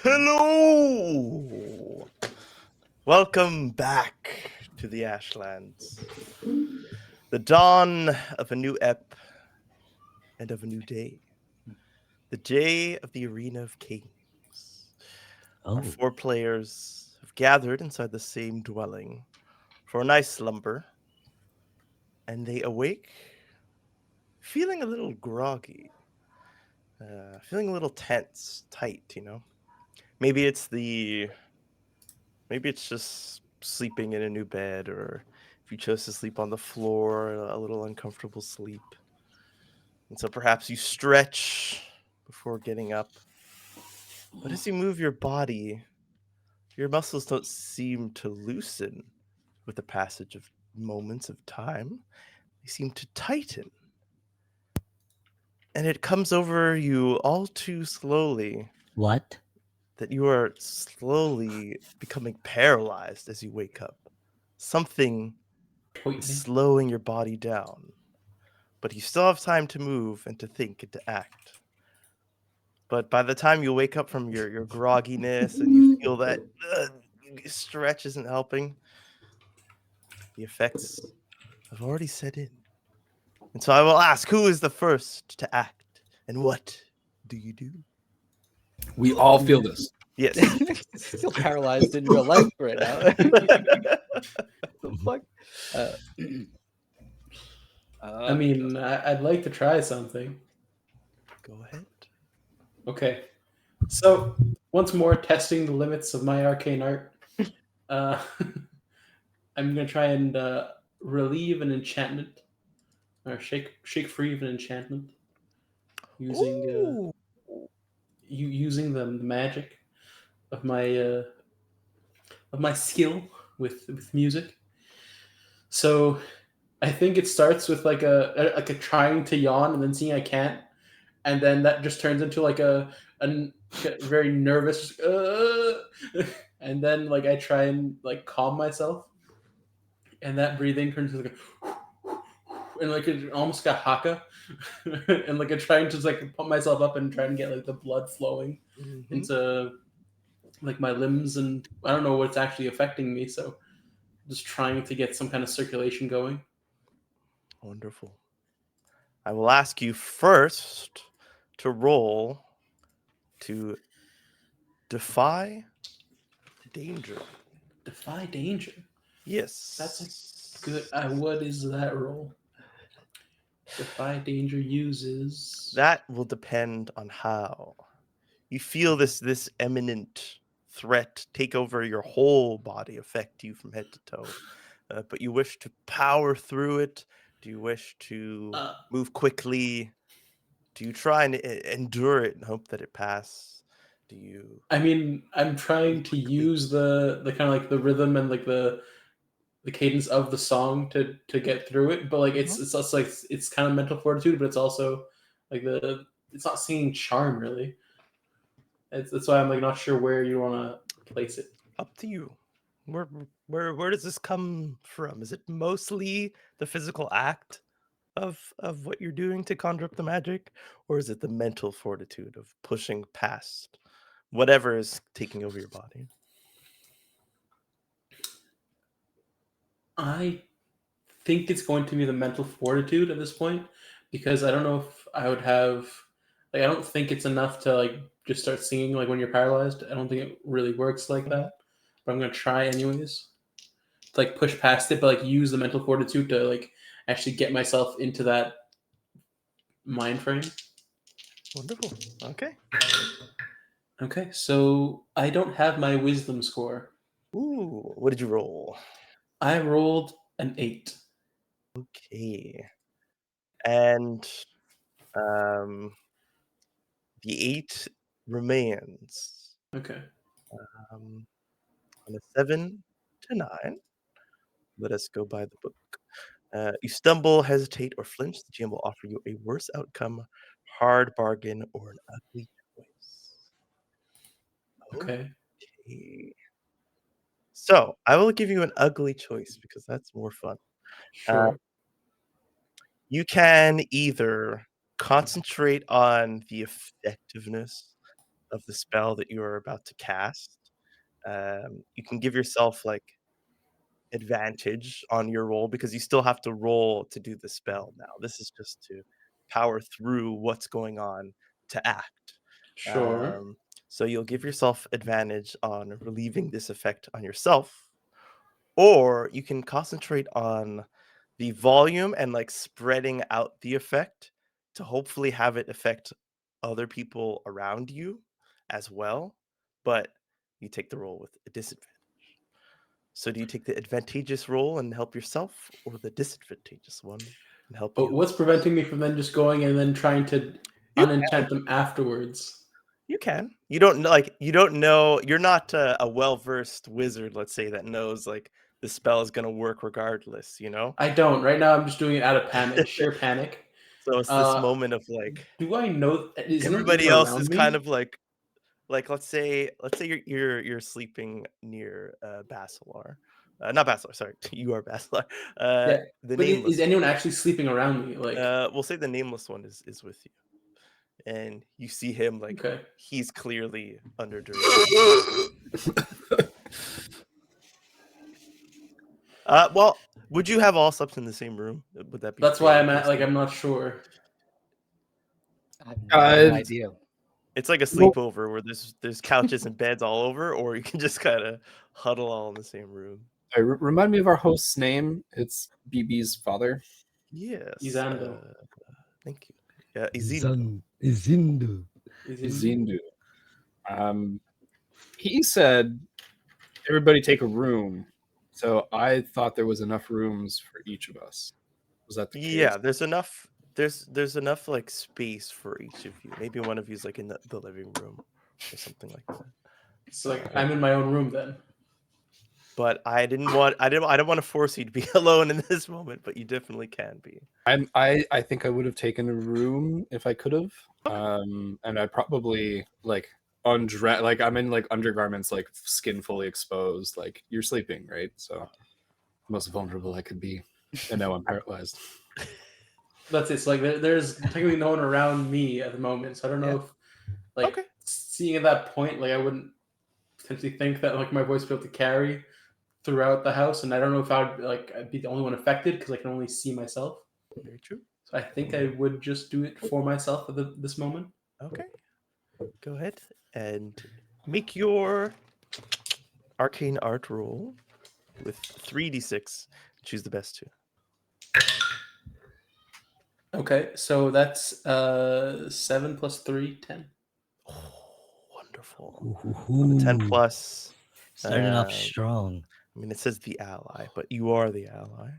Hello! Welcome back to the Ashlands. The dawn of a new ep and of a new day. The day of the Arena of Kings. Our Oh, 4 players have gathered inside the same dwelling for a nice slumber, and they awake feeling a little groggy, feeling a little tense, tight. Maybe it's just sleeping in a new bed, or if you chose to sleep on the floor, a little uncomfortable sleep. And so perhaps you stretch before getting up. But as you move your body, your muscles don't seem to loosen with the passage of moments of time. They seem to tighten. And it comes over you all too slowly what? that you are slowly becoming paralyzed as you wake up. Something is slowing your body down, but you still have time to move and to think and to act. But by the time you wake up from your grogginess and you feel that stretch isn't helping, the effects have already set in. And so I will ask, who is the first to act, and what do you do? We all feel this. Yes. Feel paralyzed in real life right now. The fuck? I mean, I'd like to try something. Go ahead. Okay. So, once more, testing the limits of my arcane art. I'm going to try and relieve an enchantment, or shake free of an enchantment, using using the magic of my skill with music. So, I think it starts with like a trying to yawn and then seeing I can't, and then that just turns into like a very nervous, and then like I try and like calm myself, and that breathing turns into like and like almost like a haka, and like I try and just like pump myself up and try and get like the blood flowing into like my limbs, and I don't know what's actually affecting me, so just trying to get some kind of circulation going. Wonderful. I will ask you first to roll to defy danger. Defy danger. Yes. That's good. What is that roll? Defy danger uses. That will depend on how you feel this imminent threat take over your whole body, affect you from head to toe. But you wish to power through it? Do you wish to move quickly? Do you try and endure it and hope that it passes? Do you? I mean, I'm trying to use the kind of like the rhythm and like the cadence of the song to get through it, but like it's also like it's kind of mental fortitude, but it's also like it's not singing charm really. That's why I'm like not sure where you want to place it. Up to you. Where does this come from? Is it mostly the physical act of what you're doing to conjure up the magic, or is it the mental fortitude of pushing past whatever is taking over your body? I think it's going to be the mental fortitude at this point, because I don't know if I would have like I don't think it's enough to like just start singing like when you're paralyzed. I don't think it really works like that. But I'm gonna try anyways. To like push past it, but like use the mental fortitude to like actually get myself into that mind frame. Wonderful. Okay. Okay, so I don't have my wisdom score. Ooh, what did you roll? I rolled an 8. Okay. And the 8 remains. Okay. On a 7 to 9. Let us go by the book. You stumble, hesitate, or flinch. The GM will offer you a worse outcome, hard bargain, or an ugly choice. Okay. Okay. So I will give you an ugly choice because that's more fun. Sure. You can either concentrate on the effectiveness of the spell that you are about to cast. You can give yourself like advantage on your roll because you still have to roll to do the spell now. This is just to power through what's going on to act. Sure. So you'll give yourself advantage on relieving this effect on yourself, or you can concentrate on the volume and like spreading out the effect to hopefully have it affect other people around you as well. But you take the roll with a disadvantage. So do you take the advantageous roll and help yourself, or the disadvantageous one and help But you? what's preventing me from then just going and then trying to You unenchant them afterwards? You can. You don't know, like you don't know. You're not a well-versed wizard, let's say, that knows like the spell is gonna work regardless. You know. I don't. Right now, I'm just doing it out of panic, sheer panic. So it's this moment of like Do I know? Is anyone everybody even else around is me? kind of like let's say you're sleeping near Basilar. Not Basilar, sorry. You are Basilar. Yeah, The but nameless. is anyone actually sleeping around me? Like, We'll say the nameless one is with you, and you see him like okay. he's clearly under duress. Well, would you have all slept in the same room? Would that be That's why fair I'm to at. Like, assume? I'm not sure. I have no Uh, idea. It's like a Well- sleepover where there's couches and beds all over, or you can just kind of huddle all in the same room. Remind me of our host's name. It's BB's father. Yes. Izando. Thank you. Yeah, Izindo. Izindo. Zindu. He said everybody take a room. So I thought there was enough rooms for each of us. Was that the Yeah, case? there's enough. There's enough like space for each of you. Maybe one of you's like in the living room or something like that. So, like, I'm in my own room then. But I don't want to force you to be alone in this moment, but you definitely can be. I think I would have taken a room if I could have. And I probably like undress, like I'm in like undergarments, like skin fully exposed. Like you're sleeping, right? So most vulnerable I could be, and now I'm paralyzed. That's it. So, like, there's technically no one around me at the moment. So I don't know if, like, Okay. seeing at that point, like, I wouldn't potentially think that like my voice would be able to carry throughout the house, and I don't know if I'd be the only one affected because I can only see myself. Very true. So I think I would just do it for myself at this moment. Okay. Go ahead and make your arcane art roll with 3d6. Choose the best two. Okay, so that's 7 plus 3, 10. Oh, wonderful. On the 10 plus. Starting off um, strong. I mean, it says the ally, but you are the ally.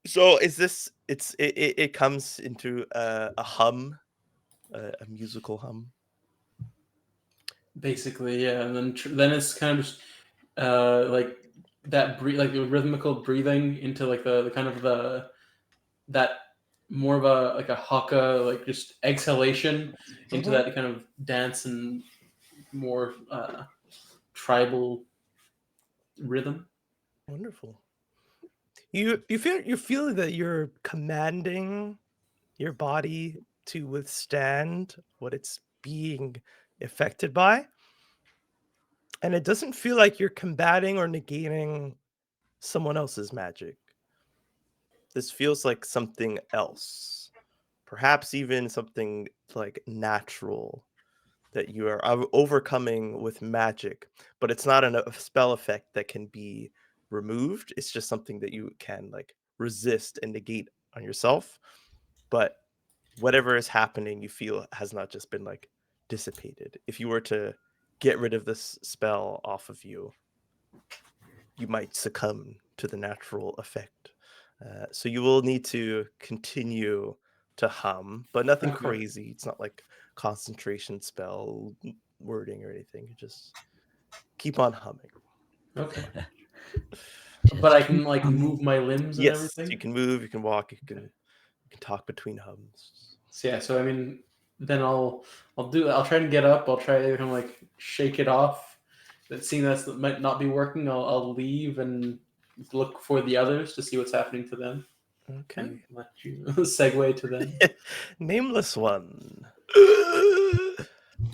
So is this? It comes into a hum, a musical hum. Basically, yeah, and then it's kind of just like that like the rhythmical breathing into like the kind of that more of a like a haka, like just exhalation into Mhm. that kind of dance and more tribal rhythm. Wonderful. You feel that you're commanding your body to withstand what it's being affected by, and it doesn't feel like you're combating or negating someone else's magic. This feels like something else, perhaps even something like natural that you are overcoming with magic, but it's not a spell effect that can be removed. It's just something that you can like resist and negate on yourself. But whatever is happening, you feel has not just been like dissipated. If you were to get rid of this spell off of you, you might succumb to the natural effect. So you will need to continue to hum, but nothing Okay. crazy. It's not like concentration spell wording or anything. You just keep on humming. Okay. Just But I can keep like humming. move my limbs and Yes, everything. you can move, you can walk, you can talk between hums. So yeah, so I mean, then I'll try and get up. I'll try to kind of like shake it off. But seeing that might not be working, I'll leave and look for the others to see what's happening to them. Okay. And let you segue to them. Nameless one.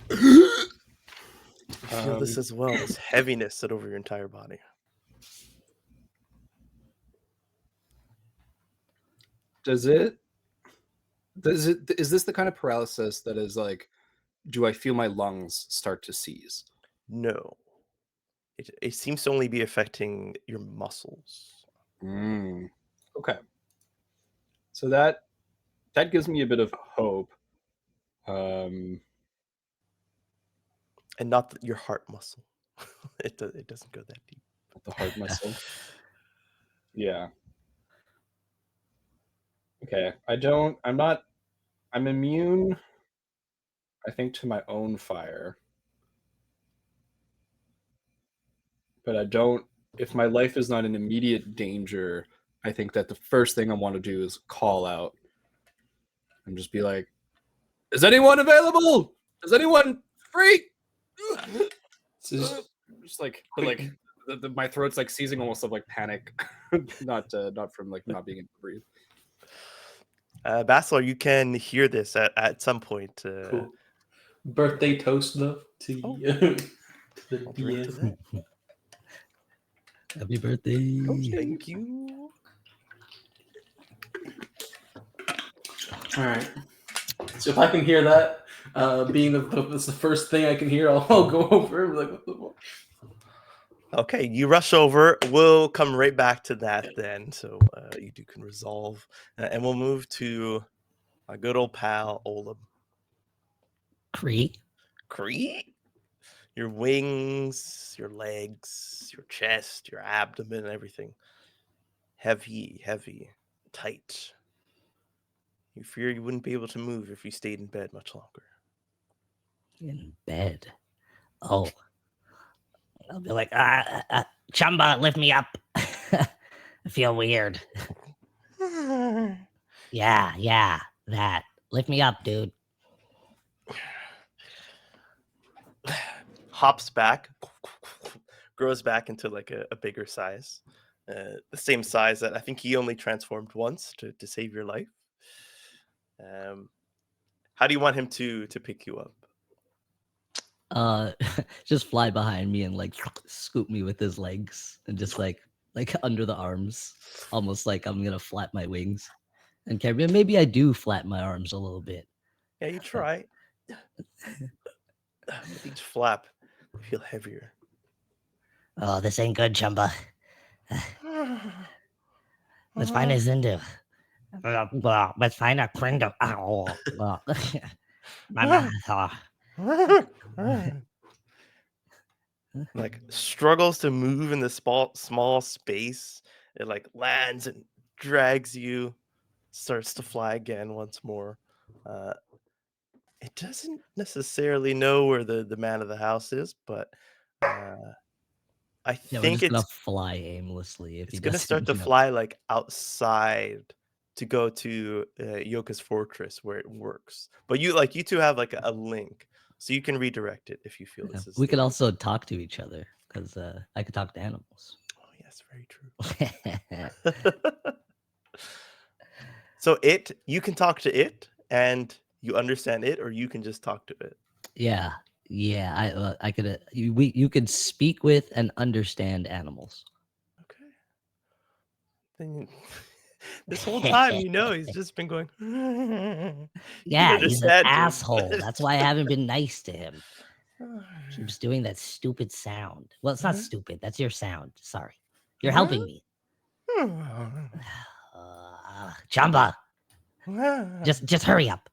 You feel this as well, this heaviness set over your entire body. Is this the kind of paralysis that is like, do I feel my lungs start to seize? No. It seems to only be affecting your muscles. Okay. So that gives me a bit of hope. And not your heart muscle. It doesn't go that deep. The heart muscle. Yeah. Okay. I'm immune, I think, to my own fire. But I don't, if my life is not in immediate danger, I think that the first thing I want to do is call out and just be like, is anyone available? Is anyone free? Just like, but like, my throat's like seizing almost of like panic, not from like not being able to breathe. Basilar, you can hear this at some point. Cool. Birthday toast though to to the I'll drink to that. Happy birthday. Thank you. All right. So if I can hear that, being that's the first thing I can hear, I'll go over and be like, what the fuck? Okay, you rush over. We'll come right back to that then. So you two can resolve. And we'll move to my good old pal, Olam. Cree. Your wings, your legs, your chest, your abdomen, everything. Heavy, tight. You fear you wouldn't be able to move if you stayed in bed much longer. In bed. Oh. I'll be like, Chumba, lift me up. I feel weird. Yeah, that. Lift me up, dude. Hops back, grows back into like a bigger size. The same size that I think he only transformed once to save your life. How do you want him to pick you up? Just fly behind me and like scoop me with his legs and just like under the arms, almost like I'm gonna flap my wings and carry. Maybe I do flap my arms a little bit. Yeah, you try. With each flap, you feel heavier. Oh, this ain't good, Chumba. Let's find a Zindu. Let's find a Kringle. My mouth. Like struggles to move in the small space. It like lands and drags you, starts to fly again once more. It doesn't necessarily know where the man of the house is, but I Yeah, we're think just gonna fly aimlessly if it's he gonna doesn't. start to fly like outside to go to Yoka's fortress where it works. But you two have like a link, so you can redirect it if you feel this is. We could also talk to each other because I could talk to animals. Oh yes, very true. So you can talk to it and you understand it, or you can just talk to it. Yeah. I could. You could speak with and understand animals. Okay. Then this whole time, he's just been going. Yeah, he's an asshole. That's why I haven't been nice to him. Keeps doing that stupid sound. Well, it's not stupid. That's your sound. Sorry. You're helping me. Chumba. Just hurry up.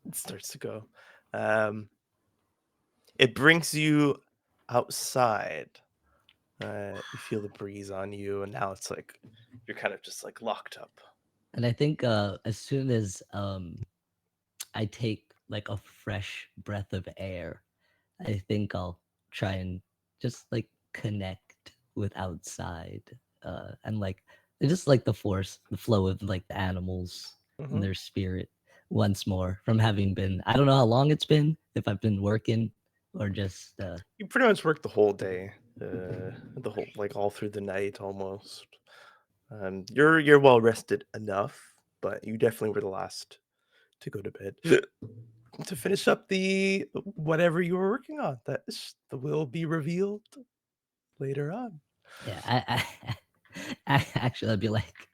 It starts to go. It brings you outside. You feel the breeze on you, and now it's like you're kind of just like locked up. And I think as soon as I take like a fresh breath of air, I think I'll try and just like connect with outside and like just like the flow of like the animals and their spirit once more from having been, I don't know how long it's been, if I've been working or just you pretty much worked the whole day, like all through the night almost. You're well rested enough, but you definitely were the last to go to bed to finish up the whatever you were working on. That will be revealed later on. Yeah, actually, I'd be like,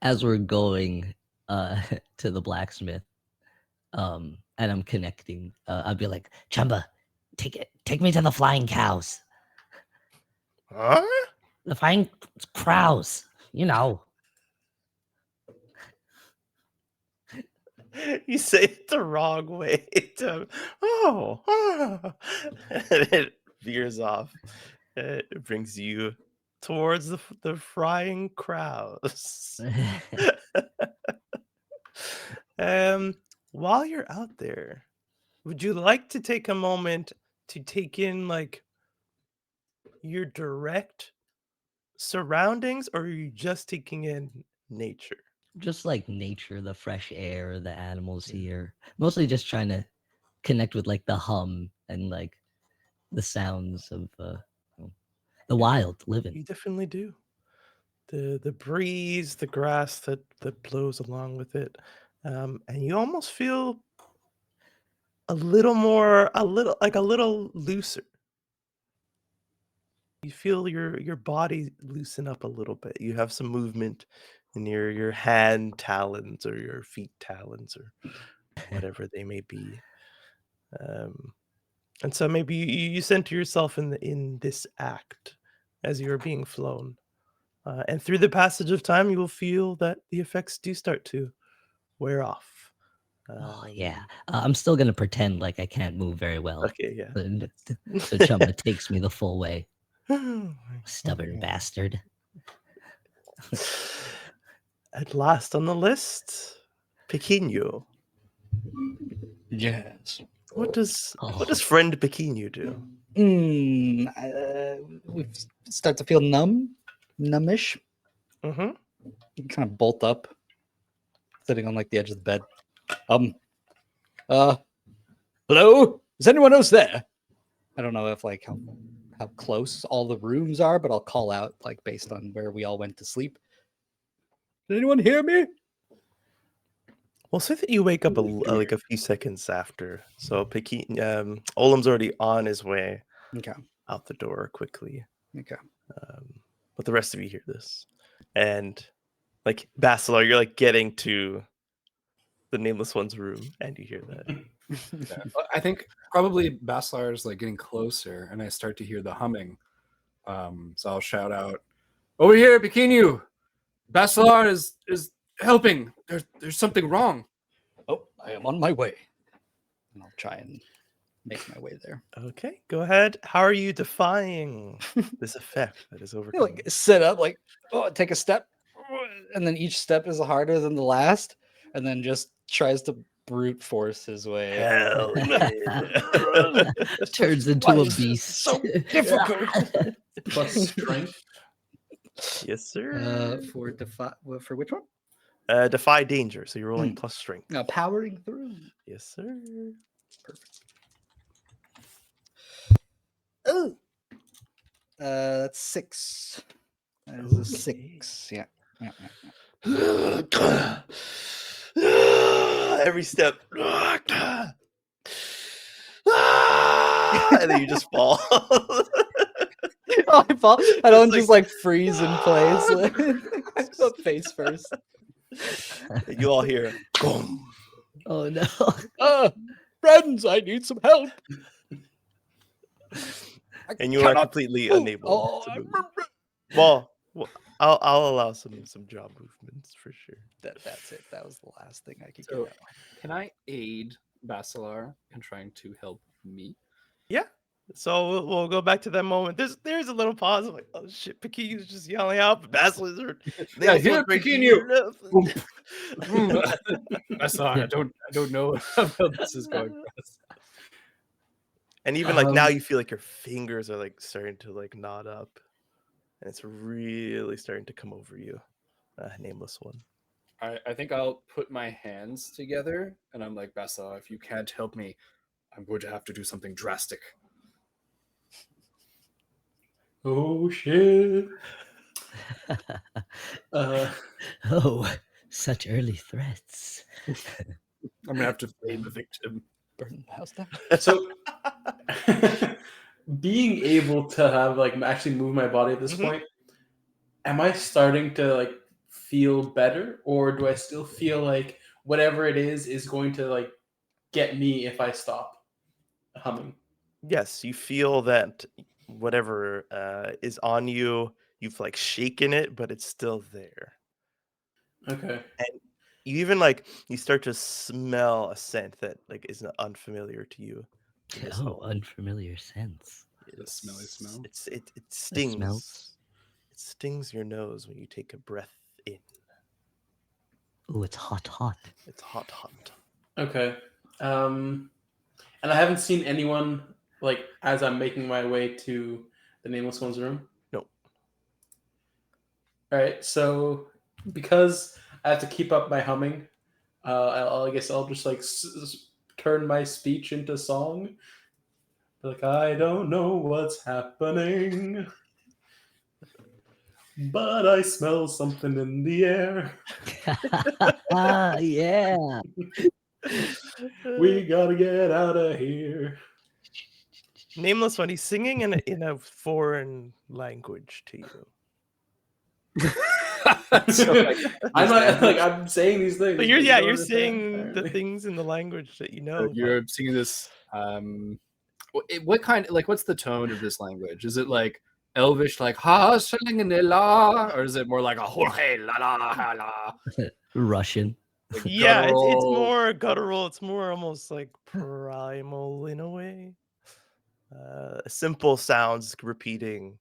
as we're going to the blacksmith, and I'm connecting, I'd be like, Chumba, take me to the flying cows. Huh? The flying crows, you know. You say it the wrong way. And it veers off. It brings you towards the frying crows. While you're out there, would you like to take a moment to take in like your direct surroundings, or are you just taking in nature? Just like nature, the fresh air, the animals Yeah. here. Mostly just trying to connect with like the hum and like the sounds of the wild living. You definitely do. The breeze, the grass that blows along with it, and you almost feel a little looser. You feel your body loosen up a little bit. You have some movement in your hand talons or your feet talons or whatever they may be. And so maybe you center yourself in this act as you're being flown. And through the passage of time, you will feel that the effects do start to wear off. Oh yeah, I'm still gonna pretend like I can't move very well. Okay, yeah. So Chumba takes me the full way. Stubborn bastard. At last on the list, Pequeño. Yes. What does Oh. friend Pequeño do? We start to feel numbish. Mm-hmm. You kind of bolt up, sitting on like the edge of the bed. Hello? Is anyone else there? I don't know if like how close all the rooms are, but I'll call out like based on where we all went to sleep. Did anyone hear me? Well, say that you wake up like a few seconds after. So Olam's already on his way Okay. out the door quickly. Okay. But the rest of you hear this. And like Basilar, you're like getting to the nameless one's room and you hear that. Yeah. I think probably Basilar is like getting closer, and I start to hear the humming. So I'll shout out, "Over here, Pequeño! Basilar is helping. There's something wrong." Oh, I am on my way. And I'll try and make my way there. Okay, go ahead. How are you defying this effect that is I overcoming? like sit up, like take a step, and then each step is harder than the last, and then just tries to brute force his way. Hell yeah. Turns into Why a is this beast. so difficult? Plus strength. Yes, sir. For which one? Defy danger. So you're rolling plus strength. Powering through. Yes, sir. Perfect. Oh, that's 6. That is a 6. Yeah. Every step. And then you just fall. Oh, I fall. I don't just like freeze in place. Face first. You all hear boom. Oh no. Friends, I need some help. And you are completely unable to move. Well, I'll allow some job movements for sure. That's it. That was the last thing I could So, get. can I aid Basilar in trying to help me? Yeah. So we'll go back to that moment. There's a little pause. I'm like, oh shit, Pequeño's just yelling out, but Basilar's are Yeah, here, Pequeño. Basilar, I don't know how this is going for us. And even like now you feel like your fingers are like starting to like knot up. And it's really starting to come over you. Nameless one. I think I'll put my hands together, and I'm like, Basilar, if you can't help me, I'm going to have to do something drastic. Oh shit. Oh, Such early threats. I'm gonna have to fade the victim. Burn the house down. So, being able to have like actually move my body at this Mhm. point, am I starting to like feel better, or do I still feel like whatever it is going to like get me if I stop humming? Yes, you feel that whatever is on you, you've like shaken it, but it's still there. Okay. And you even like you start to smell a scent that like is unfamiliar to you in this Oh, moment. unfamiliar sense. The smelly It's- smell. it The stings. smelts. It stings your nose when you take a breath in. Oh, it's hot. It's hot, hot. Okay. And I haven't seen anyone like as I'm making my way to the nameless one's room. No. All right. So because I have to keep up my humming, I guess I'll just like turn my speech into song. Like, I don't know what's happening, but I smell something in the air. Yeah. We gotta get out of here. Nameless one. He's singing in a foreign language to you. So, like, I'm not language? like I'm saying these things. But you're but you yeah, don't you're understand, saying the apparently. things in the language that you know. So you're singing this. What kind? Like, what's the tone of this language? Is it like Elvish, like ha la, or is it more like a Jorge la la ha la? Russian. Like Yeah, it's guttural? more guttural. It's more almost like primal in a way. Simple sounds repeating,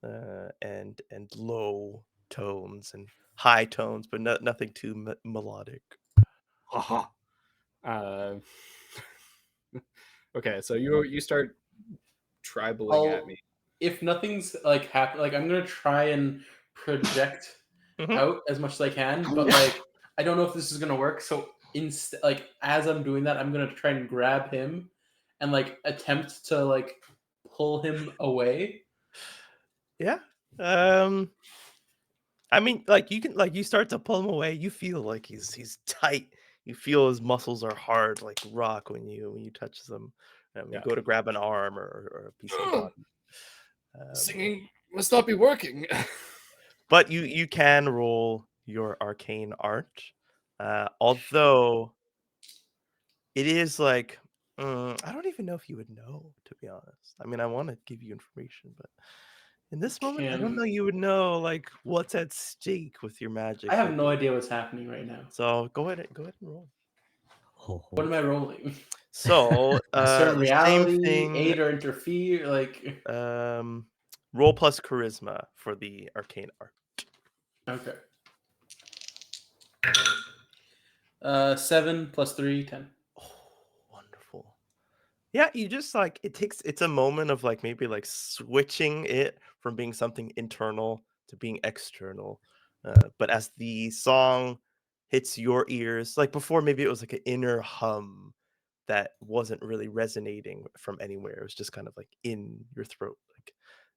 and low tones and high tones, but nothing too melodic. Haha. Okay, so you start tribaling at me. If nothing's like happen, like I'm gonna try and project Mhm. out as much as I can, but like I don't know if this is gonna work. So instead, like as I'm doing that, I'm gonna try and grab him and like attempt to like pull him away. Yeah. I mean, like you can like you start to pull him away. You feel like he's tight. You feel his muscles are hard like rock when you touch them. You Yeah. go to grab an arm or a piece of the body. Singing must not be working. But you can roll your arcane art, although it is like I don't even know if you would know, to be honest. I mean, I want to give you information, but in this moment, I don't know you would know like what's at stake with your magic. I have like, no idea what's happening right now. So go ahead and roll. What am I rolling? So Discern the same reality, thing. aid or interfere, like Roll plus charisma for the arcane art. okay. 7 + 3, 10. Oh, wonderful. Yeah, you just like it's a moment of like maybe like switching it from being something internal to being external. But as the song hits your ears, like before, maybe it was like an inner hum that wasn't really resonating from anywhere. It was just kind of like in your throat, like,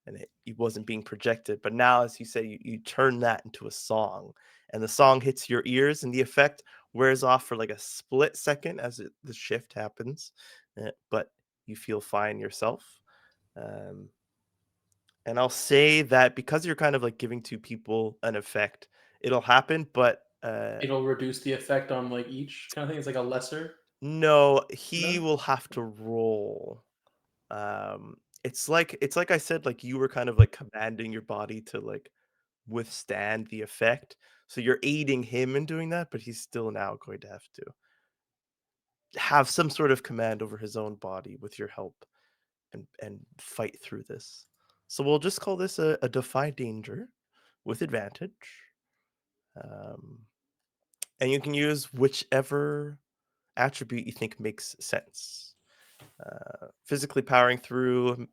and it wasn't being projected. But now, as you say, you turn that into a song, and the song hits your ears, and the effect wears off for like a split second as the shift happens, but you feel fine yourself. Um, and I'll say that because you're kind of like giving two people an effect, it'll happen, but It'll reduce the effect on like each kind of thing. It's like a lesser. no, he No? will have to roll. It's like I said, like you were kind of like commanding your body to like withstand the effect. So you're aiding him in doing that, but he's still now going to have some sort of command over his own body with your help and fight through this. So we'll just call this a defy danger with advantage. Um, and you can use whichever attribute you think makes sense. Physically powering through,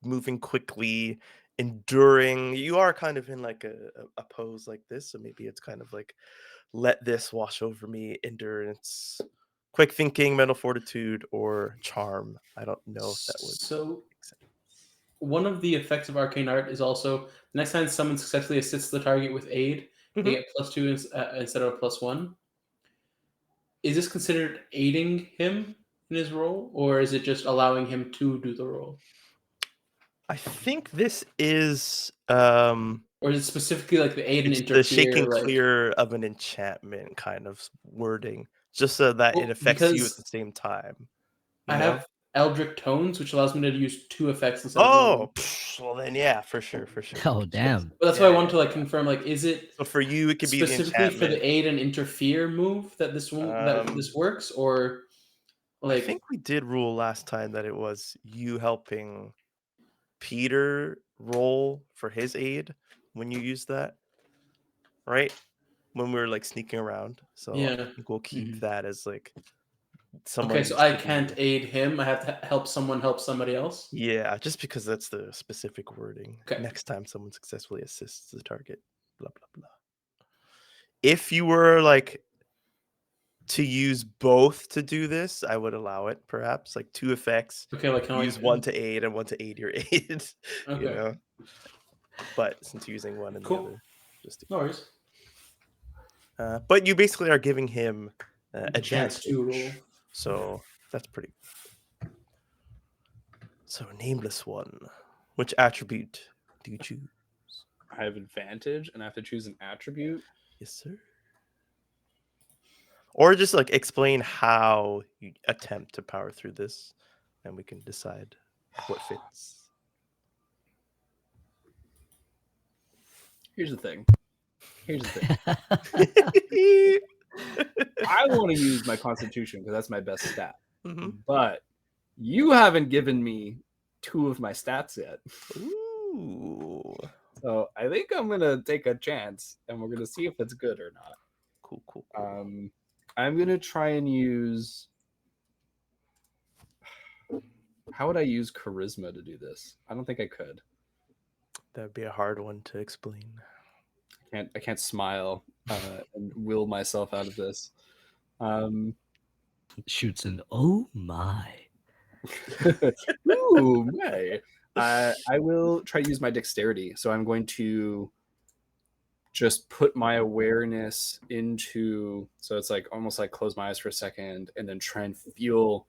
moving quickly, enduring. You are kind of in like a pose like this, so maybe it's kind of like let this wash over me, endurance, quick thinking, mental fortitude, or charm. I don't know if that would So make sense. one of the effects of arcane art is also the next time someone successfully assists the target with aid, they get +2 instead of a +1. Is this considered aiding him in his role, or is it just allowing him to do the role? I think this is Or is it specifically like the aid and it's interfere? the shaking like, clear of an enchantment kind of wording, just so that Well, it affects you at because the same time. I you know? have Eldritch Tones, which allows me to use 2 effects instead of 1. Oh, well then, yeah, for sure. Oh damn. But that's why I want to like confirm. Like, is it So for you, it could be the specifically for enchantment. the aid and interfere move that this works, or I like think we did rule last time that it was you helping Peter roll for his aid when you use that, right? When we were like sneaking around. So Yeah. I think we'll keep Mhm. that as like someone. okay, so needs I to be- can't aid him. I have to help somebody else. Yeah, just because that's the specific wording. Okay. Next time someone successfully assists the target, blah blah blah. If you were like to use both to do this, I would allow it, perhaps like 2 effects. Okay, like kind of Use like one to aid and one to aid your aid. Okay, You know. But since you're using one and Cool. the other, just no worries. but you basically are giving him The chance to advantage. roll. So that's pretty. So nameless one. Which attribute do you choose? I have advantage, and I have to choose an attribute. Yes, sir. Or just like explain how you attempt to power through this, and we can decide what fits. Here's the thing. I I want to use my Constitution because that's my best stat. Mhm. But you haven't given me 2 of my stats yet. Ooh. So I think I'm gonna take a chance, and we're gonna see if it's good or not. Cool. I'm gonna try and use. How would I use charisma to do this? I don't think I could. That would be a hard one to explain. I can't smile and will myself out of this. Shoots an oh my. Ooh, may. I will try to use my dexterity. So I'm going to just put my awareness into, so it's like almost like close my eyes for a second and then try and feel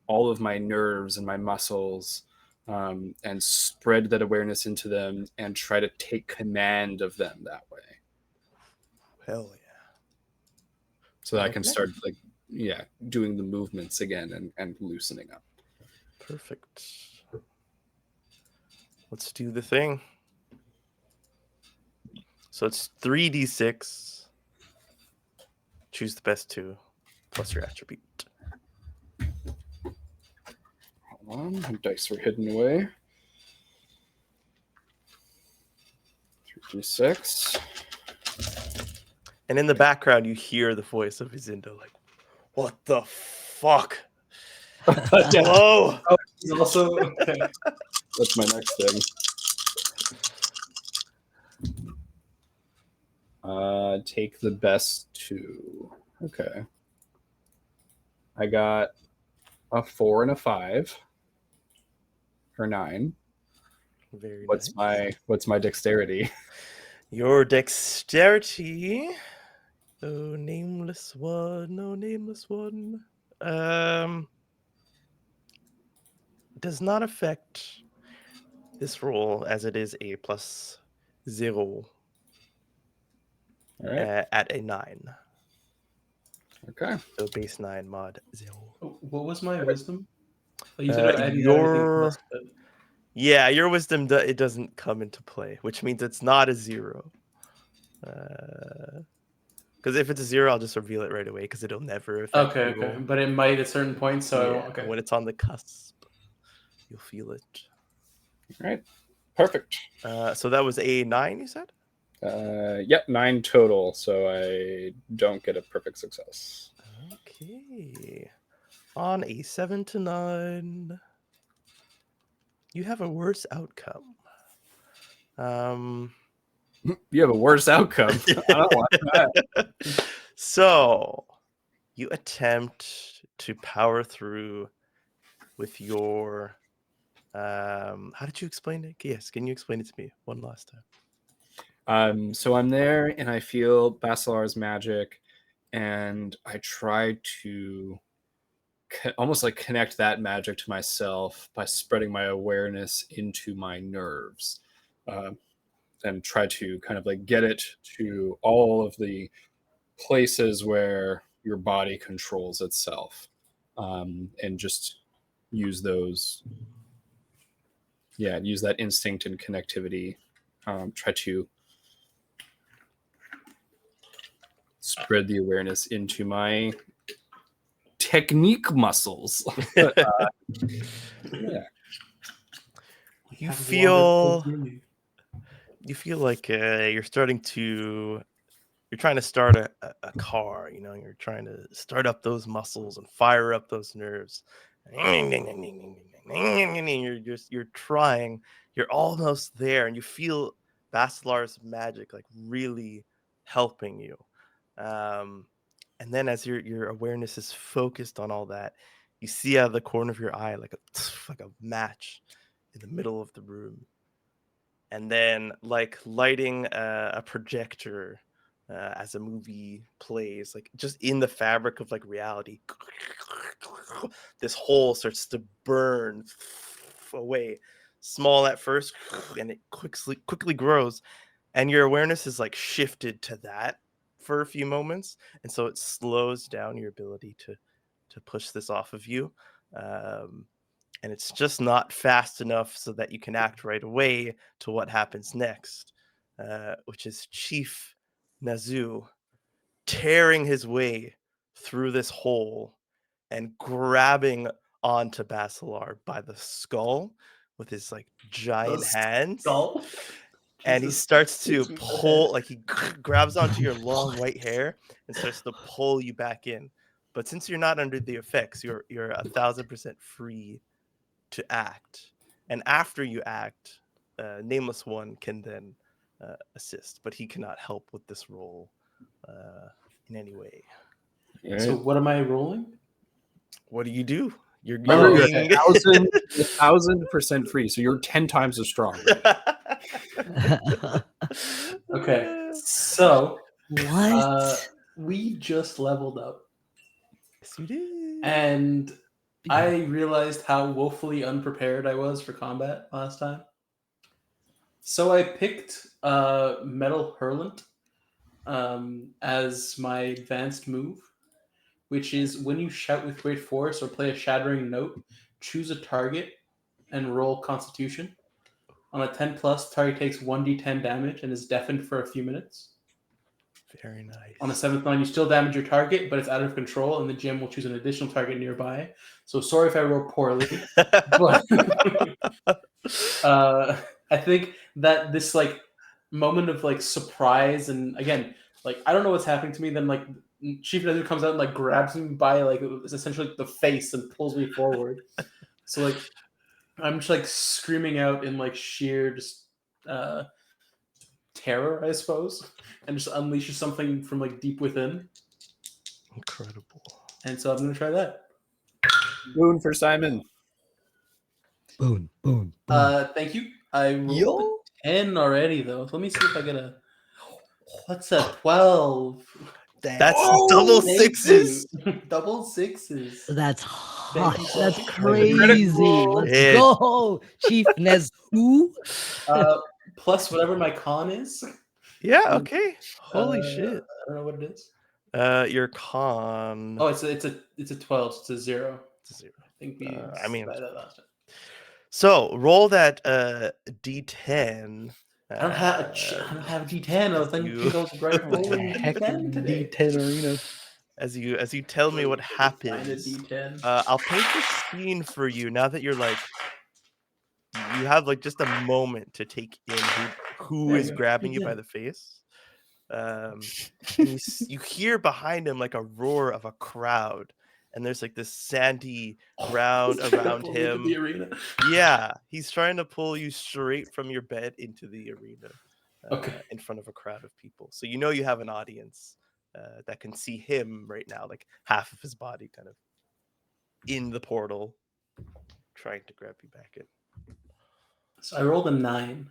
all of my nerves and my muscles and spread that awareness into them and try to take command of them that way. Hell yeah. So that I can Okay. start like, yeah, doing the movements again and loosening up. Perfect. Let's do the thing. So it's 3d6. Choose the best 2 plus your attribute. Hold on, my dice are hidden away. 3d6. And in the background, you hear the voice of Izindo like, what the fuck? Hello? Oh, he's also okay. That's my next thing. Take the best 2. Okay. I got a 4 and a 5 or 9. Very What's nice. my dexterity? Your dexterity. Oh, nameless one. Does not affect this roll as it is a +0 All right. at a 9. Okay. So base 9 mod 0. What was my wisdom? Oh, you said I didn't have anything Your plus, but- yeah, your wisdom it doesn't come into play, which means it's not a 0. Because if it's a 0, I'll just reveal it right away because it'll never affect the Okay, roll. but it might at certain points. So Yeah, okay. when it's on the cusp, you'll feel it. All right. Perfect. So that was a 9, you said? Yep, 9 total. So I don't get a perfect success. Okay. On a 7 to 9, you have a worse outcome. You have a worse outcome. I don't like that. So you attempt to power through with your how did you explain it? Yes, can you explain it to me one last time? So I'm there and I feel Basilar's magic, and I try to almost like connect that magic to myself by spreading my awareness into my nerves, and try to kind of like get it to all of the places where your body controls itself, and just use those, use that instinct and connectivity. Try to spread the awareness into my technique muscles. Yeah. You Have a longer feel opportunity. like you're trying to start a car, you know, you're trying to start up those muscles and fire up those nerves. You're trying, you're almost there, and you feel Basilar's magic like really helping you. And then as your awareness is focused on all that, you see out of the corner of your eye like a match in the middle of the room. And then like lighting a projector as a movie plays, like just in the fabric of like reality, this hole starts to burn away, small at first, and it quickly grows, and your awareness is like shifted to that for a few moments, and so it slows down your ability to push this off of you. And it's just not fast enough so that you can act right away to what happens next, which is Chief Nazu tearing his way through this hole and grabbing onto Basilar by the skull with his like giant hands. Skull? And he Jesus, starts to shoots me in the pull, head. like he grabs onto your long white hair and starts to pull you back in. But since you're not under the effects, you're 1,000% free to act. And after you act, Nameless One can then assist, but he cannot help with this role in any way. So what am I rolling? What do you do? You're Remember, you're going. 1,000% free, so you're 10 times as strong. Okay, so What? we just leveled up, Yes, you did. and I realized how woefully unprepared I was for combat last time. So I picked Metal Hurlant as my advanced move, which is when you shout with great force or play a shattering note, choose a target and roll Constitution. On a 10 plus, target takes 1d10 damage and is deafened for a few minutes. Very nice. On a 7th line, you still damage your target, but it's out of control, and the GM will choose an additional target nearby. So sorry if I roll poorly, but I think that this like moment of like surprise, and again, like I don't know what's happening to me. Then like Chief Nazu comes out and like grabs me by like essentially the face and pulls me forward. So like I'm just like screaming out in like sheer just terror, I suppose, and just unleashes something from like deep within. Incredible. And so I'm gonna try that. Boon for Simon. Boom, boom, boom. Thank you. I rolled Yo. a 10 already though. So let me see if I get a. What's a 12? That's Oh, double Thank sixes. you. Double sixes. That's Thank hot. you, That's Sophie. crazy. Let's Yeah. go, Chief Nezu. Plus whatever my con is. Yeah. Okay. Holy shit. I don't know what it is. Your con. Oh, it's a 12. So it's a 0. It's a 0. I think we I mean, tried that last time. so roll that D10. I don't have D10. I was thinking you- I was right rolling D10 today. D10 arena. as you tell me what Find a happens. D10. I'll paint the scene for you now that you're like you have like just a moment to take in who There is you go. grabbing you Yeah. by the face. And you hear behind him like a roar of a crowd, and there's like this sandy ground He's trying to around pull me into him. the arena. Yeah, he's trying to pull you straight from your bed into the arena, Okay. in front of a crowd of people. So you know you have an audience that can see him right now, like half of his body kind of in the portal, trying to grab you back in. So I rolled a 9.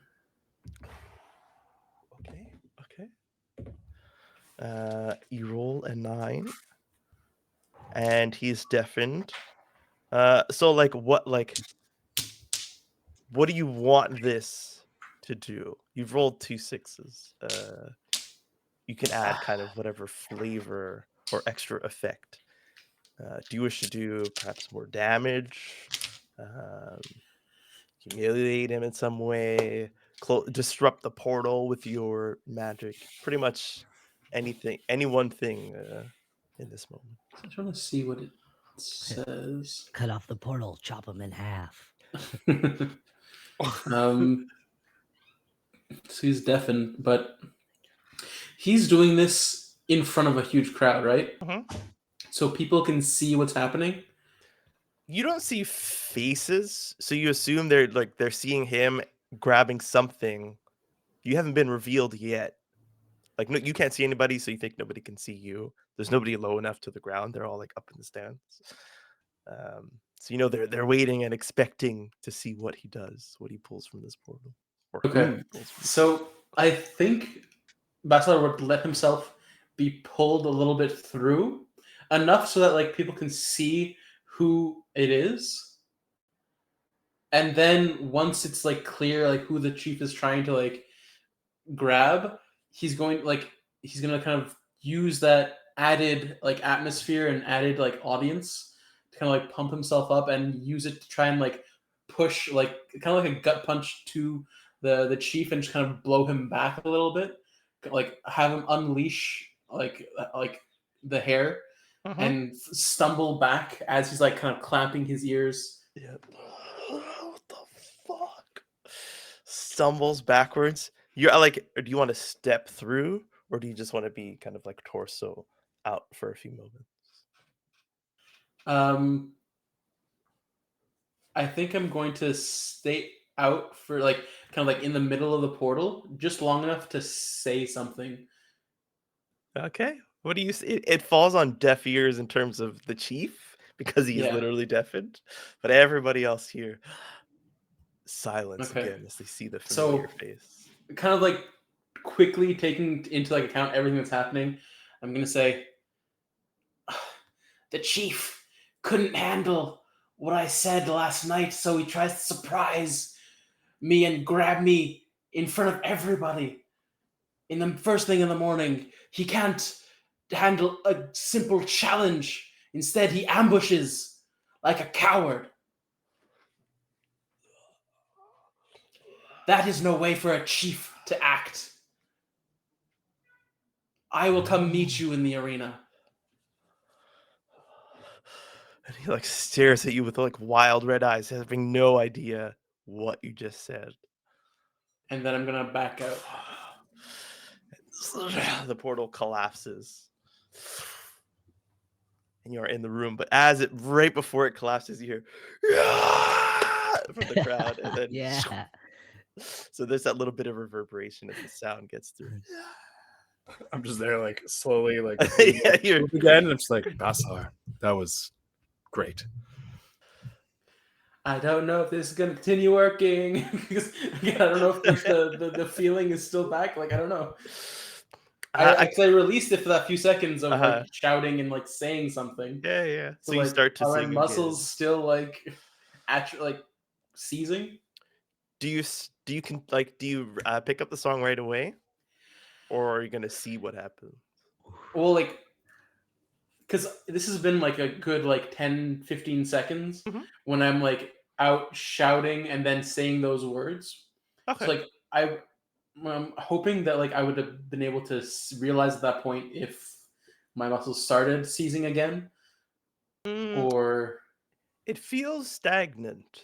Okay. You roll a 9, and he's deafened. So what do you want this to do? You've rolled 2 6s. You can add kind of whatever flavor or extra effect. Do you wish to do perhaps more damage? Um, humiliate him in some way? Disrupt the portal with your magic? Pretty much anything, any one thing in this moment. I'm trying to see what it says. Cut off the portal, chop him in half. So he's deafened, but he's doing this in front of a huge crowd, right? Mhm. So people can see what's happening. You don't see faces, so you assume they're seeing him grabbing something. You haven't been revealed yet. Like, no, you can't see anybody, so you think nobody can see you. There's nobody low enough to the ground. They're all like up in the stands. So you know they're waiting and expecting to see what he does, what he pulls from this portal, or who Okay. he pulls from. So I think Bachelor would let himself be pulled a little bit through enough so that like people can see who it is. And then once it's like clear like who the chief is trying to like grab, he's going to kind of use that added like atmosphere and added like audience to kind of like pump himself up and use it to try and like push like kind of like a gut punch to the chief and just kind of blow him back a little bit, like have him unleash like the hair and stumble back as he's like kind of clamping his ears. Yep. What the fuck? Stumbles backwards. You're like, do you want to step through, or do you just want to be kind of like torso out for a few moments? I think I'm going to stay out for like kind of like in the middle of the portal, just long enough to say something. Okay. What do you see? It falls on deaf ears in terms of the chief because he is Yeah. literally deafened, but everybody else here, silence Okay. again as they see the familiar So face. kind of like quickly taking into like account everything that's happening, I'm gonna say the chief couldn't handle what I said last night, so he tries to surprise me and grab me in front of everybody. In the first thing in the morning, he can't handle a simple challenge. Instead, he ambushes like a coward. That is no way for a chief to act. I will come meet you in the arena. And he like stares at you with like wild red eyes, having no idea what you just said. And then I'm gonna back out. The portal collapses. And you're in the room, but as it right before it collapses, you hear "Yeah!" from the crowd, and then Yeah. so there's that little bit of reverberation as the sound gets through. I'm just there, like slowly, like Yeah, you're move again, and I'm just like, Bassar, that was great. I don't know if this is gonna continue working. Because again, I don't know if the feeling is still back. Like I don't know. I released it for that few seconds of like shouting and like saying something. yeah. So you like, start to are my sing muscles again. still like actually like seizing? Do you pick up the song right away, or are you gonna see what happens? Well, like, because this has been like a good like 10-15 seconds when I'm like out shouting and then saying those words. Okay. So like I'm hoping that like I would have been able to realize at that point if my muscles started seizing again, or it feels stagnant,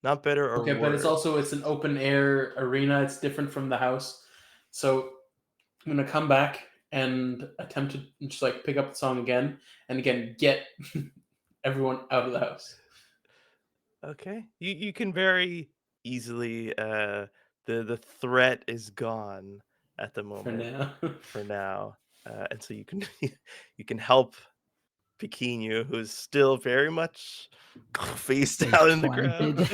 not better or okay, but it's an open air arena. It's different from the house, so I'm gonna come back and attempt to just like pick up the song again and again get everyone out of the house. Okay, you can very easily. The threat is gone at the moment For now. and so you can you can help Pequeno, who's still very much face down in the ground.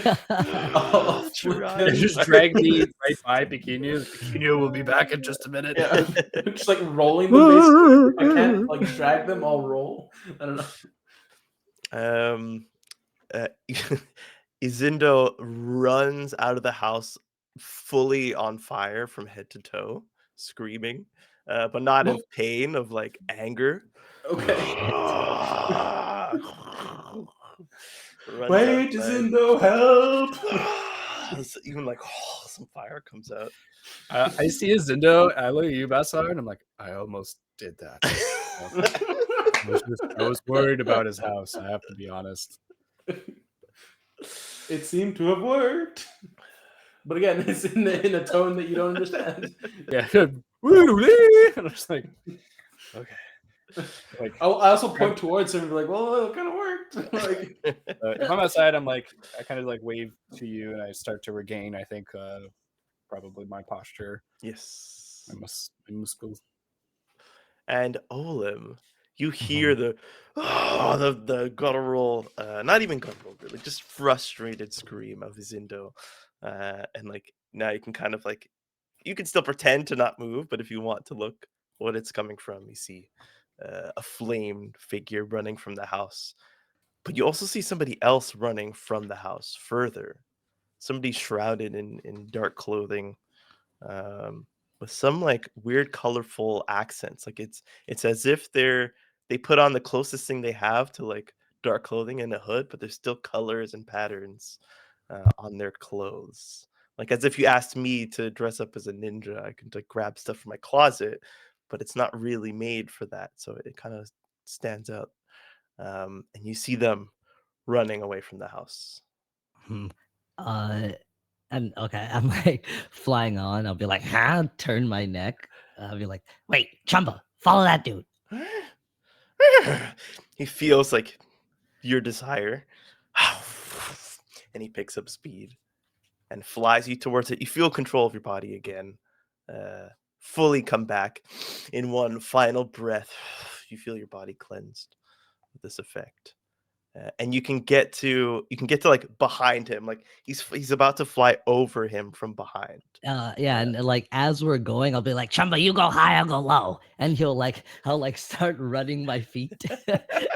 Oh, Trying flippin'. Just drag me right by Pequeno. Pequeno will be back in just a minute. Yeah, just like rolling them basically. I can't like drag them. I'll roll. I don't know. Izindo runs out of the house fully on fire from head to toe, screaming, but not in pain, of like anger. Okay. Runs Wait, outside. Zindo, help! Even like some fire comes out. I see a Zindo. I look at you, Bassar, and I'm like, I almost did that. I was worried about his house. I have to be honest. It seemed to have worked. But again, it's in a tone that you don't understand. Yeah. And I'm just like, okay. Like, I also point towards him and be like, well, it kind of worked. Like, if I'm outside, I'm like, I kind of like wave to you, and I start to regain, I think, probably my posture. Yes. My muscles. And Olim, you hear the guttural, not even guttural, really, just frustrated scream of Izindo. And like now you can kind of like, you can still pretend to not move, but if you want to look what it's coming from, you see a flamed figure running from the house. But you also see somebody else running from the house further. Somebody shrouded in dark clothing, with some like weird colorful accents. Like it's as if they put on the closest thing they have to like dark clothing and a hood, but there's still colors and patterns on their clothes. Like as if you asked me to dress up as a ninja, I can like grab stuff from my closet, but it's not really made for that. So it kind of stands out. And you see them running away from the house. Hmm. And okay, I'm like flying on. I'll be like, huh? Turn my neck. I'll be like, wait, Chumba, follow that dude. He feels like your desire. And he picks up speed and flies you towards it. You feel control of your body again. Fully come back in one final breath. You feel your body cleansed with this effect. And you can get to like behind him. Like he's about to fly over him from behind. Yeah, and like as we're going, I'll be like, Chumba, you go high, I'll go low. And I'll like start running my feet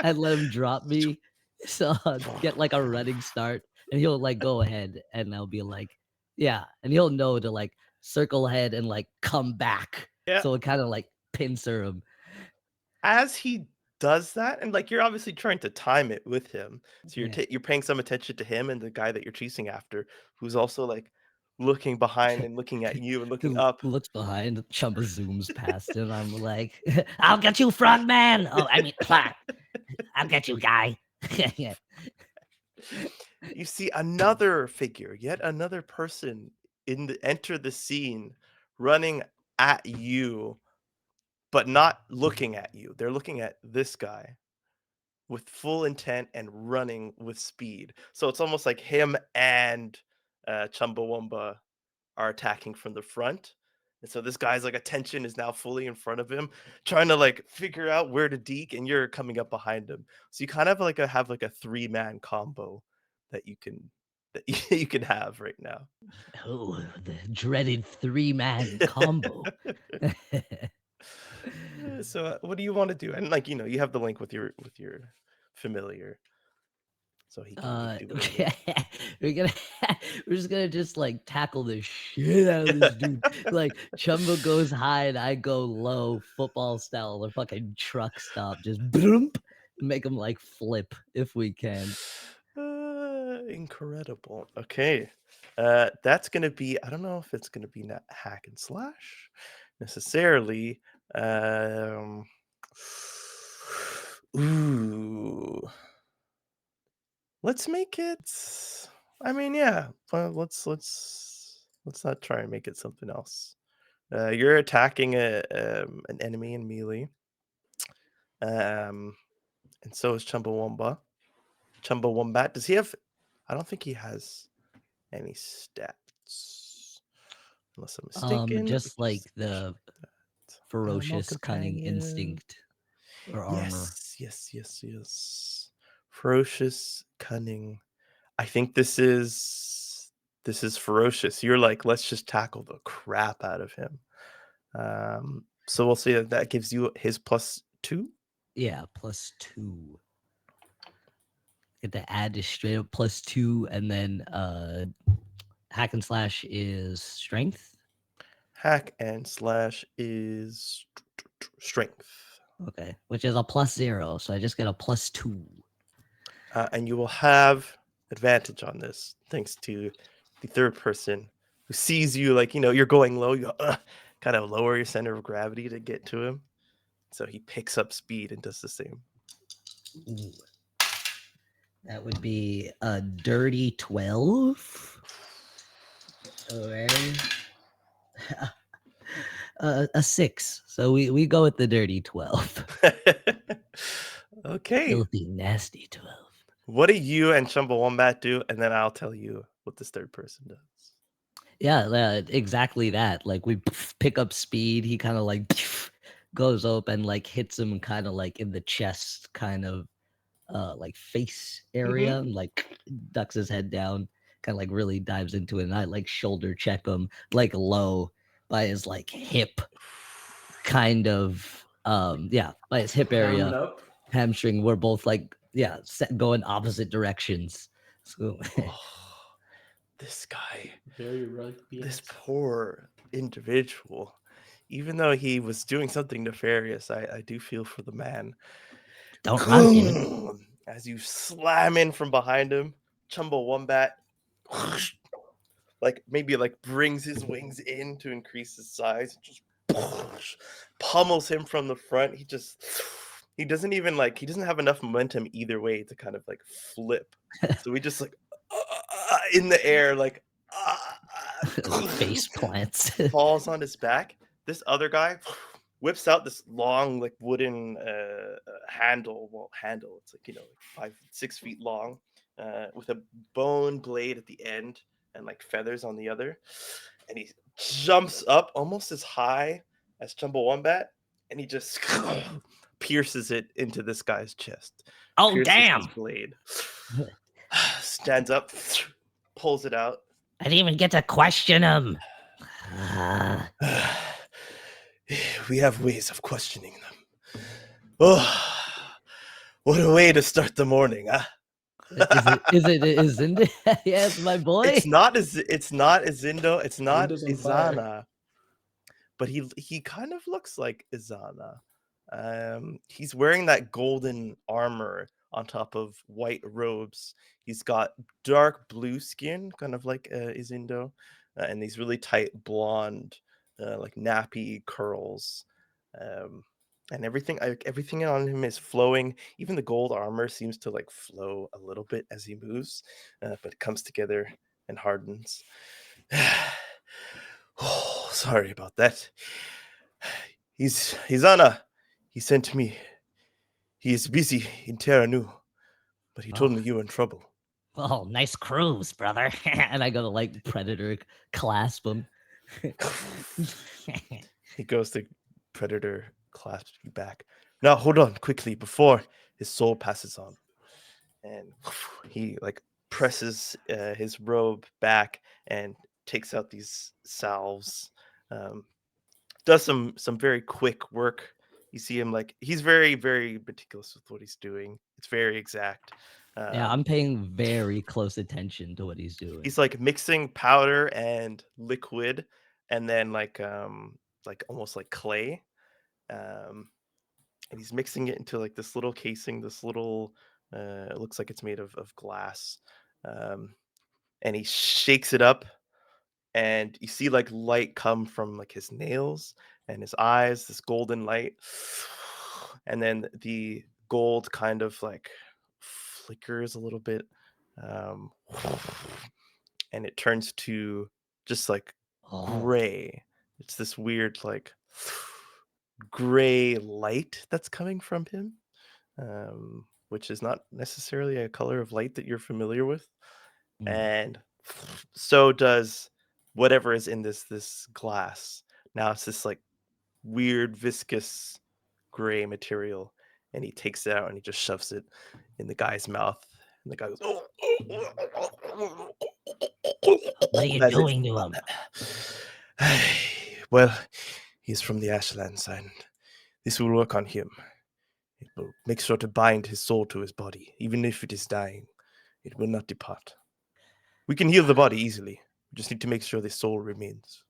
and let him drop me. So I'll get like a running start. And he'll like go ahead and I'll be like, yeah. And he'll know to like circle ahead and like come back. Yeah. So it kind of like pincer him. As he does that, and like you're obviously trying to time it with him, so Yeah. you're paying some attention to him and the guy that you're chasing after, who's also like looking behind and looking at you and looking He up. looks behind, Chumba zooms past him. I'm like, I'll get you, frogman. Oh, I mean, I'll get you, guy. Yeah. You see another figure, yet another person enter the scene, running at you, but not looking at you. They're looking at this guy with full intent and running with speed. So it's almost like him and Chumbawamba are attacking from the front. And so this guy's like attention is now fully in front of him, trying to like figure out where to deke, and you're coming up behind him. So you kind of like have like a 3-man combo that you can you can have right now. Oh, the dreaded 3-man combo. So what do you want to do? And like you have the link with your familiar, so he can do whatever. we're we're just gonna just like tackle the shit out of this dude. Like Chumba goes high and I go low, football style, or fucking truck stop. Just boom, make him like flip if we can. Incredible. Okay. That's gonna be, I don't know if it's gonna be not hack and slash necessarily. Um ooh. Let's make it, I mean, yeah. Let's not try and make it something else. You're attacking an enemy in melee. And so is Chumbawamba. Chumbawambat. Does he have, I don't think he has any stats. Unless I'm mistaken. Just like the that. ferocious cunning companion. instinct or armor. Yes. Ferocious, cunning. I think this is ferocious. You're like, let's just tackle the crap out of him. So we'll say that gives you his +2. Yeah, +2. Get to add just straight up +2, and then hack and slash is strength. Hack and slash is strength. Okay, which is a +0, so I just get a +2. And you will have advantage on this thanks to the third person who sees you like, you're going low. You kind of lower your center of gravity to get to him. So he picks up speed and does the same. Ooh. That would be a dirty 12. Alright. A 6. So we go with the dirty 12. Okay. Filthy, nasty 12. What do you and Chumbawombat do? And then I'll tell you what this third person does. Yeah, exactly that. Like we pick up speed. He kind of like goes up and like hits him kind of like in the chest, kind of like face area, and like ducks his head down, kind of like really dives into it. And I like shoulder check him like low by his like hip, kind of by his hip Rounding area, up. hamstring. We're both like going opposite directions. So This guy, Very rugby. this poor individual, even though he was doing something nefarious, I do feel for the man. don't run, dude. As you slam in from behind him, Chumbawombat maybe brings his wings in to increase his size, just pummels him from the front. He doesn't even he doesn't have enough momentum either way to kind of flip. So he just in the air Face plants. falls on his back. This other guy whips out this long wooden handle. It's 5-6 feet long, with a bone blade at the end and feathers on the other. And he jumps up almost as high as Chumbawombat, and he just pierces it into this guy's chest. Oh, Pierces damn. his blade. Stands up, pulls it out. I didn't even get to question him. We have ways of questioning them. Oh, what a way to start the morning, huh? Isn't it? Yes, my boy. It's not Izindo. It's not Zindo's on fire. Izana. But he kind of looks like Izana. He's wearing that golden armor on top of white robes. He's got dark blue skin, kind of like Izindo, and these really tight blonde, nappy curls. And everything on him is flowing. Even the gold armor seems to flow a little bit as he moves, but it comes together and hardens. Oh, sorry about that. He's Anna. He sent me. He is busy in Terra Nu, but he told me you were in trouble. Oh, nice cruise, brother. And I go to Predator clasp him. He goes to Predator, clasps you back. Now hold on quickly before his soul passes on. And he presses his robe back and takes out these salves. Does some very quick work. You see him he's very, very meticulous with what he's doing. It's very exact. Yeah, I'm paying very close attention to what he's doing. He's mixing powder and liquid, and then almost like clay, and he's mixing it into this little casing. This little it looks like it's made of glass, and he shakes it up, and you see light come from his nails and his eyes, this golden light, and then the gold kind of flickers a little bit, and it turns to just gray. It's this weird gray light that's coming from him, which is not necessarily a color of light that you're familiar with. And so does whatever is in this glass. Now it's this weird viscous gray material, And he takes it out and he just shoves it in the guy's mouth. And the guy goes, "Oh." What are you As it- doing to him? Well, he's from the Ashlands, and this will work on him. It will make sure to bind his soul to his body. Even if it is dying, it will not depart. We can heal the body easily. We just need to make sure the soul remains.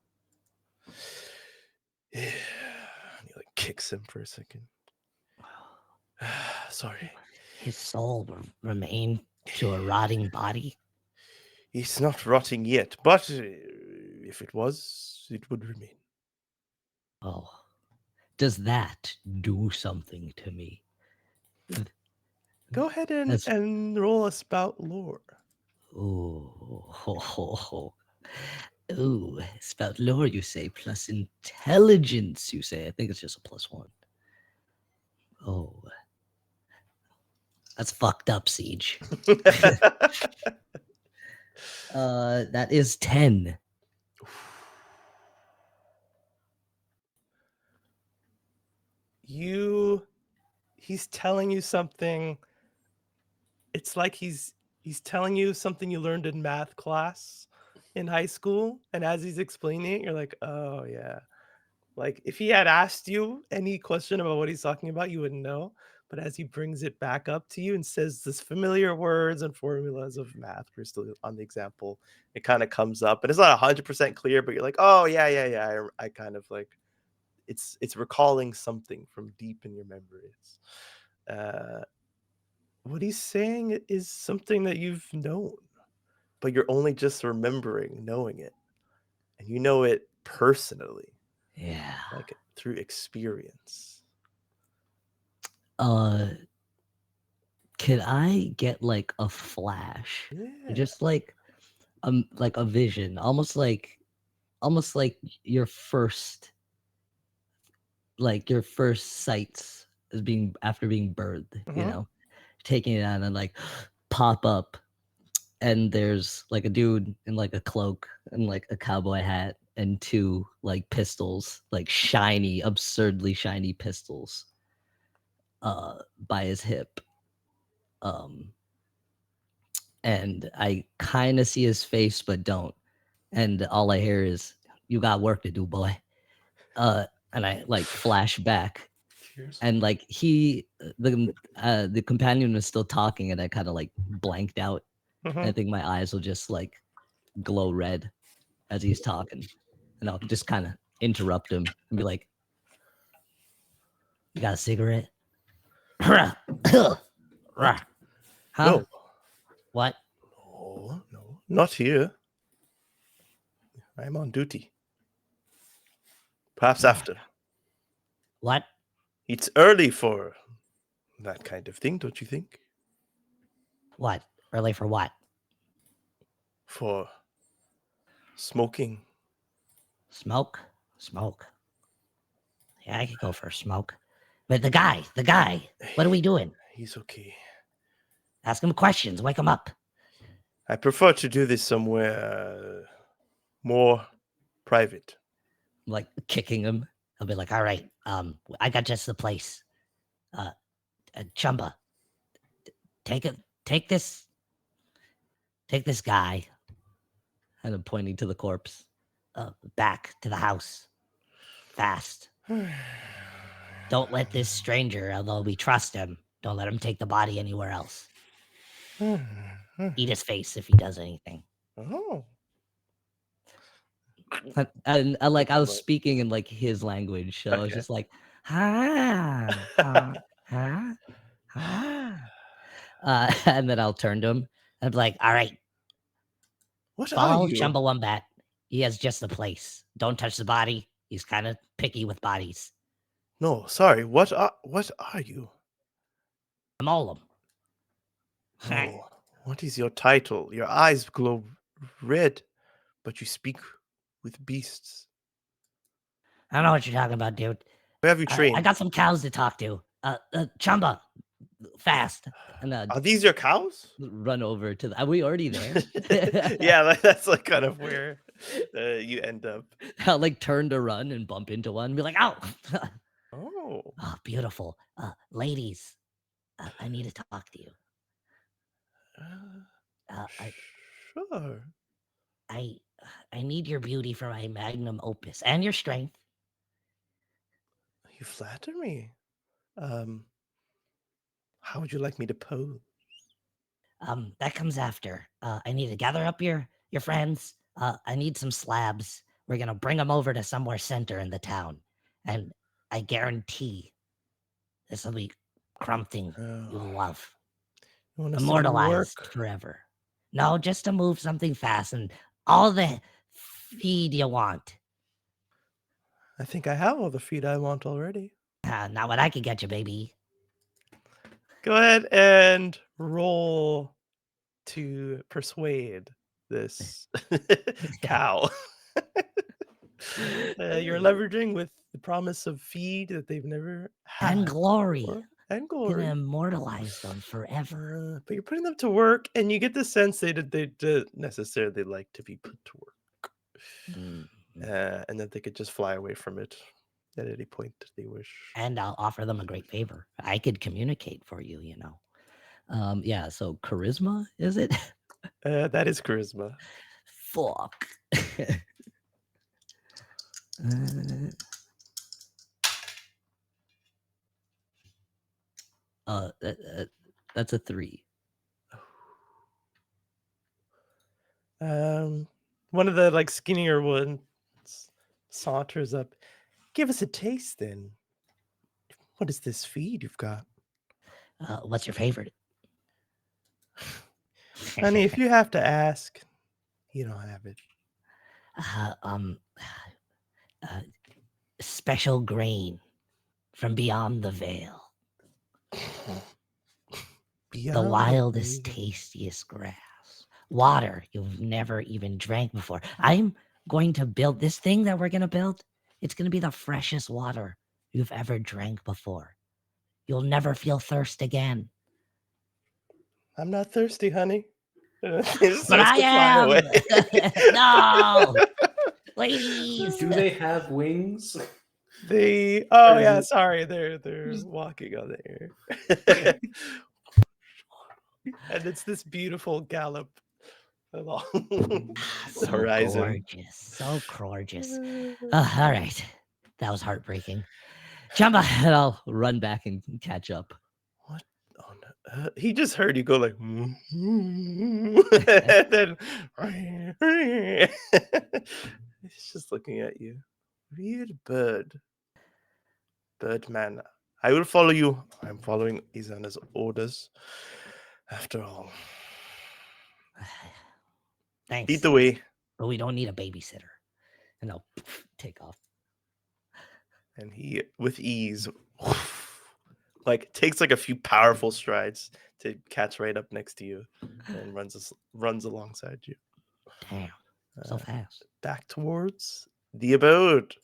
Yeah. And he like kicks him for a second. Sorry. His soul will remain to a rotting body. It's not rotting yet, but if it was, it would remain. Oh, does that do something to me? Go ahead That's- and roll a spout lore. Ooh, ho, ho, ho. Ooh, it's about lore, you say, plus intelligence, you say. I think it's just a +1. Oh, that's fucked up, Siege. That is 10. He's telling you something. It's like he's telling you something you learned in math class in high school, and as he's explaining it, you're like, oh yeah. Like if he had asked you any question about what he's talking about, you wouldn't know. But as he brings it back up to you and says this familiar words and formulas of math, we're still on the example, it kind of comes up, and it's not 100% clear, but you're like, oh yeah. I kind of like it's recalling something from deep in your memories. What he's saying is something that you've known, but you're only just remembering knowing it, and you know it personally, Yeah. like through experience. Can I get like a flash? Yeah. Just like a vision, almost like your first sights as being after being birthed, you Mhm. know, taking it out and like pop up, and there's like a dude in like a cloak and like a cowboy hat and 2 like pistols, like shiny, absurdly shiny pistols, by his hip. And I kind of see his face, but don't. And all I hear is, "You got work to do, boy." And I like flash back, Cheers. and like the companion was still talking, and I kind of like blanked out. Mhm. And I think my eyes will just like glow red as he's talking, and I'll just kind of interrupt him and be like, "You got a cigarette?" Huh? No. What? No, not here. I'm on duty. Perhaps after. What? It's early for that kind of thing, don't you think? What? Early for what? For smoking. Smoke? Smoke. Yeah, I could go for a smoke. But the guy, what are we doing? He's okay. Ask him questions, wake him up. I prefer to do this somewhere more private. Like kicking him. I'll be like, all right, I got just the place. Chumba, take this guy, and I'm pointing to the corpse, back to the house. Fast. Don't let this stranger, although we trust him, don't let him take the body anywhere else. Eat his face if he does anything. Oh. And like I was Right. speaking in like his language, so I was Okay. just like, and then I'll turn to him and be like, all right, What are follow you? Chumba Wumbat. He has just the place. Don't touch the body. He's kind of picky with bodies. No, sorry. What are you? I'm Olam. Oh, what is your title? Your eyes glow red, but you speak with beasts. I don't know what you're talking about, dude. Where have you trained? I got some cows to talk to. Chumba, fast. And Are these your cows? run over to the. Are we already there? Yeah, that's like kind of where you end up. I'll like turn to run and bump into one and be like, ow. Oh. Oh, Oh, beautiful. Ladies, I need to talk to you. uh, I, sure. I, I need your beauty for my magnum opus and your strength. You flatter me. How would you like me to pose? That comes after. I need to gather up your friends. I need some slabs. We're gonna bring them over to somewhere center in the town, and I guarantee this will be something you'll Oh, love, you want to see me immortalized work? forever. No, just to move something fast and all the feed you want. I think I have all the feed I want already. Not what I could get you, baby. Go ahead and roll to persuade this cow. You're leveraging with the promise of feed that they've never had And glory. before, and Gonna glory. immortalize them forever. But you're putting them to work, and you get the sense they don't necessarily like to be put to work, and that they could just fly away from it at any point that they wish. And I'll offer them a great favor. I could communicate for you, you know. Yeah, so charisma, is it? That is charisma. Fuck. That's a 3. One of the skinnier ones saunters up. Give us a taste, then. What is this feed you've got? What's your favorite? Honey, if you have to ask, you don't have it. Special grain from beyond the veil. Beyond The the wildest, veil. tastiest grass. Water you've never even drank before. I'm going to build this thing that we're going to build. It's going to be the freshest water you've ever drank before. You'll never feel thirst again. I'm not thirsty, honey. It But starts I to fly am. away. No, ladies. Do they have wings? Oh Or is yeah, it- sorry, they're walking on the air. And it's this beautiful gallop along the So horizon. gorgeous, so gorgeous. All right, that was heartbreaking. Chumba, and I'll run back and catch up. What? Oh no! He just heard you go like, and then he's just looking at you. Weird bird, Birdman. I will follow you. I'm following Izana's orders. After all, Thanks. lead the way. But we don't need a babysitter. And I'll take off. And he, with ease, takes a few powerful strides to catch right up next to you, and runs alongside you. Damn, so fast. Back towards the abode.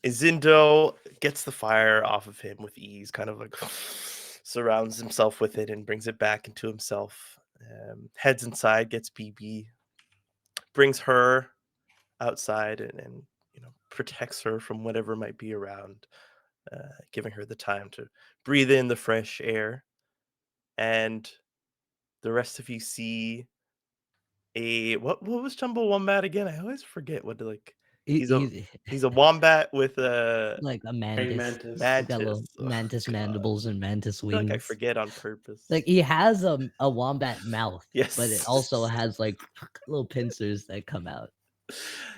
Izindo gets the fire off of him with ease, kind of surrounds himself with it and brings it back into himself. Heads inside, gets BB, brings her outside, and protects her from whatever might be around, giving her the time to breathe in the fresh air. And the rest of you see what was Jumbo Wombat again? I always forget what he's a wombat with a like a mantis. mantis. Got little Oh, mantis God. mandibles and mantis I feel wings. like I forget on purpose. Like he has a wombat mouth, Yes. but it also has little pincers that come out.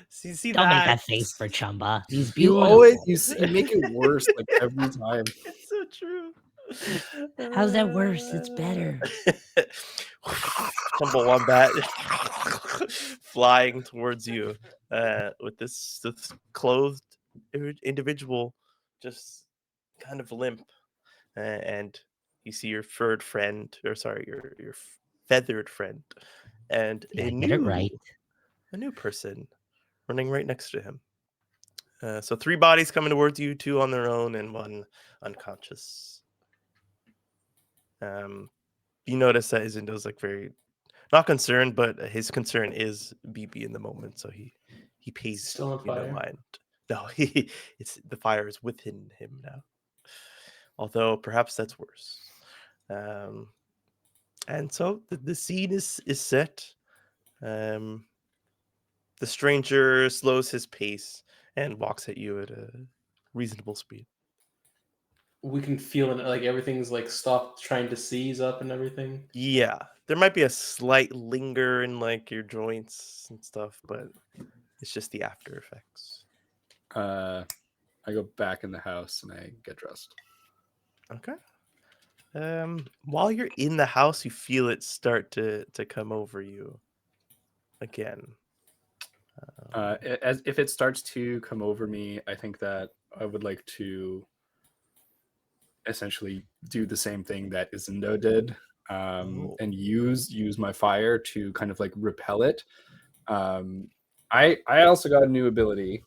See Don't make that that face for Chumba. He's You beautiful. always you make it worse every time. It's so true. How's that worse? It's better. Jumbo Wombat flying towards you with this clothed individual just kind of limp, and you see your furred friend, or sorry, your feathered friend, and Yeah, get it right. a new person running right next to him. So 3 bodies coming towards you, 2 on their own and 1 unconscious. You notice that Izindo's very not concerned, but his concern is BB in the moment, so he pays Still on no fire? mind. No, it's the fire is within him now. Although perhaps that's worse. And so the scene is set. The stranger slows his pace and walks at you at a reasonable speed. We can feel it, like everything's like stopped trying to seize up and everything. Yeah, there might be a slight linger in like your joints and stuff, but it's just the after effects. I go back in the house and I get dressed. Okay. While you're in the house, you feel it start to come over you again. As if it starts to come over me, I think that I would like to essentially do the same thing that Izindo did, and use my fire to kind of like repel it. I also got a new ability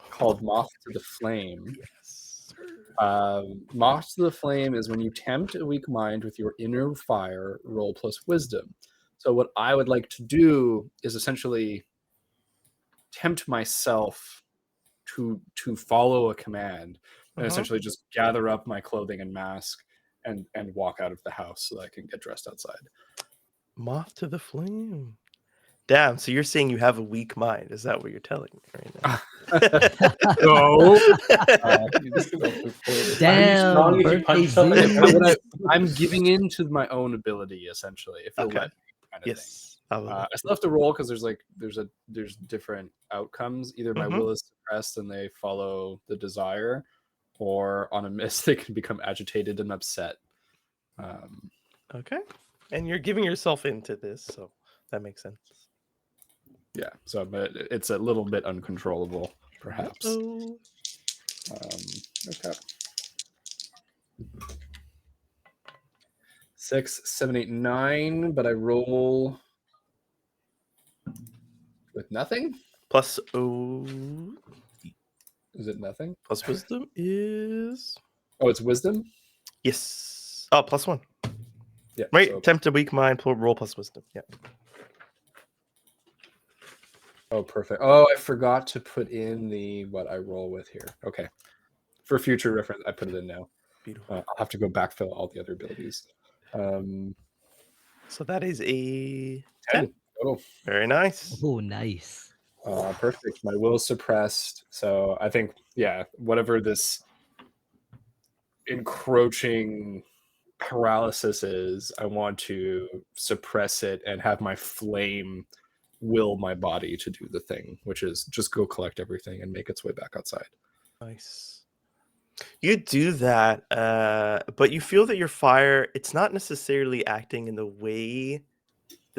called Moth to the Flame. Yes. Moth to the Flame is when you tempt a weak mind with your inner fire, roll plus wisdom. So what I would like to do is essentially tempt myself to follow a command and essentially just gather up my clothing and mask and walk out of the house so that I can get dressed outside. Moth to the flame. Damn, so you're saying you have a weak mind. Is that what you're telling me right now? No. Damn, strong if you birthday punch something? Zeus. I'm giving in to my own ability, essentially, if you'll Okay. let me, kind of thing. Yes. I will. I still have to roll because there's different outcomes. Either my will is suppressed and they follow the desire, or on a miss they can become agitated and upset. Okay. And you're giving yourself into this, so that makes sense. Yeah, so but it's a little bit uncontrollable, perhaps. Oh. Okay. 6, 7, 8, 9, but I roll with nothing. Plus Is it nothing? plus wisdom is Oh, it's wisdom. yes. Oh, plus 1. Yeah. Right. So, Tempt a weak mind. Roll plus wisdom. Yeah. oh, perfect. Oh, I forgot to put in the what I roll with here. Okay. For future reference, I put it in now. Beautiful. I'll have to go backfill all the other abilities. So that is a 10 total. Very nice. Oh, nice. Perfect. My will suppressed. So I think, yeah, whatever this encroaching paralysis is, I want to suppress it and have my flame will my body to do the thing, which is just go collect everything and make its way back outside. Nice. You do that, but you feel that your fire, it's not necessarily acting in the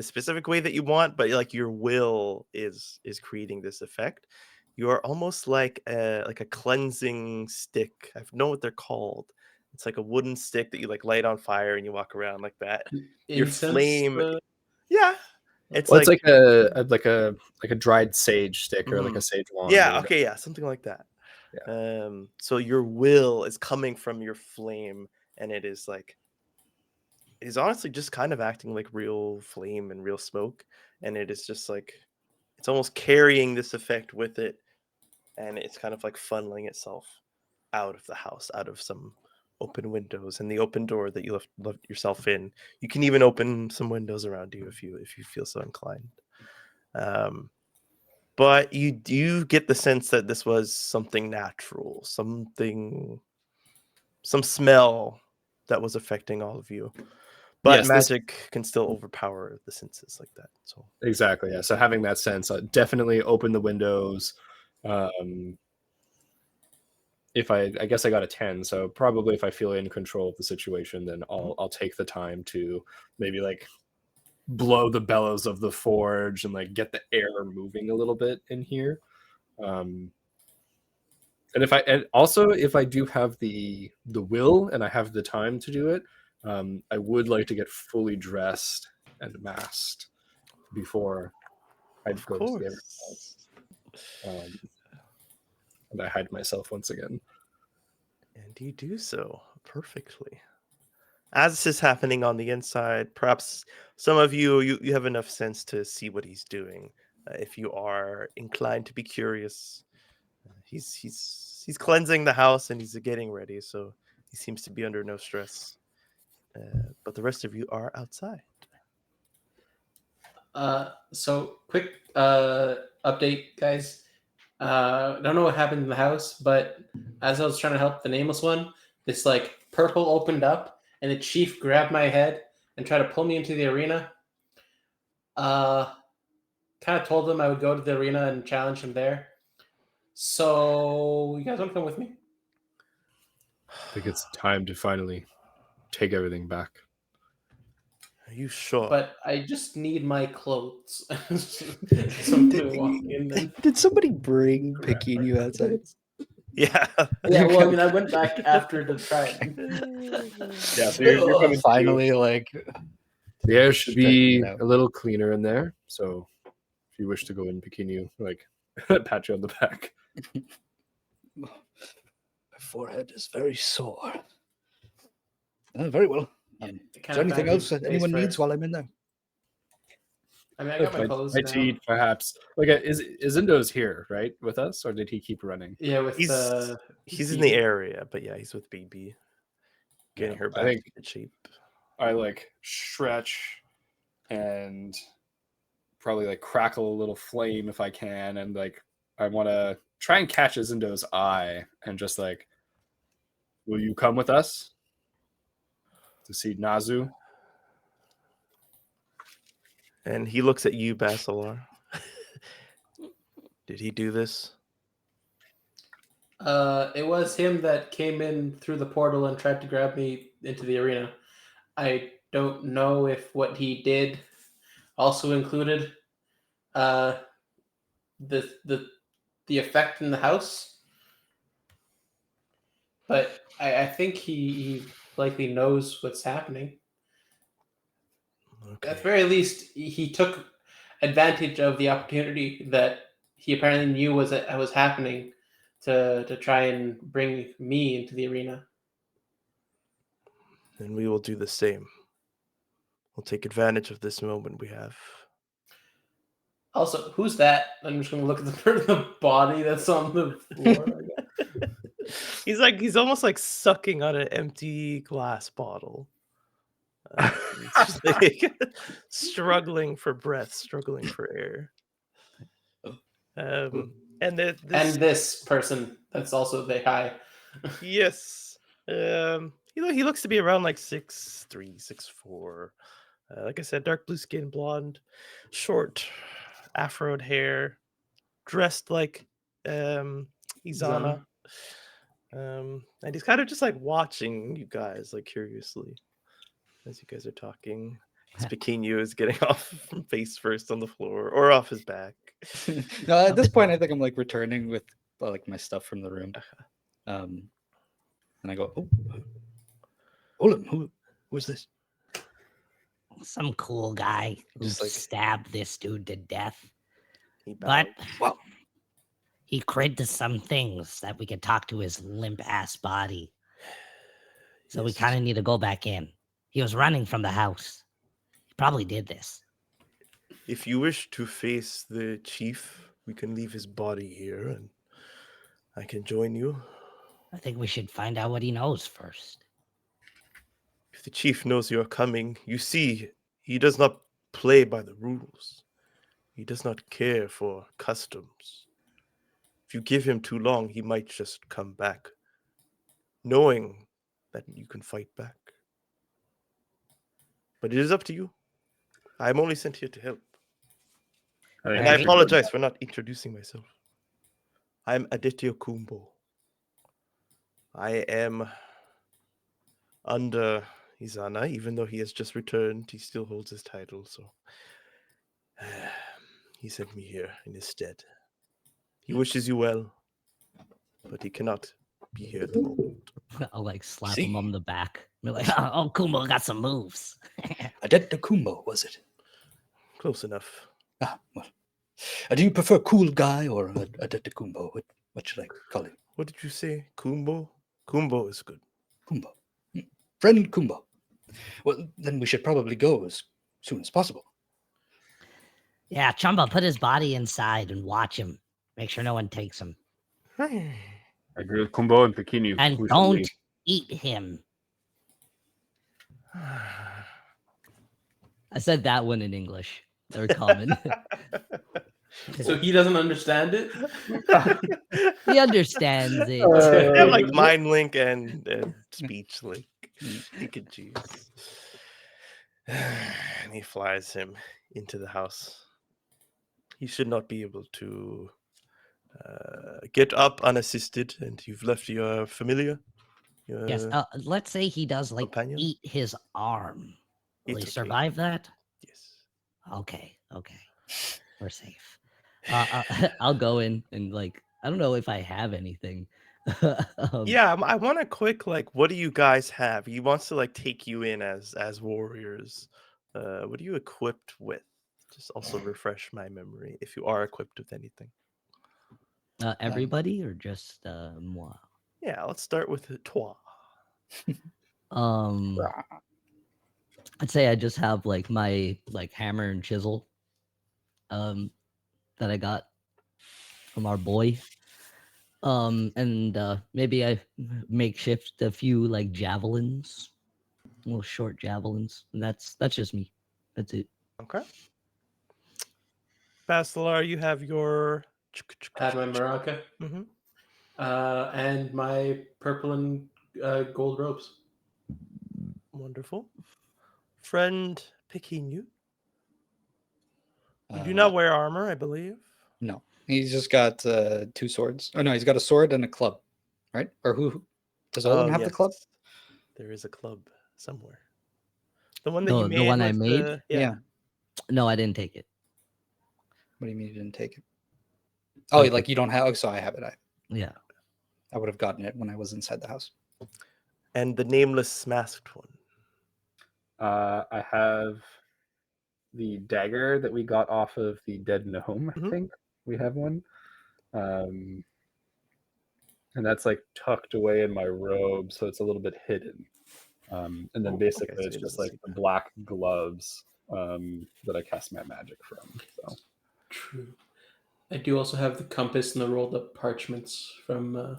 specific way that you want, but like your will is creating this effect. You are almost like a cleansing stick. I don't know what they're called. It's like a wooden stick that you like light on fire and you walk around like that. Your Incense, flame, yeah. It's Well, like it's like a dried sage stick or like a sage wand. yeah, okay, yeah, something like that. Yeah. So your will is coming from your flame, and it is like is honestly just kind of acting like real flame and real smoke, and it is just like it's almost carrying this effect with it, and it's kind of like funneling itself out of the house, out of some open windows and the open door that you left yourself in. You can even open some windows around you if you feel so inclined. But you do get the sense that this was something natural, some smell that was affecting all of you. But Yes, magic can still overpower the senses like that. So exactly, yeah. So having that sense, definitely open the windows. If I guess I got a 10, so probably if I feel in control of the situation, then I'll take the time to maybe like blow the bellows of the forge and like get the air moving a little bit in here. And if I do have the will and I have the time to do it, I would like to get fully dressed and masked before I go to see everyone else. And I hide myself once again. And you do so perfectly. As this is happening on the inside, perhaps some of you have enough sense to see what he's doing. If you are inclined to be curious, he's cleansing the house and he's getting ready, so he seems to be under no stress. But the rest of you are outside. So quick update, guys. I don't know what happened in the house, but as I was trying to help the nameless one, this like purple opened up and the chief grabbed my head and tried to pull me into the arena. Kind of told him I would go to the arena and challenge him there. So you guys want to come with me? I think it's time to finally take everything back. Are you sure? But I just need my clothes. So I'm gonna walk in then. Did somebody bring picking you outside? Yeah. Yeah, well, I mean, I went back after to try it. Yeah, so you're coming finally, like The air should be Straighten it out. a little cleaner in there. So if you wish to go in bikini, like pat you on the back. my forehead is very sore. Very well. Is there anything else that anyone needs while I'm in there? I mean, I got my clothes My now. tea, perhaps. Like, is Indo's here, right, with us, or did he keep running? Yeah, with He's in the area, but yeah, he's with BB, getting Yeah, her I back think- in good shape. I like stretch and probably like crackle a little flame if I can, and like I want to try and catch Indo's eye and just like, will you come with us to see Nazu? And he looks at you, Basilar. Did he do this? It was him that came in through the portal and tried to grab me into the arena. I don't know if what he did also included the effect in the house, but I think he likely knows what's happening. Okay. At the very least, he took advantage of the opportunity that he apparently knew was happening to try and bring me into the arena. Then we will do the same. We'll take advantage of this moment we have. Also, who's that? I'm just going to look at the body that's on the floor. He's almost like sucking on an empty glass bottle. He's just like struggling for breath, struggling for air. And this person that's also the high. Yes. He looks to be around like 6'3", 6'4". Like I said, dark blue skin, blonde, short, afroed hair, dressed like Izana. And he's kind of just like watching you guys like curiously as you guys are talking. His Pequeno is getting off from face first on the floor or off his back. No, at this point, I think I'm like returning with like my stuff from the room. And I go, oh, Olin, who was this? Some cool guy who Just like- stabbed this dude to death. He But bowed. he cred to some things that we could talk to his limp ass body. So we Yes. kind of need to go back in. He was running from the house. He probably did this. If you wish to face the chief, we can leave his body here and I can join you. I think we should find out what he knows first. If the chief knows you are coming, you see, he does not play by the rules. He does not care for customs. If you give him too long, he might just come back, knowing that you can fight back. But it is up to you. I am only sent here to help. And I apologize for not introducing myself. I am Aditya Kumbo. I am under Izana, even though he has just returned, he still holds his title, so he sent me here in his stead. He wishes you well, but he cannot be here at the moment. I'll like slap See? him on the back. Be like, oh, Kumo got some moves. Adetta Kumbo, was it? Close enough. Ah, well. Do you prefer cool guy or Adetta Kumbo? What should I call him? What did you say? Kumbo? Kumbo is good. Kumbo. Friend Kumbo. Well, then we should probably go as soon as possible. Yeah, Chumba, put his body inside and watch him. Make sure no one takes him. Kumbo and Pequeno. And don't eat him. I said that one in English. They're common. So he doesn't understand it. He understands it. Yeah, like mind link and speech link. He could choose. And he flies him into the house. He should not be able to get up unassisted, and you've left your familiar. Yes. Let's say he does like companion? eat his arm. Will It's he okay. survive that? Yes. Okay. We're safe. I'll go in and like I don't know if I have anything. Yeah, I want a quick like, what do you guys have? He wants to like take you in as warriors. What are you equipped with? Just also refresh my memory if you are equipped with anything. Everybody or just moi? Yeah, let's start with toi. I'd say I just have like my like hammer and chisel that I got from our boy. And maybe I makeshift a few like javelins, little short javelins. And that's just me. That's it. Okay. Basilar, you have your. I have my maraca Mm-hmm. and my purple and gold robes. Wonderful. Friend picking you. You do not wear armor, I believe. No, he's just got 2 swords. Oh no, he's got a sword and a club, right? Or who does Odin have the club? There is a club somewhere. The one that you made. The one I with made? Yeah. No, I didn't take it. What do you mean you didn't take it? Oh, Okay. like you don't have. Oh, so I have it. Yeah. I would have gotten it when I was inside the house. And the nameless masked one. I have the dagger that we got off of the dead gnome. I think we have one, and that's like tucked away in my robe, so it's a little bit hidden. And then basically so it's it just doesn't like see the black gloves that I cast my magic from. So True. I do also have the compass and the rolled up parchments from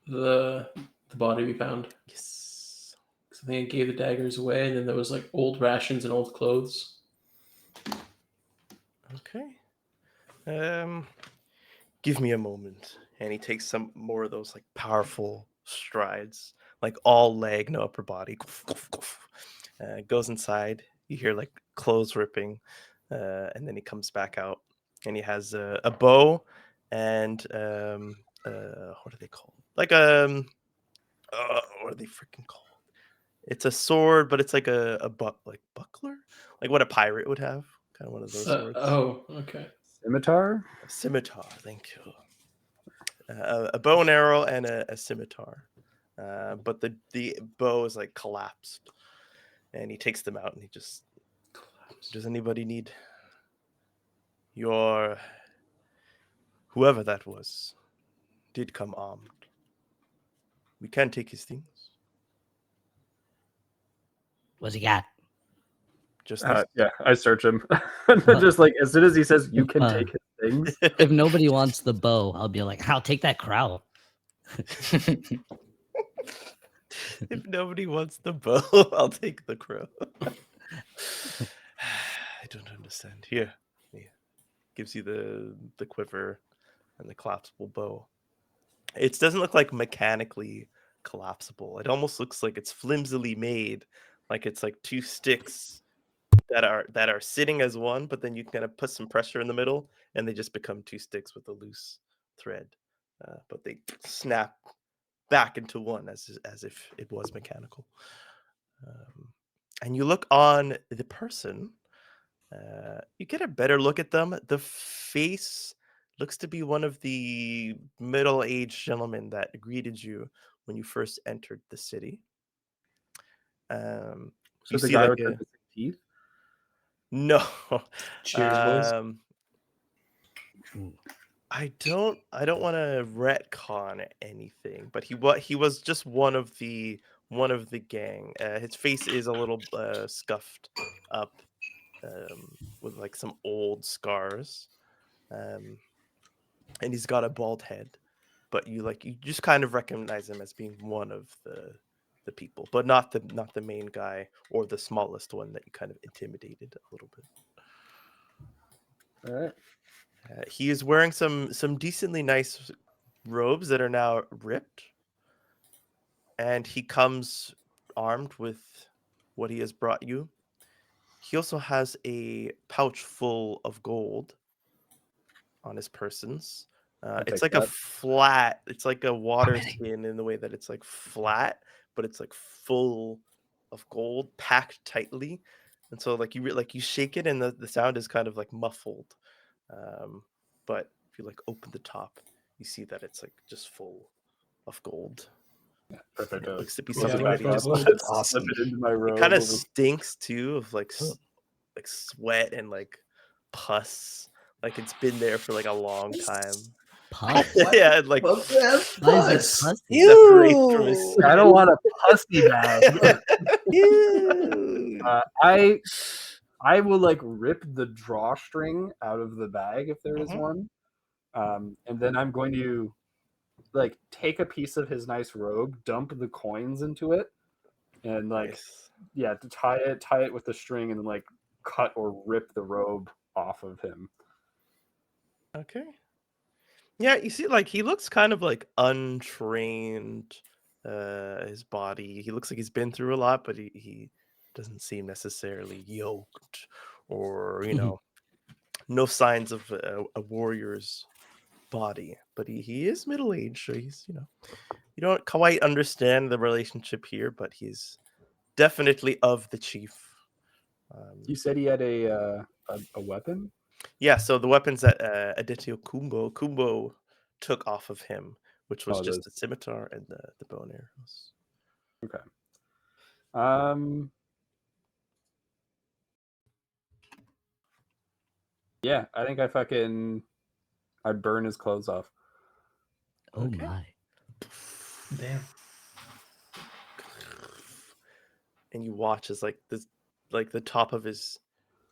the body we found. Yes. I think I gave the daggers away, and then there was like old rations and old clothes. Okay. Give me a moment. And he takes some more of those like powerful strides, like all leg, no upper body. Goes inside. You hear like clothes ripping, and then he comes back out, and he has a bow and what are they called? Like what are they freaking called? It's a sword, but it's like a buckler, like what a pirate would have, kind of one of those swords. Oh, okay. scimitar. A scimitar, thank you. A bow and arrow and a scimitar, but the bow is like collapsed, and he takes them out and he just. Does anybody need your whoever that was? Did come armed. We can take his things. What's he got? Just this. Yeah, I search him. And then just like as soon as he says you can take his things. If nobody wants the bow, I'll be like, I'll take that crow. If nobody wants the bow, I'll take the crow. I don't understand. Here. Gives you the quiver and the collapsible bow. It doesn't look like mechanically collapsible. It almost looks like it's flimsily made, like it's like 2 sticks that are sitting as one, but then you kind of put some pressure in the middle, and they just become 2 sticks with a loose thread. But they snap back into one as if it was mechanical. And you look on the person. You get a better look at them. The face looks to be one of the middle-aged gentlemen that greeted you when you first entered the city. So you the see guy like with the teeth. no. Cheers, boys. I don't want to retcon anything, but he was just one of the gang. His face is a little scuffed up, with like some old scars. and he's got a bald head, but you just kind of recognize him as being one of the people, but not the main guy or the smallest one that you kind of intimidated a little bit. All right. He is wearing some decently nice robes that are now ripped, and he comes armed with what he has brought you. He also has a pouch full of gold on his persons. It's take like that. it's like a water many? skin in the way that it's like flat, but it's like full of gold packed tightly. And so like you shake it and the sound is kind of like muffled. But if you like open the top, you see that it's like just full of gold. Perfect. And it looks to be Yeah, something where's that he my just gold? Slip Awesome. it into my it robe. kind of over- stinks too of like sweat and like pus. Like it's been there for like a long time. Pus. Yeah, and, like Well, that's Why is it pus. pussy? separates from his Ew. I don't want a pussy bag. Ew. I will like rip the drawstring out of the bag if there is Mhm. one, and then I'm going to like take a piece of his nice robe, dump the coins into it, and like Nice. to tie it with the string, and then like cut or rip the robe off of him. Okay. Yeah, you see, like he looks kind of like untrained. His body. He looks like he's been through a lot, but he doesn't seem necessarily yoked or no signs of a warrior's body. But he is middle aged, so he's you don't quite understand the relationship here, but he's definitely of the chief. You said he had a weapon. Yeah, so the weapons that Adityo Kumbo took off of him, which was Oh, just those. the scimitar and the bow and arrows. Okay. Yeah, I think I burn his clothes off. Oh Okay. my. Damn. And you watch as like the top of his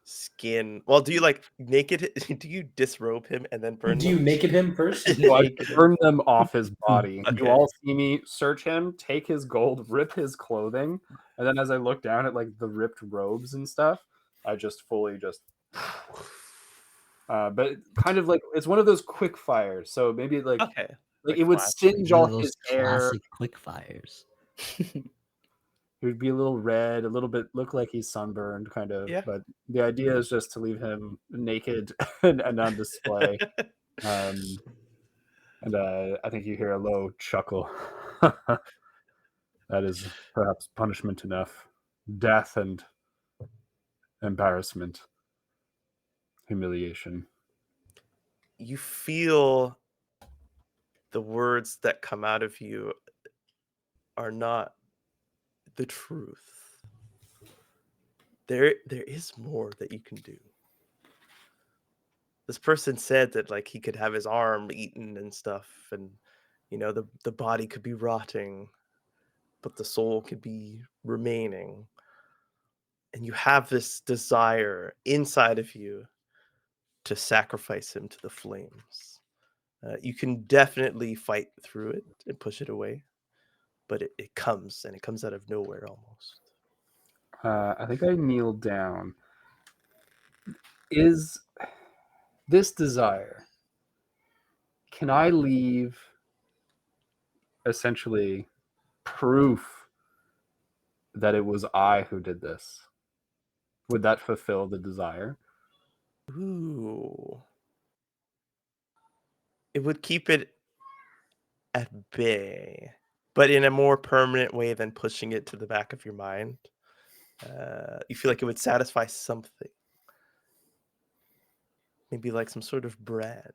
skin. Well, do you like naked? Do you disrobe him and then burn Do you them? naked him first? So I Naked him. burn them off his body. Okay. You all see me search him, take his gold, rip his clothing, and then as I look down at like the ripped robes and stuff, I just fully just. But kind of like it's one of those quick fires. So maybe like Okay. like Like it would flash. singe One all of those his hair. classic quick fires. It would be a little red, a little bit look like he's sunburned, kind of. Yeah. But the idea is just to leave him naked and on display. And I think you hear a low chuckle. That is perhaps punishment enough. Death and embarrassment, humiliation. You feel the words that come out of you are not the truth. There is more that you can do. This person said that like he could have his arm eaten and stuff, and the body could be rotting, but the soul could be remaining. And you have this desire inside of you to sacrifice him to the flames. You can definitely fight through it and push it away, but it comes, and it comes out of nowhere almost. I think I kneel down. Is this desire, can I leave essentially proof that it was I who did this? Would that fulfill the desire? Ooh. It would keep it at bay, but in a more permanent way than pushing it to the back of your mind. You feel like it would satisfy something. Maybe like some sort of brand.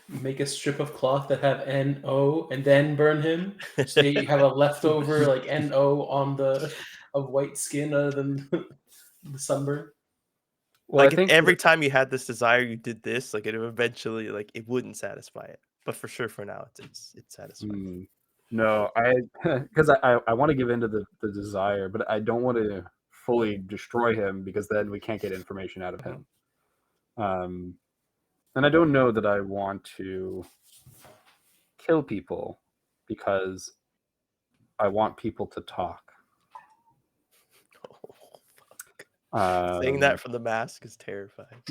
Make a strip of cloth that have NO and then burn him. So you have a leftover like NO on the of white skin other than the sunburn. Well, Like I if think every time you had this desire, you did this, like it would eventually, like it wouldn't satisfy it. But for sure, for now, it's satisfying. No, because I want to give in to the desire, but I don't want to fully destroy him because then we can't get information out of him. And I don't know that I want to kill people because I want people to talk. Saying that from the mask is terrifying.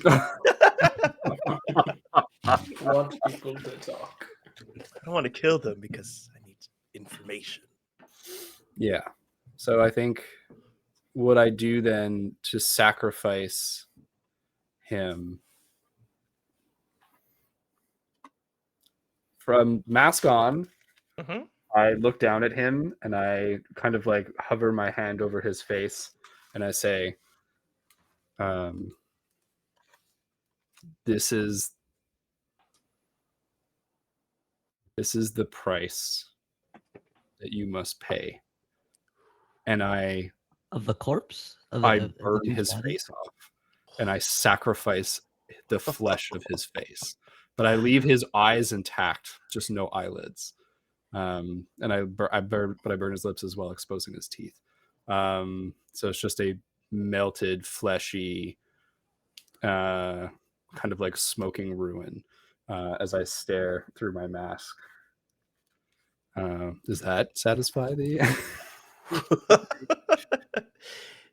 Want people to talk. I don't want to kill them because I need information. Yeah. So I think what I do then to sacrifice him, from mask on, Mm-hmm. I look down at him and I kind of like hover my hand over his face and I say, this is the price that you must pay. And I Of the corpse? Of the burn dude's his body? face off and I sacrifice the flesh of his face. But I leave his eyes intact, just no eyelids. And I burn his lips as well, exposing his teeth. So it's just a melted, fleshy, kind of like smoking ruin as I stare through my mask. Does that satisfy the?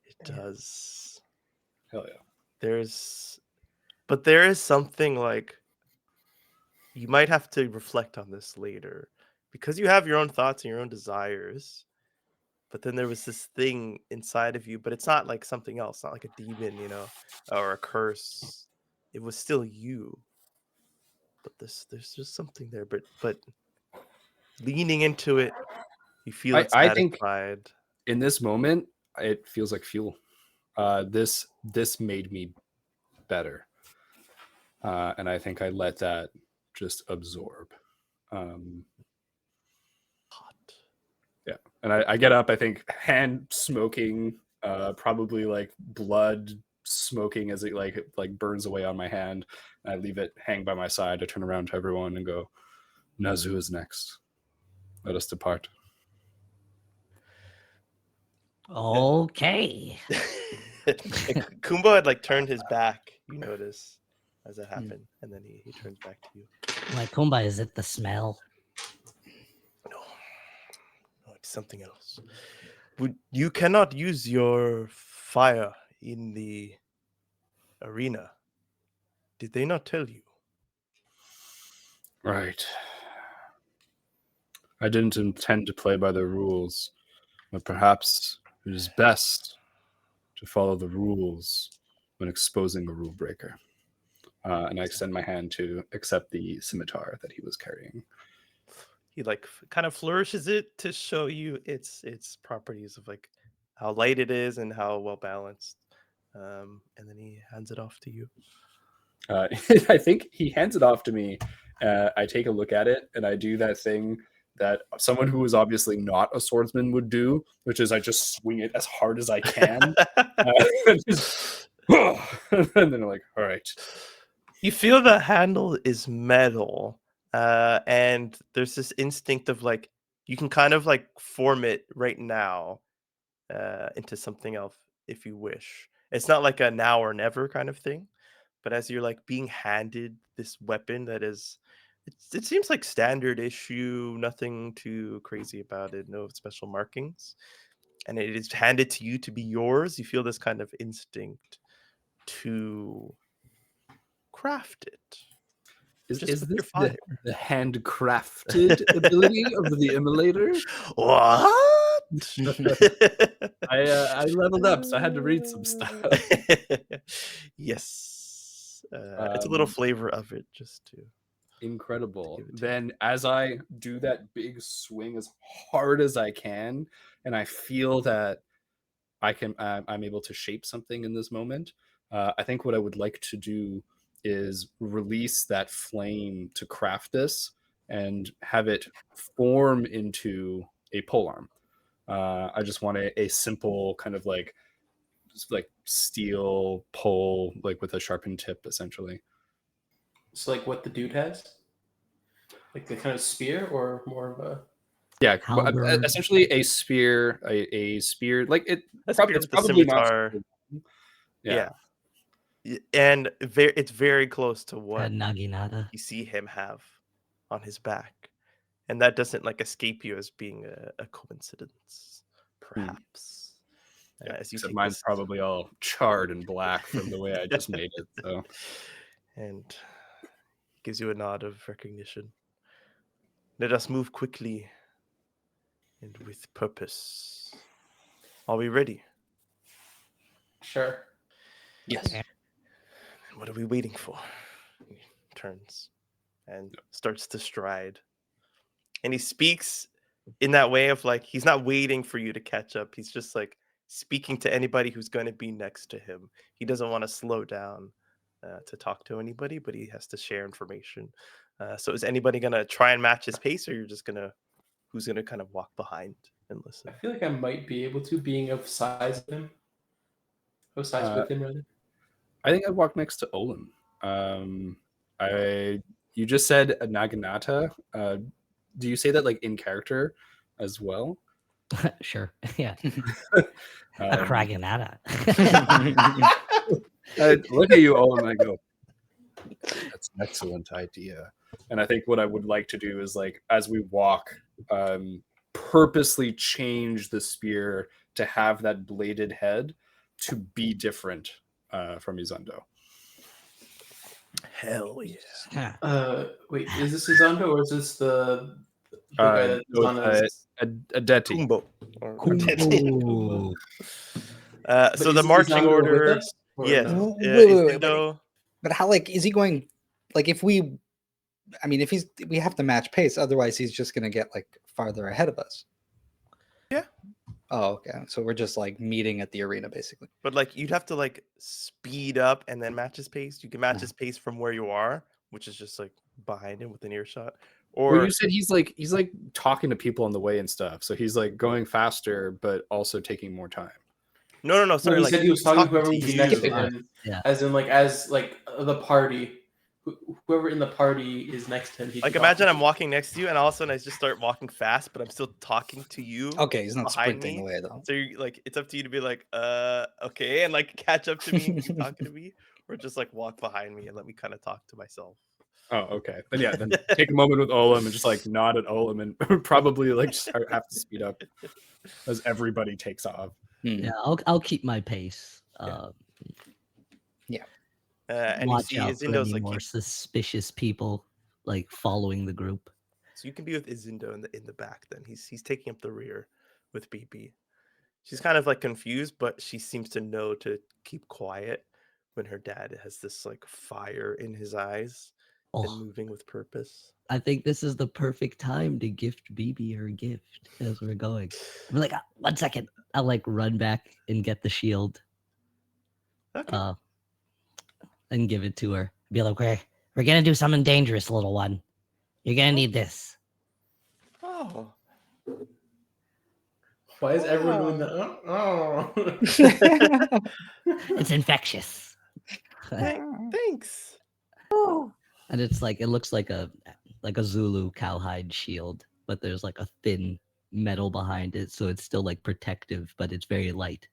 It does. Hell yeah. There is something like you might have to reflect on this later because you have your own thoughts and your own desires. But then there was this thing inside of you, but it's not like something else, not like a demon, or a curse. It was still you. But there's just something there. But leaning into it, you feel it's I think satisfied. in this moment, it feels like fuel. This made me better, and I think I let that just absorb. Hot. Yeah, and I get up. I think hand smoking, probably like blood smoking as it like burns away on my hand. I leave it hang by my side. I turn around to everyone and go, "Nazu is next. Let us depart." Okay. Kumbo had like turned his back, you notice, as it happened, and then he turns back to you. Like, Kumba, is it the smell? No, it's something else. You cannot use your fire in the arena. Did they not tell you? Right. I didn't intend to play by the rules, but perhaps it is best to follow the rules when exposing a rule breaker. And I extend my hand to accept the scimitar that he was carrying. He like kind of flourishes it to show you its properties of like how light it is and how well balanced. And then he hands it off to you. I think he hands it off to me. I take a look at it and I do that thing that someone who is obviously not a swordsman would do, which is I just swing it as hard as I can. And then I'm like, all right. You feel the handle is metal, and there's this instinct of like you can kind of like form it right now into something else if you wish. It's not like a now or never kind of thing, but as you're like being handed this weapon that is, it seems like standard issue, nothing too crazy about it, no special markings, and it is handed to you to be yours. You feel this kind of instinct to craft it. Is Just with your this fire. the handcrafted ability of the immolator? What? I leveled up, so I had to read some stuff. Yes. It's a little flavor of it just to. Incredible. give it to Then as I do that big swing as hard as I can, and I feel that I'm able to shape something in this moment, I think what I would like to do is release that flame to craft this and have it form into a polearm. I just want a simple kind of like steel pole, like with a sharpened tip, essentially. It's like what the dude has, like the kind of spear, or more of a. Yeah, Halberd. essentially a spear, a spear. Like That's it's the probably not. scimitar. Yeah. And it's very close to what Naginata. you see him have on his back, and that doesn't like escape you as being a coincidence, perhaps. Yeah, As you except take mine's this, probably all charred and black from the way I just made it. So and gives you a nod of recognition. Let us move quickly and with purpose. Are we ready? Sure. yes, What are we waiting for? He turns and starts to stride. And he speaks in that way of like, he's not waiting for you to catch up. He's just like speaking to anybody who's going to be next to him. He doesn't want to slow down to talk to anybody, but he has to share information. So is anybody going to try and match his pace, or you're just going to, who's going to kind of walk behind and listen? I feel like I might be able to, being of size with him. Of size with him, rather. I think I'd walk next to Olin. You just said a Naginata. Do you say that like in character as well? Sure. Yeah. A Um, Kraganata. I look at you, Olin, and I go, "That's an excellent idea." And I think what I would like to do is like as we walk, purposely change the spear to have that bladed head to be different from Izundo. Hell yeah. Yeah. Wait, is this Izundo or is this the guy that's on his... A Detti. Kumbo. Or- Ooh. so is the marching Izundo with order, us, or yes. no? Wait. Izundo, But how, like, is he going? Like, if we, I mean, if we have to match pace, otherwise he's just gonna get like farther ahead of us. Yeah. Oh, okay. So we're just like meeting at the arena, basically. but like you'd have to like speed up and then match his pace. You can match his pace from where you are, which is just like behind him with an earshot. Or Well, you said he's like talking to people on the way and stuff, so he's like going faster, but also taking more time. no, No, sorry. he Like said he was talking to talking whoever to was next to you. him, Yeah. as in like as like the party. Whoever in the party is next to him. he'd be Like talking imagine to. I'm walking next to you, and all of a sudden I just start walking fast, but I'm still talking to you. Okay, he's not behind sprinting me. away though. So you're like, it's up to you to be like, okay, and like catch up to me and keep talking to me, or just like walk behind me and let me kind of talk to myself. Oh, okay. Then yeah, then take a moment with Olam and just like nod at Olam and probably like have to speed up as everybody takes off. Yeah, I'll keep my pace. And you Watch see out for Izindo's any like, more suspicious people like following the group. so you can be with Izindo in the back. Then he's taking up the rear with BB. She's kind of like confused, but she seems to know to keep quiet when her dad has this like fire in his eyes and Oh, moving with purpose. I think this is the perfect time to gift BB her gift as we're going. I'm like, 1 second. I'll like run back and get the shield. Okay. And give it to her. Be like, we're gonna do something dangerous, little one. You're gonna need this. Oh. Why is everyone doing that? Oh. It's infectious. Thanks. And it's like it looks like a Zulu cowhide shield, but there's like a thin metal behind it, so it's still like protective, but it's very light.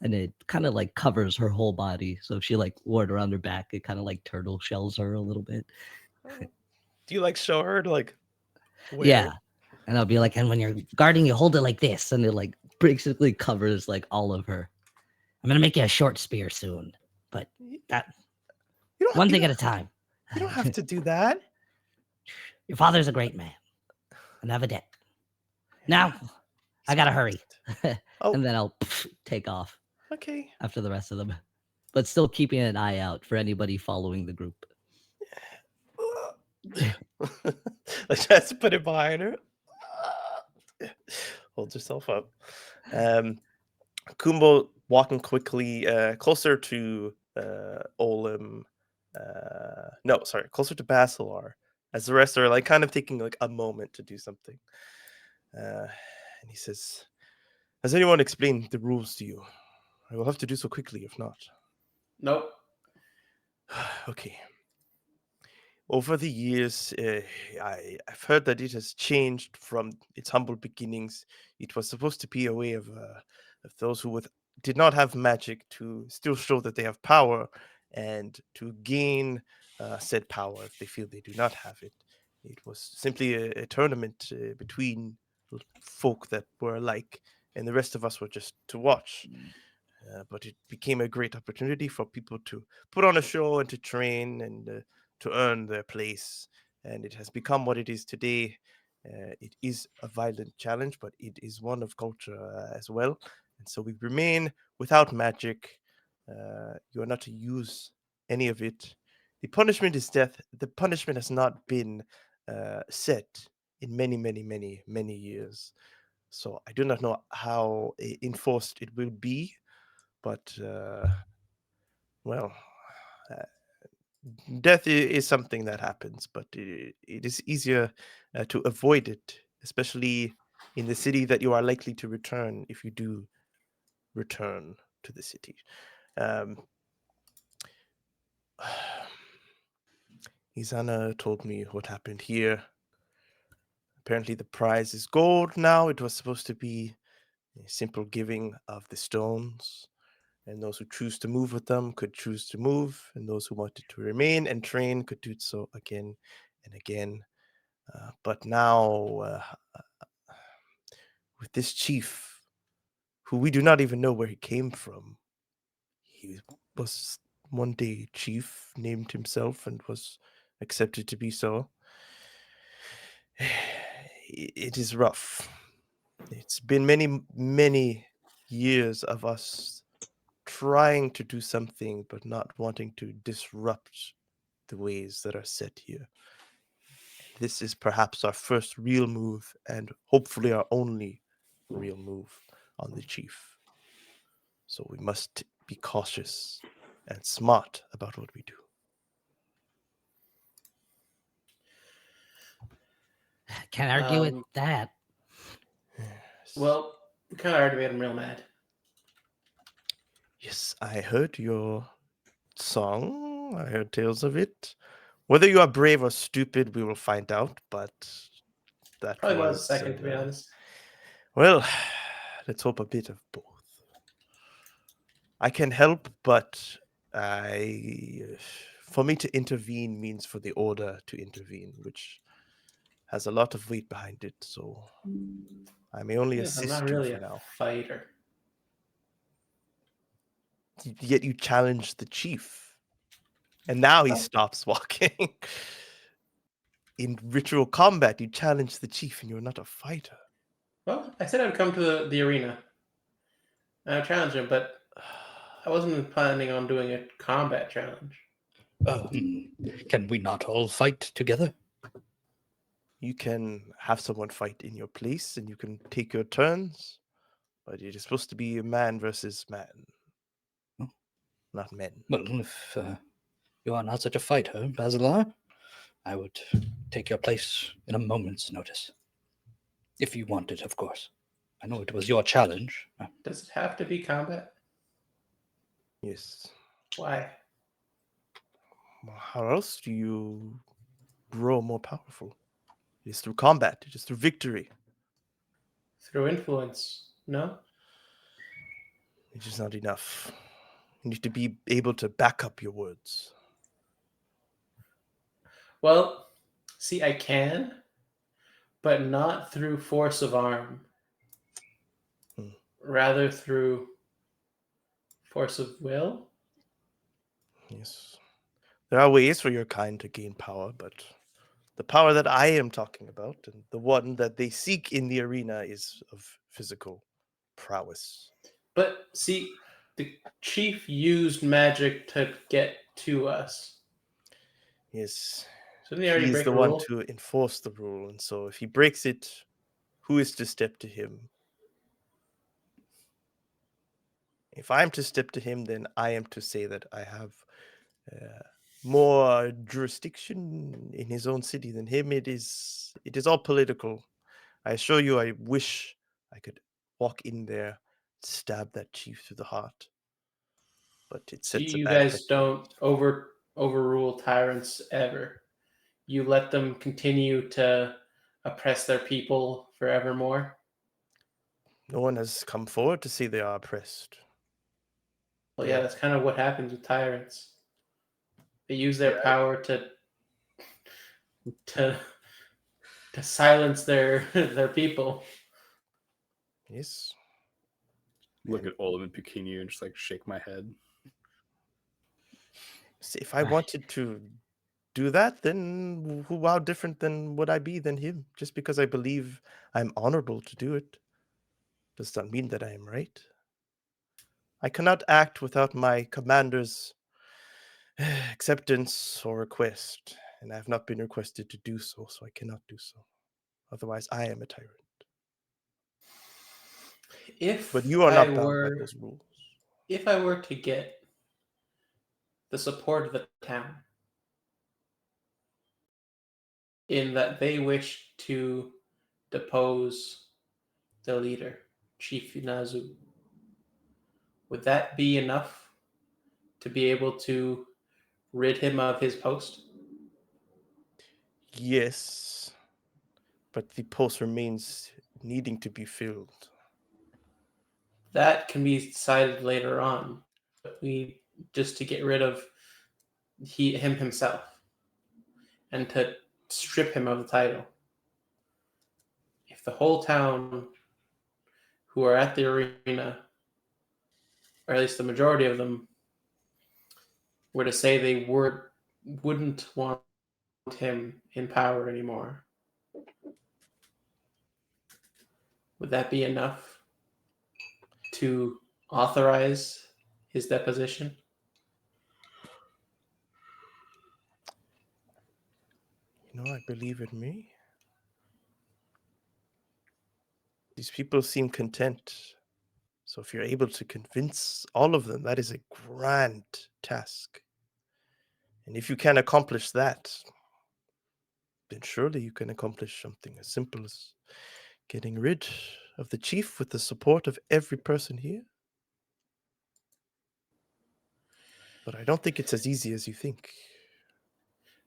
And it kind of like covers her whole body. So if she like wore it around her back, it kind of like turtle shells her a little bit. Do you like show her to like wear Yeah. it? And I'll be like, and when you're guarding, you hold it like this, and it like basically covers like all of her. I'm gonna make you a short spear soon, but that You don't, one you thing don't- at a time. You don't have to do that. Your father's a great man. And have a debt. Now, I gotta hurry. Oh. And then I'll take off Okay. after the rest of them. But still keeping an eye out for anybody following the group. Like just put it behind her. Hold yourself up. Kumbo walking quickly closer to Olim. Closer to Basilar. As the rest are like kind of taking like a moment to do something. And he says, "Has anyone explained the rules to you? I will have to do so quickly if not." Nope. Okay. Over the years, I've heard that it has changed from its humble beginnings. It was supposed to be a way of those who did not have magic to still show that they have power and to gain said power if they feel they do not have it. It was simply a tournament between folk that were alike, and the rest of us were just to watch. But it became a great opportunity for people to put on a show and to train and to earn their place. And it has become what it is today. It is a violent challenge, but it is one of culture as well. And so we remain without magic. You are not to use any of it. The punishment is death. The punishment has not been set in many, many, many, many years. So I do not know how enforced it will be, but well, uh, death is something that happens, but it is easier to avoid it, especially in the city that you are likely to return if you do return to the city. Um, Izana told me what happened here. Apparently, the prize is gold now. It was supposed to be a simple giving of the stones, and those who choose to move with them could choose to move, and those who wanted to remain and train could do so again and again. But now, with this chief, who we do not even know where he came from, he was one day chief, named himself, and was accepted to be so. It is rough. It's been many, many years of us trying to do something, but not wanting to disrupt the ways that are set here. This is perhaps our first real move, and hopefully our only real move on the chief. So we must be cautious and smart about what we do. Can't argue with Um, that. Well, we kind of already made him real mad. Yes, I heard your song. I heard tales of it. Whether you are brave or stupid, we will find out. But that Probably was was second, to be honest. well. Let's hope a bit of both. I can help, but for me to intervene means for the order to intervene, which has a lot of weight behind it. So I may only Yes, I'm assist not you really for a now. fighter. Yet you challenge the chief, and now he Oh. stops walking. In ritual combat, you challenge the chief, and you're not a fighter. Well, I said I'd come to the arena. I would challenge him, but I wasn't planning on doing a combat challenge. Can we not all fight together? You can have someone fight in your place, and you can take your turns, but it is supposed to be man versus man, Oh. not men. Well, if you are not such a fighter, Basilar, I would take your place in a moment's notice. If you want it, of course. I know it was your challenge. Does it have to be combat? Yes. Why? Well, how else do you grow more powerful? It is through combat. It is through victory. Through influence? No? It is not enough. You need to be able to back up your words. Well, see, I can, but not through force of arm. Rather through force of will? Yes. There are ways for your kind to gain power, but the power that I am talking about, and the one that they seek in the arena, is of physical prowess. But see, the chief used magic to get to us. Yes. So didn't he already He is break the a one rule? to enforce the rule, and so if he breaks it, who is to step to him? If I'm to step to him, then I am to say that I have more jurisdiction in his own city than him. It is all political. I assure you, I wish I could walk in there, stab that chief through the heart, but it So sets a you bad guys precedent. don't overrule tyrants ever. You let them continue to oppress their people forevermore. No one has come forward to say they are oppressed. Well, They yeah, are that's kind of what happens with tyrants. They use their power to silence their people. Yes. Look at all of them picking you and just like shake my head. See, if I wanted to do that, then how different than would I be than him? Just because I believe I'm honorable to do it does not mean that I am right. I cannot act without my commander's acceptance or request, and I have not been requested to do so, so I cannot do so. Otherwise, I am a tyrant. If But you are I not bound by were those rules. if I were to get the support of the town in that they wish to depose the leader, Chief Inazu, would that be enough to be able to rid him of his post? Yes, but the post remains needing to be filled. That can be decided later on. We just to get rid of him himself and to strip him of the title. If the whole town who are at the arena, or at least the majority of them, were to say they wouldn't want him in power anymore, would that be enough to authorize his deposition? You know, I believe in me. These people seem content. So if you're able to convince all of them, that is a grand task. And if you can accomplish that, then surely you can accomplish something as simple as getting rid of the chief with the support of every person here. But I don't think it's as easy as you think.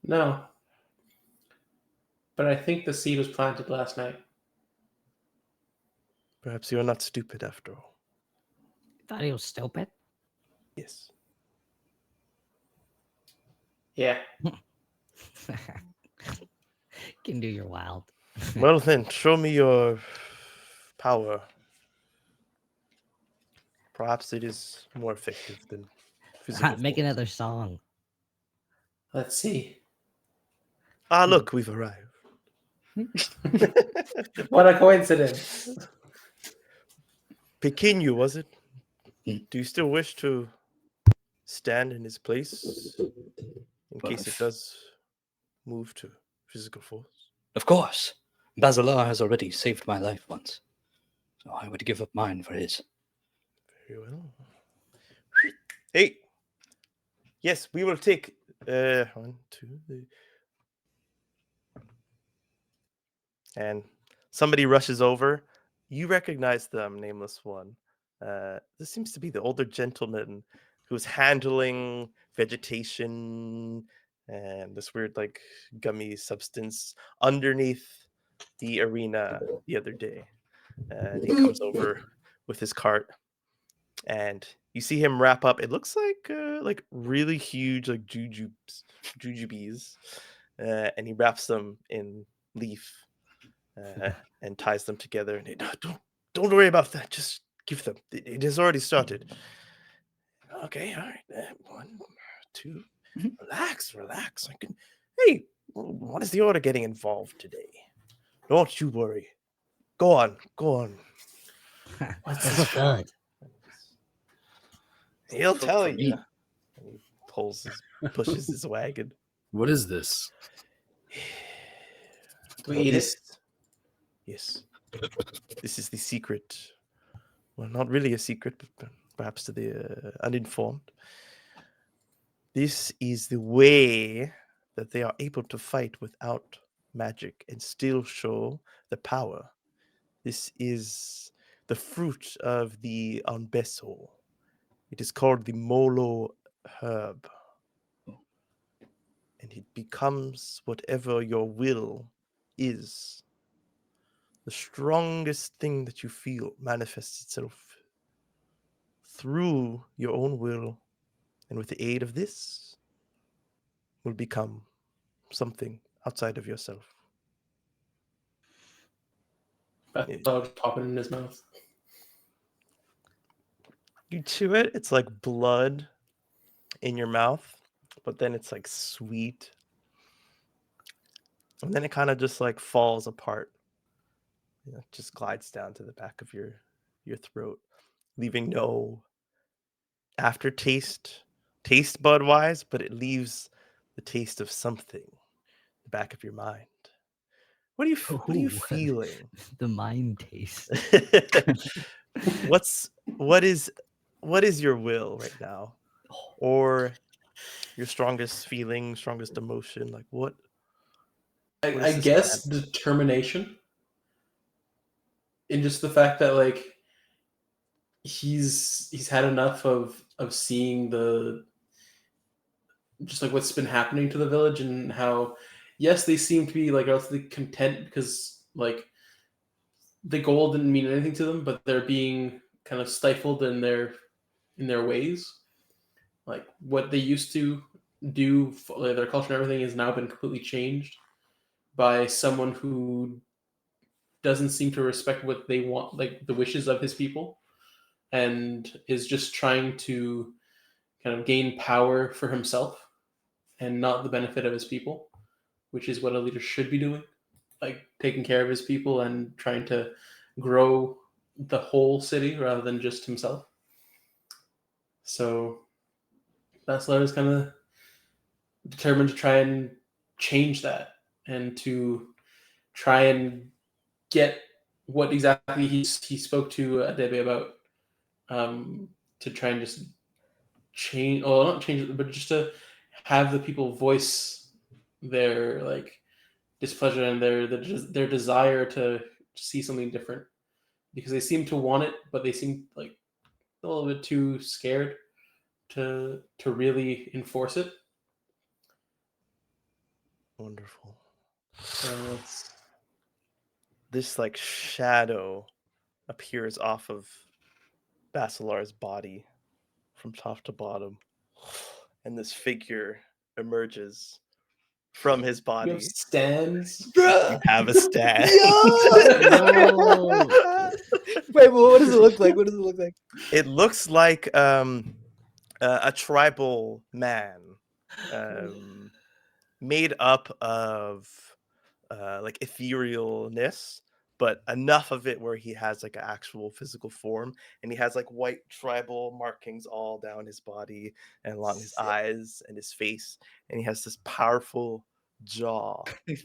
No. But I think the seed was planted last night. Perhaps you are not stupid after all. Thought he was stupid. Yes. Yeah. Can do your wild. Well then, show me your power. Perhaps it is more effective than physical Make force. another song. Let's see. Ah, look, we've arrived. What a coincidence. Pequeno, was it? Do you still wish to stand in his place in case it does move to physical force? Of course. Basilar has already saved my life once, so I would give up mine for his. Very well. Hey. Yes, we will take 1, 2, 3. And somebody rushes over. You recognize them, nameless one. This seems to be the older gentleman who's handling vegetation and this weird, like, gummy substance underneath the arena the other day. And he comes over with his cart, and you see him wrap up. It looks like really huge, like jujubes, and he wraps them in leaf and ties them together. And don't worry about that. Just give them. It has already started. Okay, all right. 1, 2. Relax. I can. Hey, what is the order getting involved today? Don't you worry. Go on. What's This this look for? good. He'll Cook tell for you. me. And he pushes his wagon. What is this? Do we eat it? Yes. This is the secret. Well, not really a secret, but perhaps to the uninformed. This is the way that they are able to fight without magic and still show the power. This is the fruit of the Anbeso. It is called the Molo herb. And it becomes whatever your will is. The strongest thing that you feel manifests itself through your own will, and with the aid of this, will become something outside of yourself. Dog popping in his mouth. You chew it, it's like blood in your mouth, but then it's like sweet. And then it kind of just like falls apart. It just glides down to the back of your throat, leaving no aftertaste, taste bud wise, but it leaves the taste of something in the back of your mind. What are you Ooh. feeling? The mind taste. what is your will right now, or your strongest feeling, strongest emotion? Like what I is this guess plan? determination, and just the fact that like he's had enough of seeing the just like what's been happening to the village, and how yes they seem to be like relatively content because like the gold didn't mean anything to them, but they're being kind of stifled in their ways. Like what they used to do, like their culture and everything has now been completely changed by someone who doesn't seem to respect what they want, like the wishes of his people, and is just trying to kind of gain power for himself and not the benefit of his people, which is what a leader should be doing, like taking care of his people and trying to grow the whole city rather than just himself. So Bachelor is kind of determined to try and change that and to try and get what exactly he spoke to Adebe about, to try and just change, or not change it, but just to have the people voice their like displeasure and their desire to see something different, because they seem to want it, but they seem like a little bit too scared to really enforce it. Wonderful. So it's This like shadow appears off of Basilar's body from top to bottom, and this figure emerges from his you have body. stands. You have a stand. Yo! Wait, what does it look like? What does it look like? It looks like a tribal man, made up of like etherealness, but enough of it where he has like an actual physical form, and he has like white tribal markings all down his body and along his eyes and his face, and he has this powerful jaw and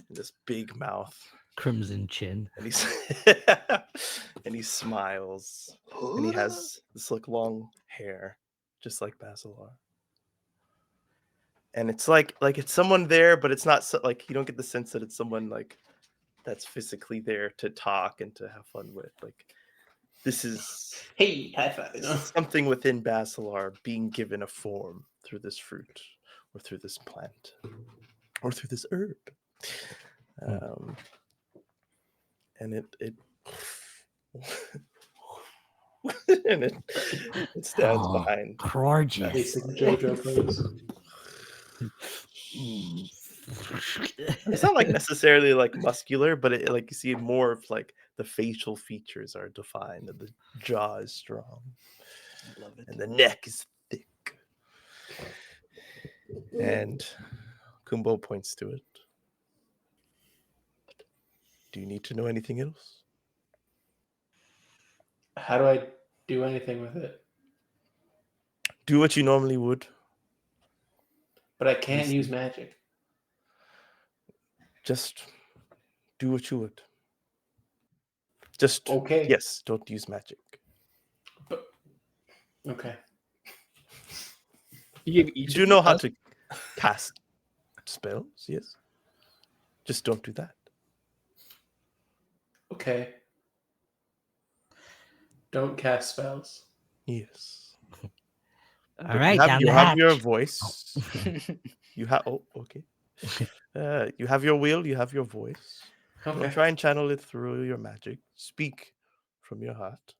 this big mouth, Crimson chin. and he's and he smiles, and he has this like long hair just like Basilar. And it's like it's someone there, but it's not like you don't get the sense that it's someone like that's physically there to talk and to have fun with. Like this is Hey, high five! You know? something within Basilar being given a form through this fruit, or through this plant, or through this herb. And it and it stands Oh, behind. gorgeous. Basic JoJo pose. It's not like necessarily like muscular, but it like you see more of like the facial features are defined, and the jaw is strong, Love it. and the neck is thick. And Kumbo points to it. Do you need to know anything else? How do I do anything with it? Do what you normally would. But I can't Listen. use magic. Just do what you would. Just Okay. yes, don't use magic. Okay. You give You each do of know how us- to cast spells, yes. Just don't do that. Okay. Don't cast spells. Yes. All But right, down you the have your hatch. voice. You have okay. You have your will, you have your voice. Okay. Don't try and channel it through your magic. Speak from your heart.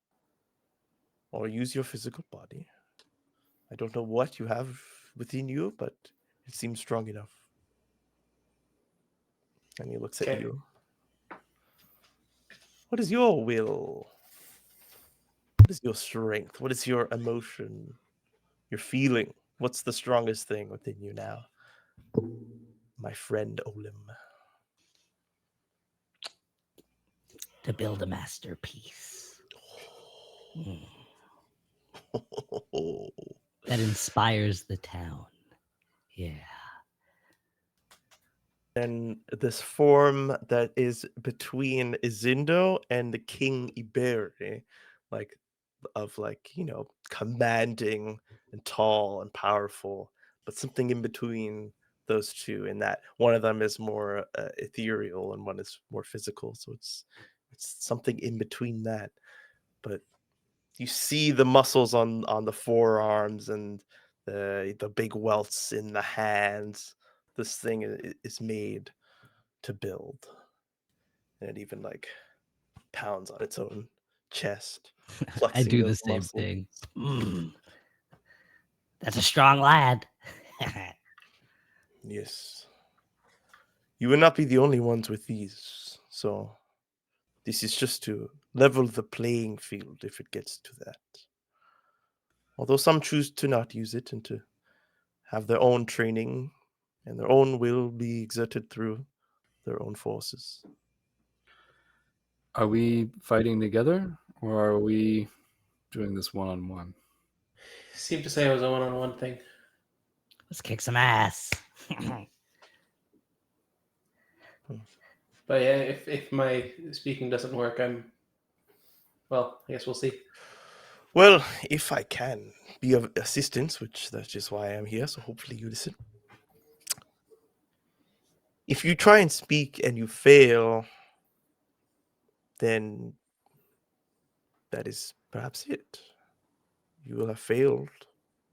Or use your physical body. I don't know what you have within you, but It seems strong enough. And he looks at Okay. you. What is your will? What is your strength? What is your emotion? Your feeling? What's the strongest thing within you now? My friend Olim. To build a masterpiece. Mm. That inspires the town. Yeah. And this form that is between Izindo and the King Iberi, like commanding and tall and powerful, but something in between those two, in that one of them is more ethereal and one is more physical. So it's something in between that. But you see the muscles on the forearms and the big welts in the hands. This thing is made to build, and it even like pounds on its own chest, I flexing do the those same muscles. thing. Mm. That's a strong lad. Yes, you will not be the only ones with these. So this is just to level the playing field if it gets to that. Although some choose to not use it and to have their own training and their own will be exerted through their own forces. Are we fighting together, or are we doing this one-on-one? Seemed to say it was a one-on-one thing. Let's kick some ass. But yeah, if my speaking doesn't work, I guess we'll see. Well, if I can be of assistance, which that's just why I'm here, so hopefully you listen. If you try and speak and you fail, then that is perhaps it. You will have failed.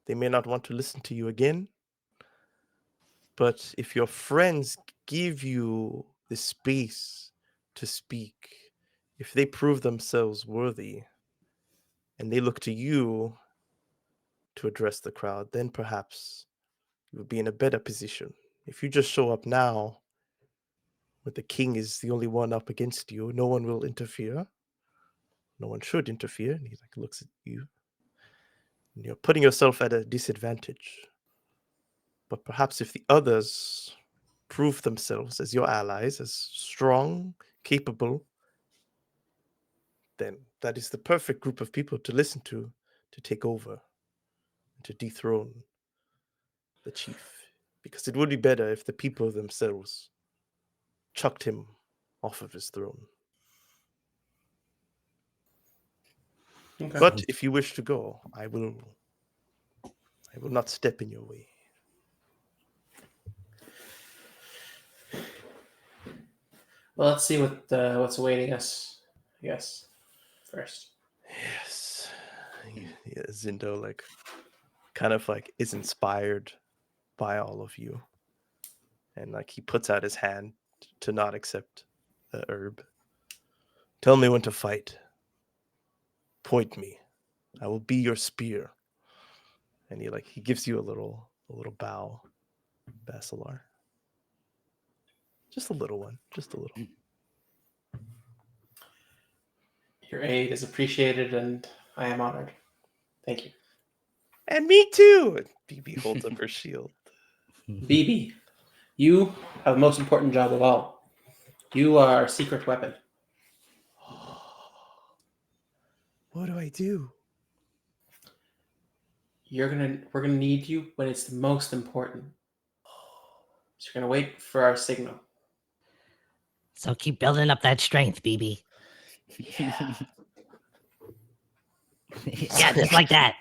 They may not want to listen to you again. But if your friends give you the space to speak, if they prove themselves worthy, and they look to you to address the crowd, then perhaps you'll be in a better position. If you just show up now, when the king is the only one up against you, no one will interfere. No one should interfere. And he looks at you. And you're putting yourself at a disadvantage. But perhaps if the others prove themselves as your allies, as strong, capable, then that is the perfect group of people to listen to take over, to dethrone the chief. Because it would be better if the people themselves chucked him off of his throne. Okay. But if you wish to go, I will not step in your way. Well, let's see what's awaiting us, I guess, first. Yes. Yeah, Zindo kind of is inspired by all of you. And he puts out his hand to not accept the herb. Tell me when to fight. Point me. I will be your spear. And he gives you a little bow, Basilar. Just a little one. Just a little. Your aid is appreciated, and I am honored. Thank you. And me too! BB holds up her shield. BB, you have the most important job of all. You are our secret weapon. What do I do? We're gonna need you when it's the most important. So you're gonna wait for our signal. So keep building up that strength, BB. Yeah. Yeah, just like that.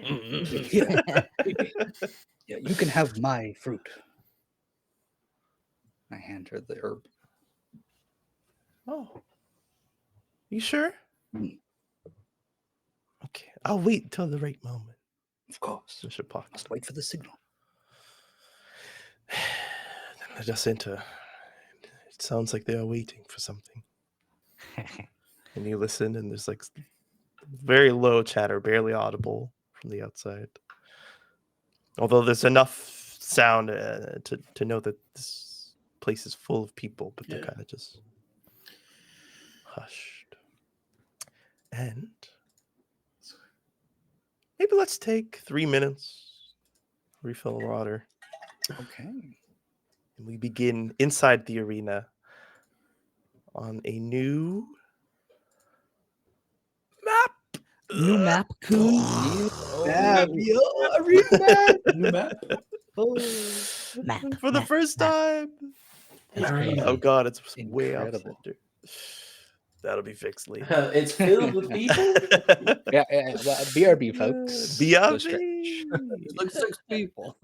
Yeah, you can have my fruit. I hand her the herb. Oh. You sure? Mm. Okay. I'll wait until the right moment. Of course. Mr. Pock. Must wait for the signal. The Jacinta. It sounds like they are waiting for something. And you listen, and there's very low chatter, barely audible from the outside. Although there's enough sound to know that this place is full of people, but they're Yeah. kind of just hushed. And maybe let's take 3 minutes, refill water, Okay. and we begin inside the arena on a new map. New map, Coon. Yeah, New map? Map, For the map, first map. time. It's Arena. crazy. Oh god, it's way off Incredible. center. That'll be fixed later. It's filled with people? Yeah, well, BRB folks. No stretch. BRB. It's like 6 people.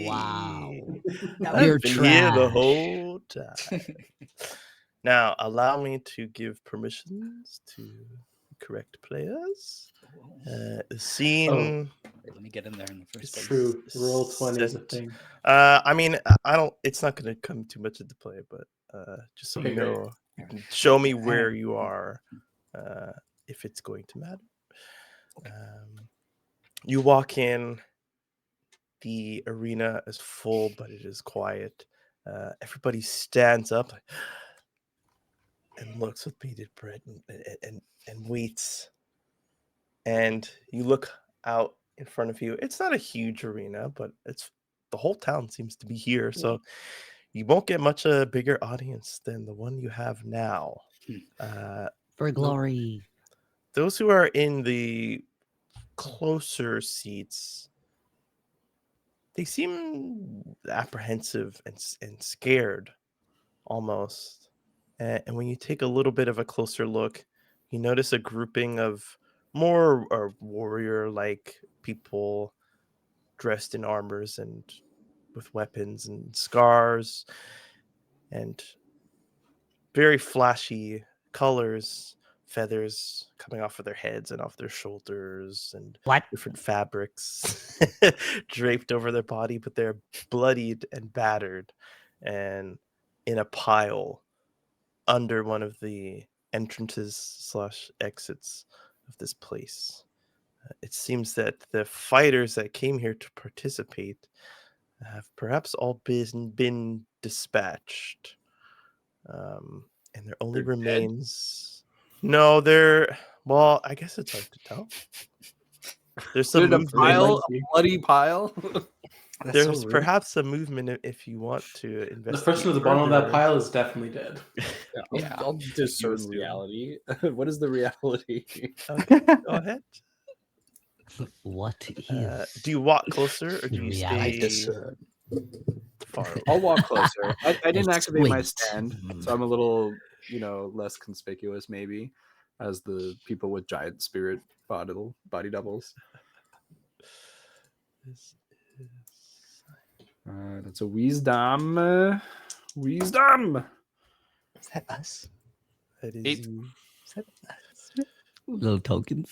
Wow. Now You're I've been here the trash. whole time. Now, allow me to give permissions to correct players. The scene. Wait, let me get in there in the first place. True. Roll 20 is a Sent. thing. I mean, I don't. It's not going to come too much into play, but just so Okay, you great. know, you can show me where you are, if it's going to matter. You walk in. The arena is full, but it is quiet. Everybody stands up and looks with bated breath and waits. And you look out in front of you. It's not a huge arena, but it's the whole town seems to be here. So you won't get much a bigger audience than the one you have now. For glory. Those who are in the closer seats, they seem apprehensive and scared almost. And when you take a little bit of a closer look, you notice a grouping of more warrior-like people dressed in armors and with weapons and scars and very flashy colors, feathers coming off of their heads and off their shoulders, and What? different fabrics draped over their body, but they're bloodied and battered and in a pile under one of the entrances / exits of this place. It seems that the fighters that came here to participate have perhaps all been dispatched. And there only They're dead? remains. No, they're. Well, I guess it's hard to tell. There's some Did a movement. pile, a bloody pile? That's There's so rude. perhaps a movement if you want to The investigate. person at the bottom of that further. pile is definitely dead. Yeah, I'll discern assume. reality. What is the reality? Okay, go ahead. What is Do you walk closer or do you reality? stay far away? I'll walk closer. I didn't I activate my squint. stand, so I'm a little, less conspicuous maybe as the people with giant spirit body doubles. This is... That's a wisdom. Wisdom. Is that us? That is 8. you. Is that us? Little tokens.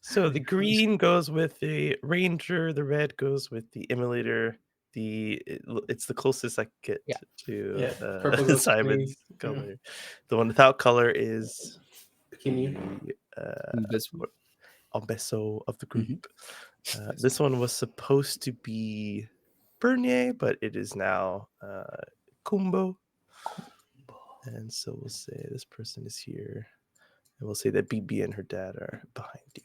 So the green goes with the ranger, the red goes with the immolator. It's the closest I get Yeah. to Purple goes with Simon's me. color. The one without color is Bikini. Invisible. Albeso of the group. This one was supposed to be Bernier, but it is now Kumbo. And so we'll say this person is here. And we'll say that BB and her dad are behind you.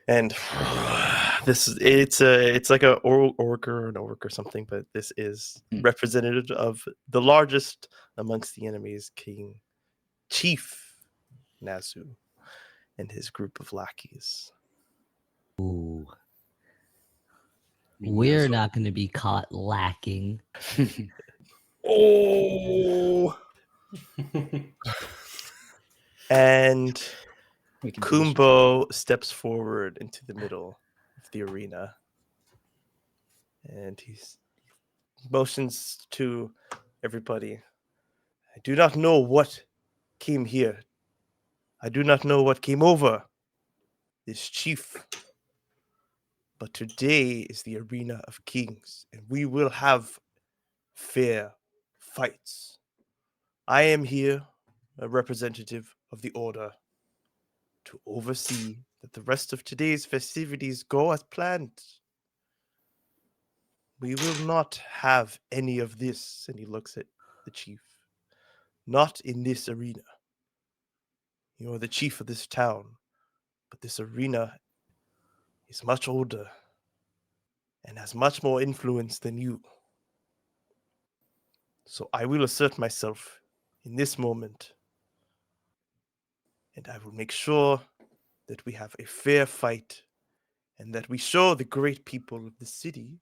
And it's like a orc or an orc or something, but this is representative of the largest amongst the enemies, Chief Nazu and his group of lackeys. Ooh. We're not going to be caught lacking. Oh. And We can Kumbo steps forward into the middle of the arena. And he motions to everybody. I do not know what came here. I do not know what came over this chief. But today is the arena of kings, and we will have fair fights. I am here, a representative of the order, to oversee that the rest of today's festivities go as planned. We will not have any of this, and he looks at the chief. Not in this arena. You are the chief of this town, but this arena is much older and has much more influence than you. So I will assert myself in this moment, and I will make sure that we have a fair fight and that we show the great people of the city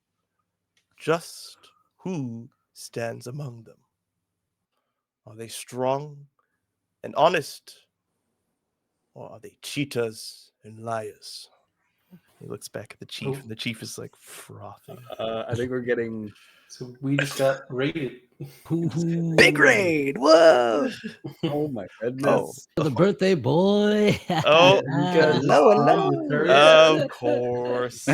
just who stands among them. Are they strong and honest, or are they cheaters and liars? He looks back at the chief, and the chief is like frothing. I think we're getting So we just got raided. Big raid! Whoa! oh my goodness. The birthday boy. Oh, Hello, hello. of course.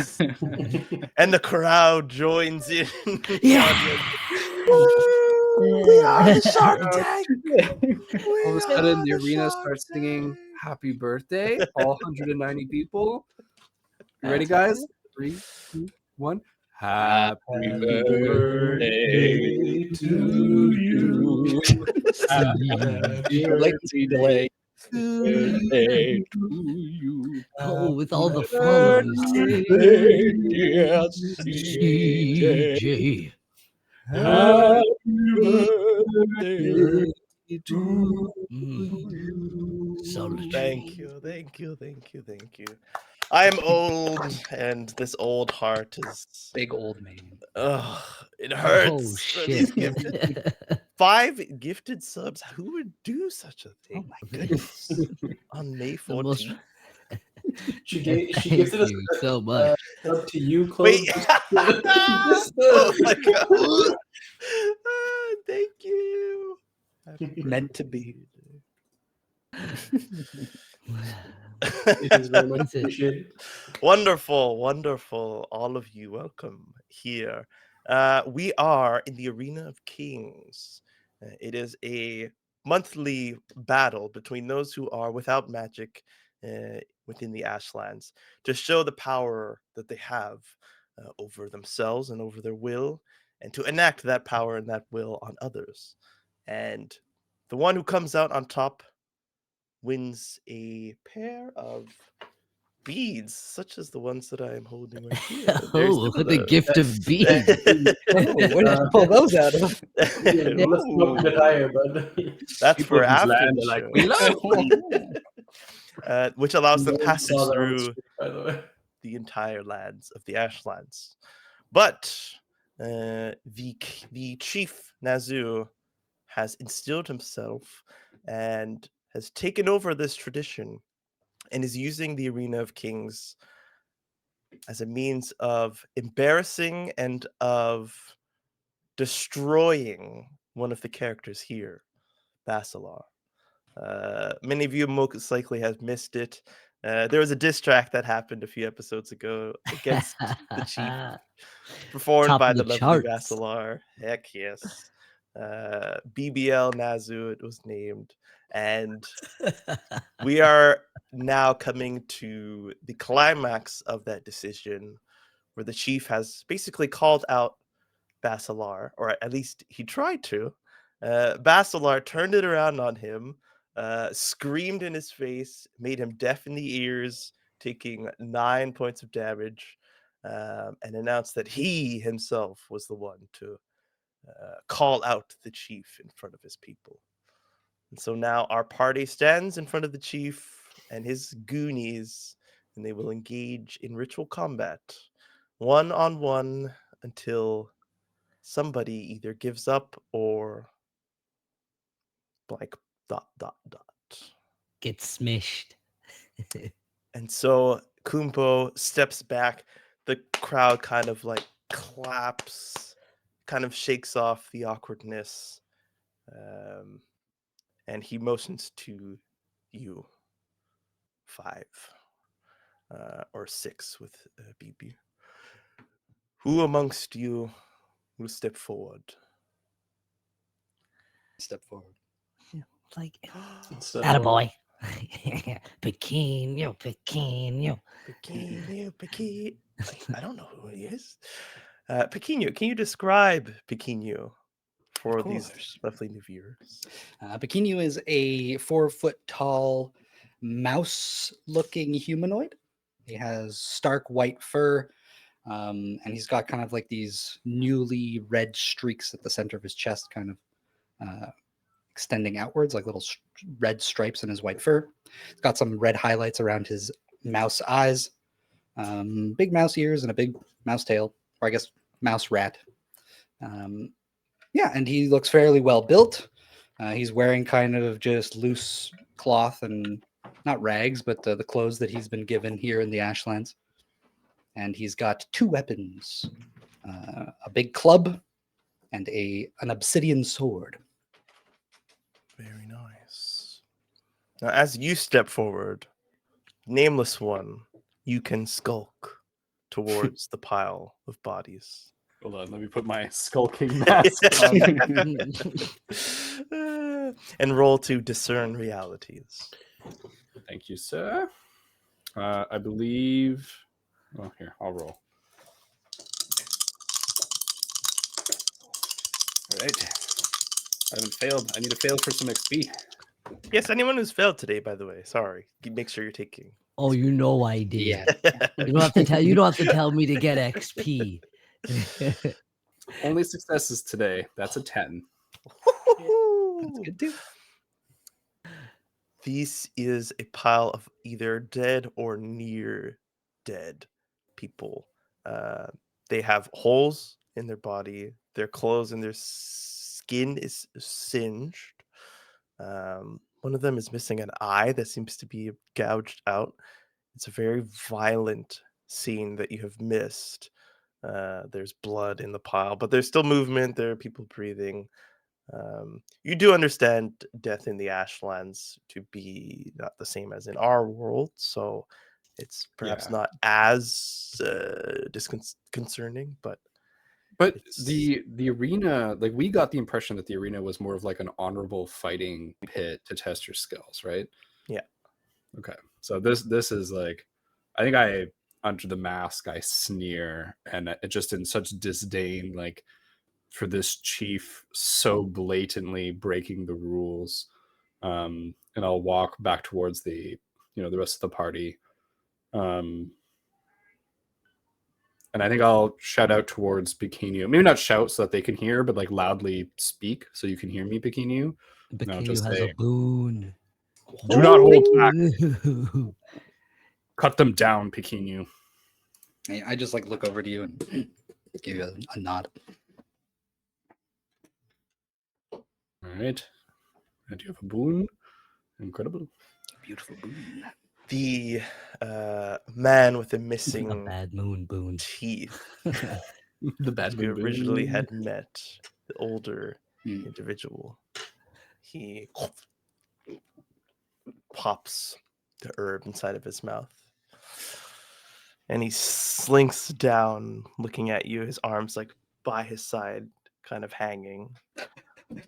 And the crowd joins in. Yeah. We are the Shark Tank. All of a sudden the arena starts singing happy birthday, all 190 people. You ready, guys? 3, 2, 1. Happy birthday to you. Latency delay. Birthday to you. Oh, with all the followers. Dear CJ. Happy birthday to Solid. Thank you, thank you, thank you, thank you. I am old, and this old heart is. big old man. Ugh, it hurts. Oh for these shit. 5 gifted subs. Who would do such a Oh thing my goodness. on May The most- 14th? She Thank gifted us you so much. up to you, Chloe. Wait. Oh my god. Thank you. Meant to be. It is very much That's it. appreciated. Wonderful, wonderful. All of you, welcome here. We are in the Arena of Kings. It is a monthly battle between those who are without magic within the Ashlands to show the power that they have over themselves and over their will, and to enact that power and that will on others. And the one who comes out on top wins a pair of beads, such as the ones that I am holding right here. Very Oh, the similar. gift of being. Oh, where did you pull those out of? Yeah, let's go a bit higher, bud. That's People for of this after land the are like, show. we love Which allows them No one passage saw that on the through screen, by the way. the entire lands of the Ashlands. But the chief Nazu has instilled himself and has taken over this tradition and is using the Arena of Kings as a means of embarrassing and of destroying one of the characters here, Basilar. Many of you most likely have missed it. There was a diss track that happened a few episodes ago against the chief, performed Top by of the the lovely charts. Basilar. Heck yes. BBL Nazu, it was named. And we are now coming to the climax of that decision, where the chief has basically called out Basilar, or at least he tried to. Basilar turned it around on him, screamed in his face, made him deaf in the ears, taking 9 points of damage, and announced that he himself was the one to call out the chief in front of his people. And so now our party stands in front of the chief and his goonies, and they will engage in ritual combat, 1-on-1, until somebody either gives up or like ... Get smished. And so Kumpo steps back. The crowd kind of like claps, kind of shakes off the awkwardness. And he motions to you, 5 or 6 with BB. Who amongst you will step forward? Step forward. Like, So, attaboy. Pequeno, pequeno. Pequeno. I don't know who he is. Pequeno, can you describe Pequeno for these course. lovely new viewers? Pequeno is a 4-foot tall mouse-looking humanoid. He has stark white fur, and he's got kind of like these newly red streaks at the center of his chest, kind of extending outwards, like little red stripes in his white fur. He's got some red highlights around his mouse eyes, big mouse ears, and a big mouse tail, or I guess mouse rat. Yeah, and he looks fairly well built. He's wearing kind of just loose cloth and not rags, but the clothes that he's been given here in the Ashlands. and he's got 2 weapons, a big club and an obsidian sword. Very nice. Now, as you step forward, nameless one, you can skulk towards the pile of bodies. Hold on, let me put my skulking mask on. And roll to discern realities. Thank you, sir. I believe. Oh, here, I'll roll. All right. I haven't failed. I need to fail for some XP. Yes, anyone who's failed today, by the way, sorry. Make sure you're taking. Oh, you know I did. Yeah. You don't have to tell. You don't have to tell me to get XP. Only successes today. That's a 10. That's good too. This is a pile of either dead or near dead people. They have holes in their body. Their clothes and their skin is singed. One of them is missing an eye that seems to be gouged out. It's a very violent scene that you have missed. There's blood in the pile, but there's still movement. There are people breathing. You do understand death in the Ashlands to be not the same as in our world, so it's perhaps not as disconcerting, but the arena, like, we got the impression that the arena was more of like an honorable fighting pit to test your skills, right? Yeah. Okay. So this is like, I think I, under the mask, I sneer, and it just in such disdain, like, for this chief so blatantly breaking the rules. And I'll walk back towards the rest of the party. And I think I'll shout out towards Bikini. Maybe not shout so that they can hear, but like loudly speak so you can hear me, Bikini. Bikini just has say, a boon. do not hold back. Cut them down, Bikini. I just like look over to you and give you a nod. All right. And you have a boon. Incredible. Beautiful boon. the man with the A missing bad moon boon. teeth The bad we boon. originally had met, the older Hmm. individual, he pops the herb inside of his mouth and he slinks down looking at you, his arms like by his side kind of hanging.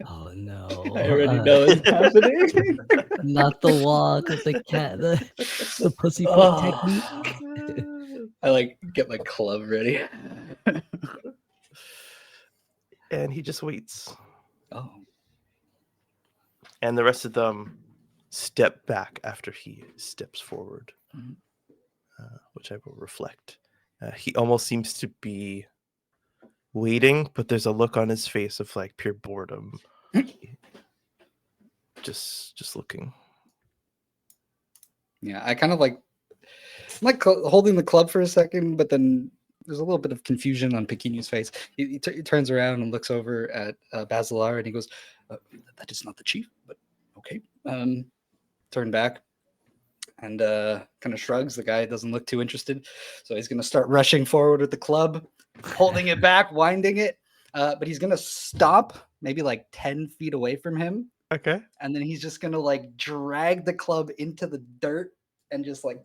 Oh no! I already know it's happening. Not the walk with the cat, the pussyfoot Oh. technique. I like get my club ready. And he just waits, Oh. and the rest of them step back after he steps forward, Mhm. which I will reflect. He almost seems to be waiting, but there's a look on his face of like pure boredom. just looking. Yeah, I kind of like, I'm like holding the club for a second, but then there's a little bit of confusion on Pekini's face. He turns around and looks over at Basilar, and he goes, "That is not the chief, but okay." Turn back and kind of shrugs. The guy doesn't look too interested, so he's going to start rushing forward with the club, holding it back, winding it. But he's going to stop maybe like 10 feet away from him. Okay. And then he's just gonna like drag the club into the dirt and just like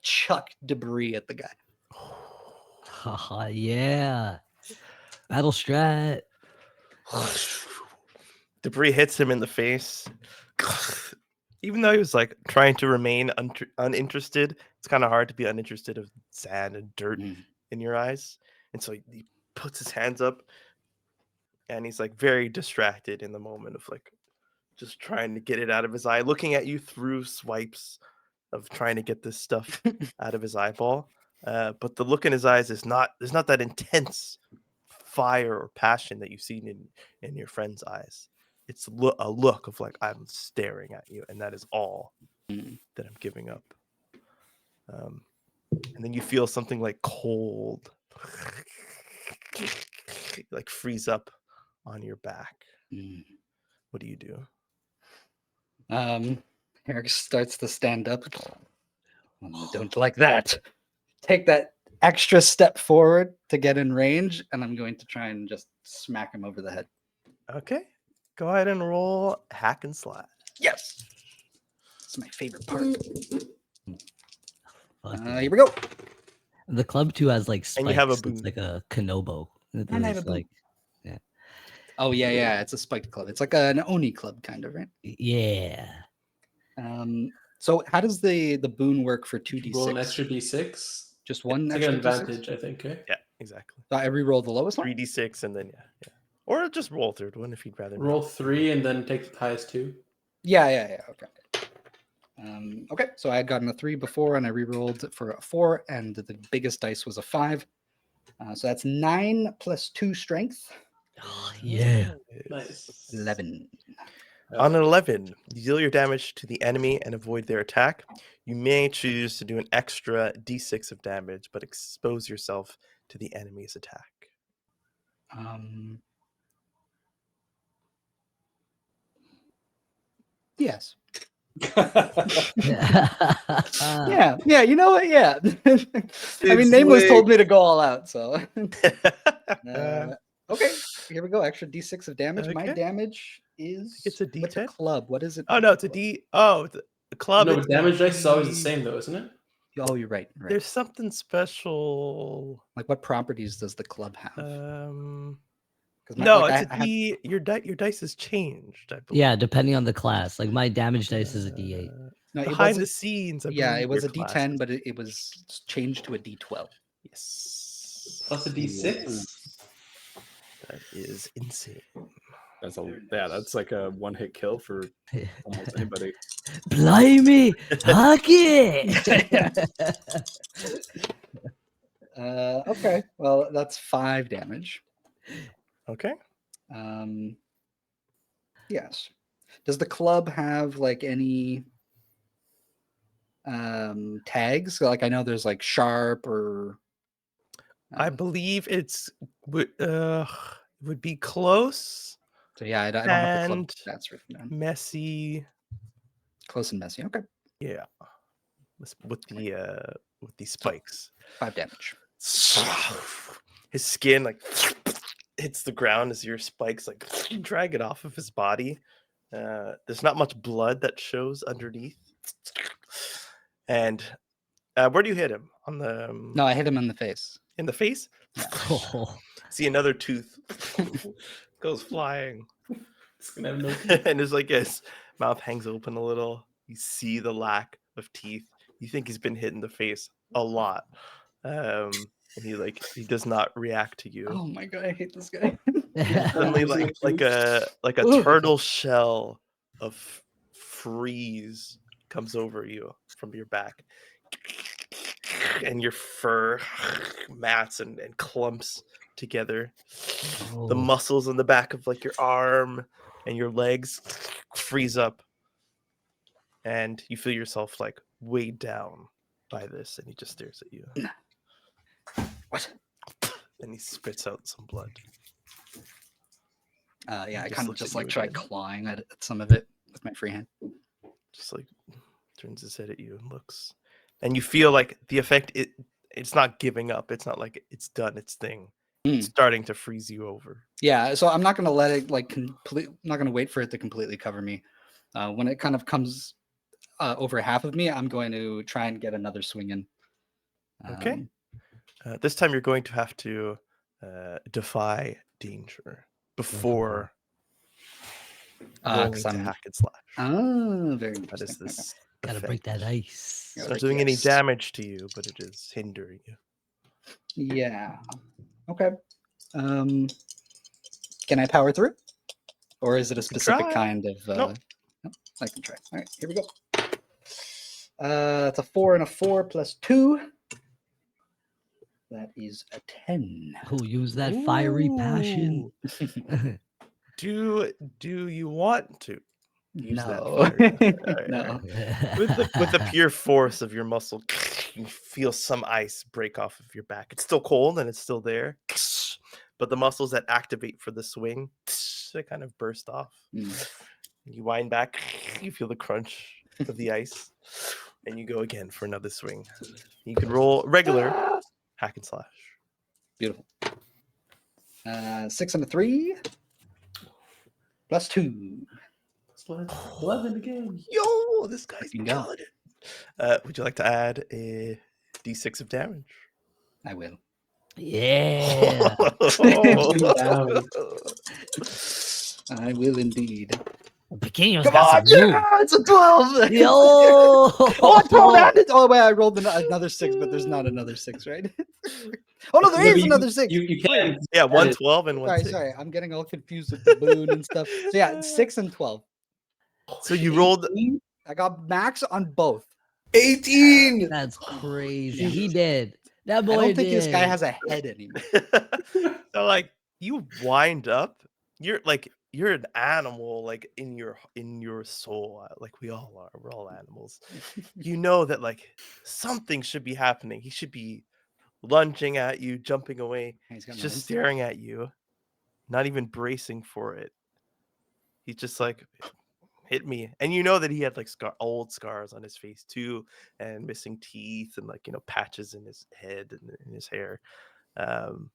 chuck debris at the guy. Haha, yeah. Battle strat. Debris hits him in the face. Even though he was like trying to remain uninterested, it's kind of hard to be uninterested of sand and dirt in your eyes. And so he puts his hands up and he's like very distracted in the moment of like just trying to get it out of his eye, looking at you through swipes of trying to get this stuff out of his eyeball. But the look in his eyes is there's not that intense fire or passion that you've seen in your friend's eyes. It's a look of like, I'm staring at you, and that is all that I'm giving up. And then you feel something like cold, like freeze up on your back. What do you do? Eric starts to stand up. I don't like that. take that extra step forward to get in range, and I'm going to try and just smack him over the head. Okay. Go ahead and roll hack and slash. Yes. It's my favorite part. Fuck Here we go. The club too has like spikes. And you have a It's boon. like a Kanobo. And I have a It's boon. like, Oh yeah, it's a spiked club. It's like an Oni club, kind of, right? yeah. So how does the boon work for 2d6? Roll an extra d6. Just one It's like extra an D6? advantage, I think. Eh? Yeah, exactly. So I re-roll the lowest one. 3d6 and then yeah. Or just roll third one if you'd rather. not. Roll 3 and then take the highest 2. Yeah. Okay. Okay, so I had gotten a 3 before, and I re-rolled for a 4, and the biggest dice was a 5. So that's 9 plus 2 strength, Oh, yeah. Nice. 11. On an 11, you deal your damage to the enemy and avoid their attack. You may choose to do an extra d6 of damage, but expose yourself to the enemy's attack. Yes. Yeah. Yeah. You know what? Yeah. I mean, It's Nameless way- told me to go all out, so. Okay, here we go. Extra d6 of damage. My Okay. damage is. It's a What's a D10? club? What is it? Oh no, it's a D. Oh, the club. No, it's but damage dice is always the D- same, though, isn't it? Oh, you're right. Right. There's something special. Like, what properties does the club have? 'Cause No, like, it's a D. Your dice has changed. I believe. Yeah, depending on the class. Like my damage dice is a D8. No, it Behind was the a, scenes. I yeah, believe it was a your class d10, is- but it was changed to a d12. yes. Plus a d6. That is insane. That's like a one-hit kill for almost anybody. Blimey! Hockey! Okay, well, that's 5 damage. Okay. Yes. Does the club have like any tags? Like, I know there's like sharp or. I believe would be close, So yeah, I don't have the club and stats written down. messy. Close and messy. Okay, Yeah, with the spikes. 5 damage. His skin like hits the ground as your spikes like drag it off of his body. There's not much blood that shows underneath. And where do you hit him? On the No, I hit him in the face. in the face? Oh, See another tooth goes flying. It's gonna have no. And his mouth hangs open a little. You see the lack of teeth. You think he's been hit in the face a lot. And he does not react to you. Oh my god, I hate this guy. Suddenly like a Ooh. turtle shell of freeze comes over you from your back. And your fur mats and clumps together. The Oh. muscles in the back of like your arm and your legs freeze up. And you feel yourself like weighed down by this, and he just stares at you. What? And he spits out some blood. Yeah, I Just kind of looks just at you like tried again. clawing at some of it with my free hand. Just like turns his head at you and looks. And you feel like the effect it's not giving up. It's not like it's done its thing. It's starting to freeze you over. Yeah, so I'm not gonna let it like complete. I'm not gonna wait for it to completely cover me. When it kind of comes over half of me, I'm going to try and get another swing in. Okay. This time you're going to have to defy danger before rolling 'cause to I'm- hack and slash. Oh, very That interesting. is this. Gotta effect. break that ice. Yeah, It's like not doing any this. damage to you, but it is hindering you. Yeah. Okay. Can I power through? Or is it a specific try. kind of Nope. no, I can try. All right, here we go. It's a 4 and a 4 plus 2. That is a 10. Who use that fiery passion? Do you want to use that No. fire? No. With the pure force of your muscle, you feel some ice break off of your back. It's still cold and it's still there, but the muscles that activate for the swing, they kind of burst off. Mm. You wind back, you feel the crunch of the ice, and you go again for another swing. You can roll regular hack and slash. Beautiful. 6 and a 3. Plus 2. 11 again. Yo, this guy's Freaking go. killing it. Would you like to add a d6 of damage? I will. Yeah. Down. I will indeed. Pequeños Come got on, some move. yeah, it's a 12. Yo. Oh, 12 added. Oh, wait, I rolled another 6, but there's not another 6, right? Oh, no, there is another 6. You can. Yeah, 112 and 1 Sorry, 6. sorry. I'm getting all confused with the boon and stuff. So yeah, 6 and 12. So you rolled. I got max on both. 18. That's crazy. He did. That boy I don't think did. this guy has a head anymore. So like you wind up, you're an animal, like in your soul, like we all are. We're all animals. You know that like something should be happening. He should be lunging at you, jumping away. He's got He's no just instinct. staring at you, not even bracing for it. He's just like, hit me. And you know that he had like old scars on his face too, and missing teeth, and like, you know, patches in his head and in his hair. And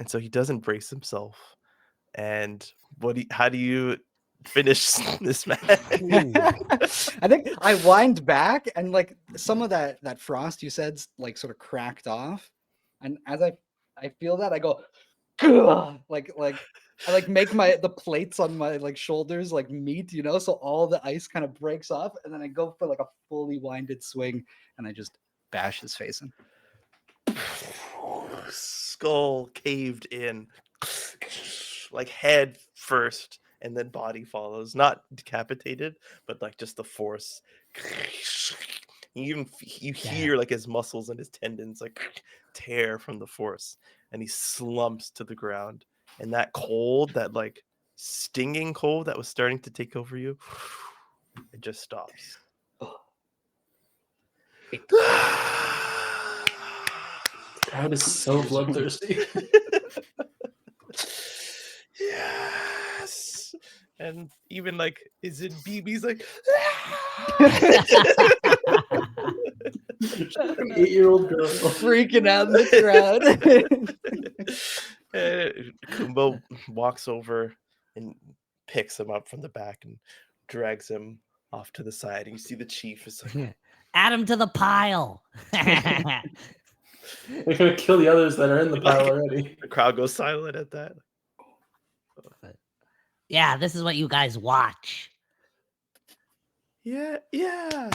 so he doesn't brace himself. And how do you finish this match? I think I wind back and like some of that frost you said like sort of cracked off, and as I feel that I go like I like make the plates on my like shoulders like meet, you know, so all the ice kind of breaks off, and then I go for like a fully winded swing and I just bash his face in. Skull caved in, like head first and then body follows, not decapitated, but like just the force. You hear like his muscles and his tendons like tear from the force, and he slumps to the ground. And that cold, that like stinging cold that was starting to take over you, it just stops. Crowd is so bloodthirsty. Yes. And even like, is it BB's like, An 8-year-old girl. Freaking out in the crowd. Kumbo walks over and picks him up from the back and drags him off to the side. And you see the chief is like, Add him to the pile. They're gonna kill the others that are in the pile already. the crowd goes silent at that. Yeah, this is what you guys watch. Yeah. A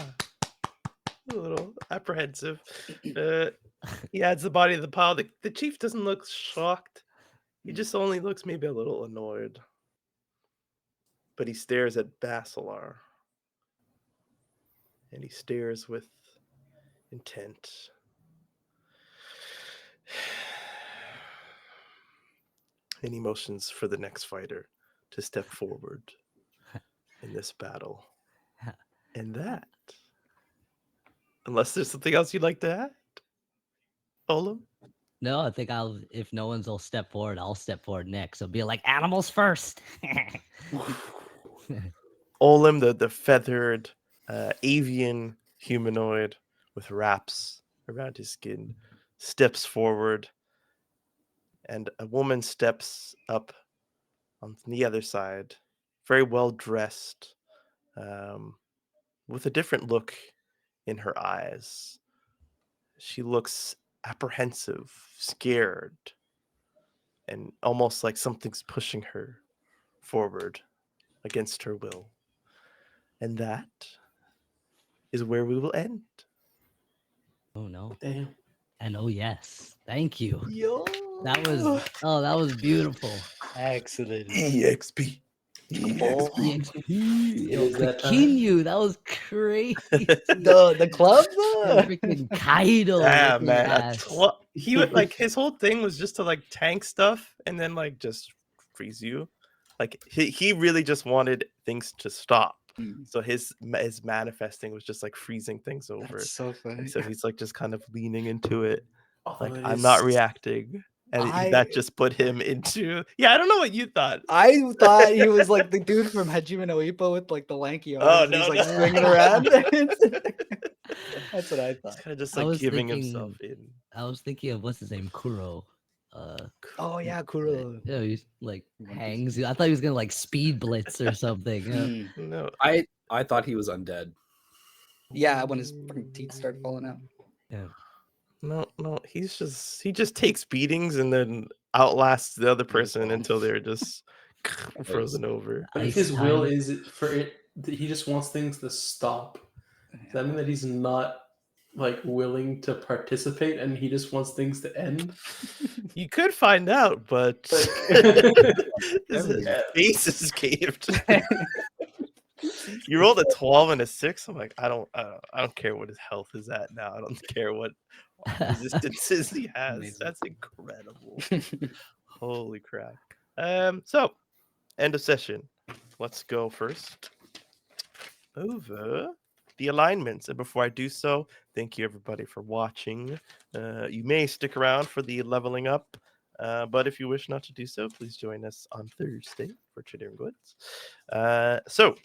little apprehensive. He adds the body of the pile. The chief doesn't look shocked. He just only looks maybe a little annoyed. But he stares at Basilar. And he stares with intent. And he motions for the next fighter to step forward in this battle. And that, unless there's something else you'd like to add, Olam? No, I think if no one's will step forward, I'll step forward next. I'll be like, animals first. Olam, the feathered avian humanoid with wraps around his skin, steps forward, and a woman steps up on the other side, very well dressed, with a different look in her eyes. She looks apprehensive, scared, and almost like something's pushing her forward against her will. And that is where we will end. Oh no. Damn. And oh yes. Thank you. Yo. That was beautiful. Excellent. EXP. Oh, It is that time. Pequeño, that was crazy. The club? Freaking Kaido. Yeah, with his man. ass. He would like his whole thing was just to like tank stuff and then like just freeze you. Like he really just wanted things to stop. So his manifesting was just like freezing things over. That's so funny. And so he's like just kind of leaning into it. Like Although it I'm is- not reacting. And that just put him into. Yeah, I don't know what you thought. I thought he was like the dude from Hajime no Ippo with like the lanky arms. Oh, and no, he's like no. swinging around. That's what I He's thought. kind of just I like was giving thinking- himself in. I was thinking of what's his name, Kuro. Oh yeah, Kuro. Yeah, he's like One Piece. hangs. I thought he was gonna like speed blitz or something. Yeah. Mm. No. I thought he was undead. Yeah, when his fucking teeth started falling out. No, he just takes beatings and then outlasts the other person well. until they're just frozen over. But if Ice his will time. is for it, he just wants things to stop. Does that mean that he's not like willing to participate and he just wants things to end? You could find out, but his Everything. face is caved. You rolled a 12 and a 6. I'm like, I don't care what his health is at now. I don't care what resistances he has. Amazing. That's incredible. Holy crap. So end of session. Let's go first over the alignments. And before I do so, thank you everybody for watching. You may stick around for the leveling up, but if you wish not to do so, please join us on Thursday for Trader Goods. So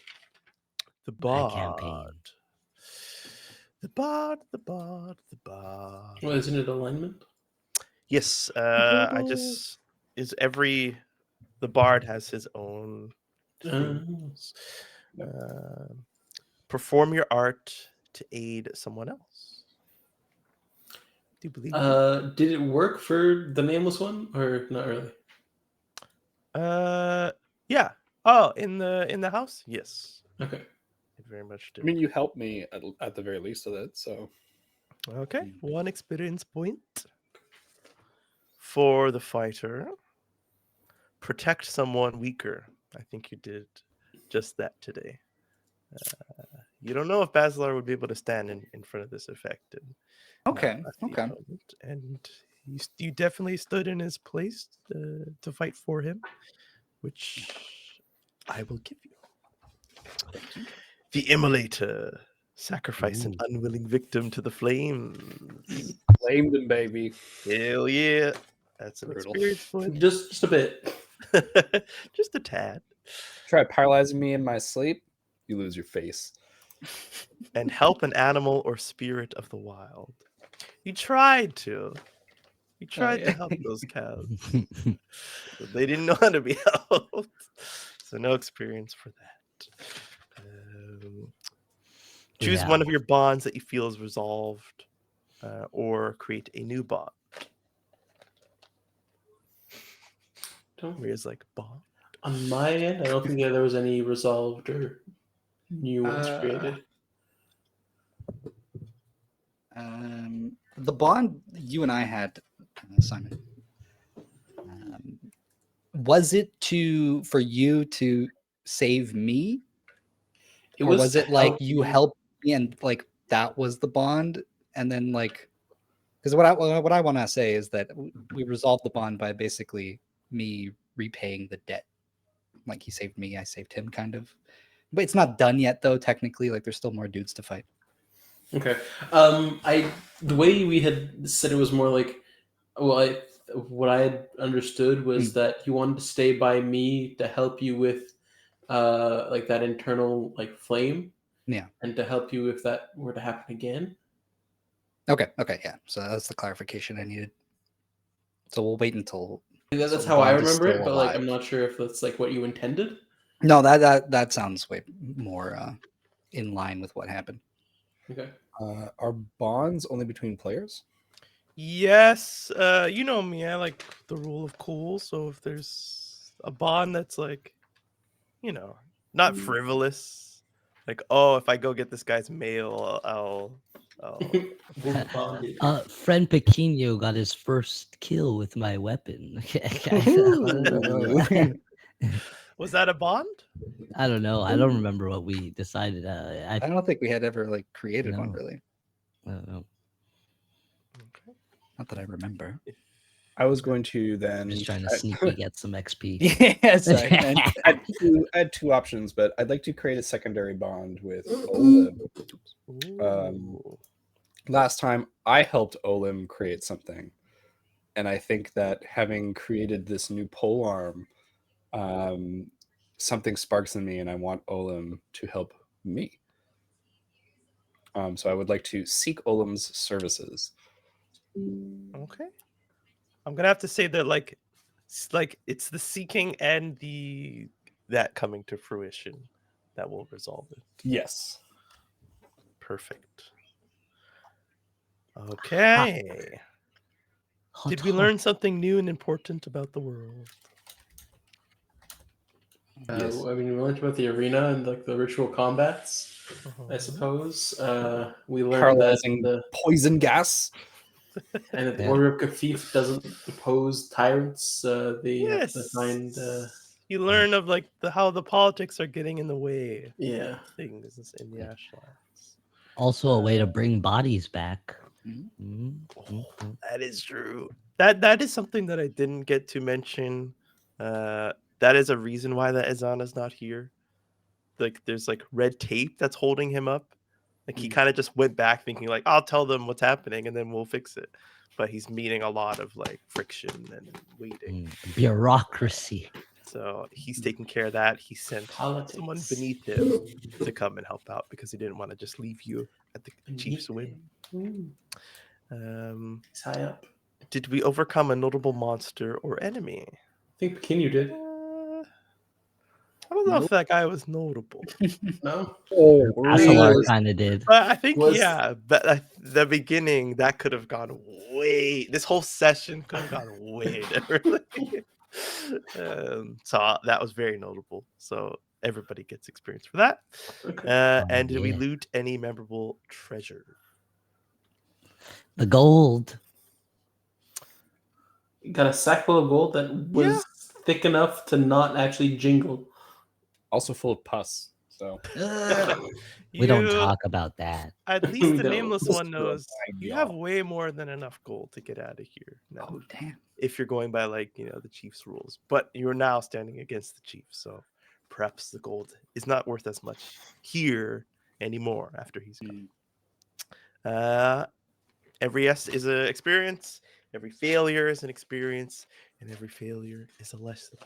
the My campaign. bard. The bard. Well, isn't it alignment? Yes, the bard has his own things. Perform your art to aid someone else. Do you believe? Did it work for the nameless one or not really? Yeah. Oh, in the house? Yes. Okay. It very much I did. mean, you helped me at the very least with it, so Okay, 1 experience point for the fighter. Protect someone weaker. I think you did just that today. You don't know if Basilar would be able to stand in front of this effect. Okay. at the Okay. moment, and you definitely stood in his place to fight for him, which I will give you. The Immolator. Sacrifice an unwilling victim to the flames. blamed him, baby. Hell yeah. That's an Brutal. experience point. Just a bit. Just a tad. Try paralyzing me in my sleep, you lose your face. And help an animal or spirit of the wild. You tried to. You tried to yeah. help those cows. But they didn't know how to be helped. So no experience for that. Choose Yeah. one of your bonds that you feel is resolved, or create a new bond. Where's like bond? On my end, I don't think that there was any resolved or new ones created. The bond you and I had, Simon, was it for you to save me, It or was to it like help you helped me and like that was the bond, and then like, because what I want to say is that we resolved the bond by basically me repaying the debt. Like he saved me, I saved him, kind of. But it's not done yet, though. Technically, like there's still more dudes to fight. Okay. The way we had said it was more like, well, what I had understood was that you wanted to stay by me to help you with, like that internal like flame. Yeah. And to help you if that were to happen again. Okay, yeah. So that's the clarification I needed. So we'll wait until. That's so how I Bond is remember it, still but like alive. I'm not sure if that's like what you intended. No, that sounds way more in line with what happened. Okay. Are bonds only between players? Yes, you know me. I like the rule of cool. So if there's a bond that's like, not frivolous, like, oh, if I go get this guy's mail, I'll Friend Pequeno got his first kill with my weapon. Was that a bond? I don't know. I don't remember what we decided. I don't think we had ever like created one No. really. I don't know. Okay. Not that I remember. I was going to then Just trying to sneaky get some XP. Yeah, sorry. I had two options, but I'd like to create a secondary bond with Olim. Ooh. Last time I helped Olim create something. and I think that having created this new pole arm, something sparks in me, and I want Olim to help me. So I would like to seek Olim's services. Okay. I'm gonna have to say that like it's the seeking and that coming to fruition that will resolve it. Yes. Perfect. Okay. Did we learn something new and important about the world? Yes. I mean, we learned about the arena and like the ritual combats, I Uh-huh. suppose. We learned that Paralyzing poison gas. and that the Yeah. Order of Kafif doesn't oppose tyrants. They have to Yes. find. You learn of like how the politics are getting in the way Yeah. of things in the Ashlands. Also a way to bring bodies back. Mhm. That is true. That is something that I didn't get to mention. That is a reason why the Ezana's not here. Like there's like red tape that's holding him up. Like he kind of just went back thinking like I'll tell them what's happening and then we'll fix it. But he's meeting a lot of like friction and waiting. Bureaucracy. So he's taking care of that. He sent Politics. someone beneath him to come and help out because he didn't want to just leave you at the chief's whim. He's high up. Did we overcome a notable monster or enemy? I think Pequenu did. I don't know if that guy was notable. No. Asalar was- kind of did. But I think, Was- yeah, but at the beginning, that could have gone way, this whole session could have gone way differently. So that was very notable. So everybody gets experience for that. Okay. And did we yeah. loot any memorable treasure? The gold. Got a sack full of gold that was thick enough to not actually jingle. Also full of pus. So We don't You- talk about that. At least the No. nameless one knows Fine, you y'all. have way more than enough gold to get out of here now. Oh damn. If you're going by like the chief's rules, but you're now standing against the chief, so perhaps the gold is not worth as much here anymore after he's gone. Every yes is an experience, every failure is an experience, and every failure is a lesson.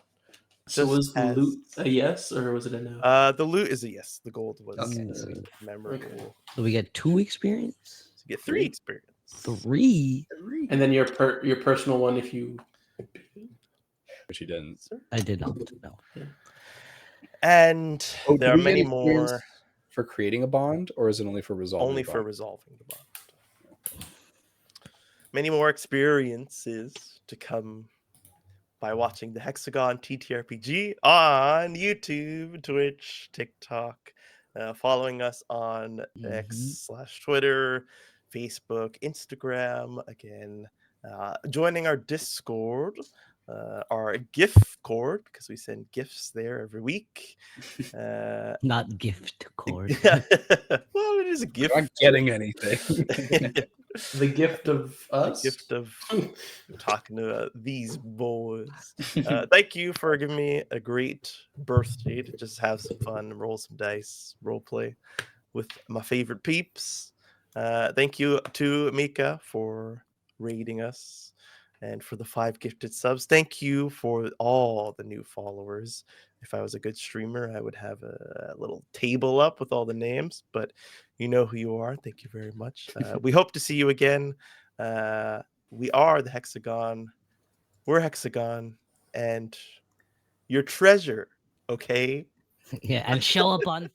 So Just was the as- loot a yes or was it a no? The loot is a yes. The gold was Okay, sweet. memorable. So we get 2 experience? So you get 3 experience. 3? And then your personal one if you. which he didn't. Sir. I did not know. And Oh, there do are we get many experience more. for creating a bond, or is it only for resolving? Only a for bond? resolving the bond. Many more experiences to come by watching the Hexagon TTRPG on YouTube, Twitch, TikTok, following us on X/Twitter, Facebook, Instagram, again, joining our Discord, our gift cord, because we send gifts there every week. Not gift cord. Yeah. Well, it is a gift. I'm not getting anything. The gift of us. The gift of talking to these boys. Thank you for giving me a great birthday to just have some fun, roll some dice, role play with my favorite peeps. Thank you to Mika for raiding us and for the 5 gifted subs. Thank you for all the new followers. If I was a good streamer, I would have a little table up with all the names, but you know who you are. Thank you very much. We hope to see you again. We are the Hexagon. We're Hexagon, and your treasure, okay? Yeah, and show up on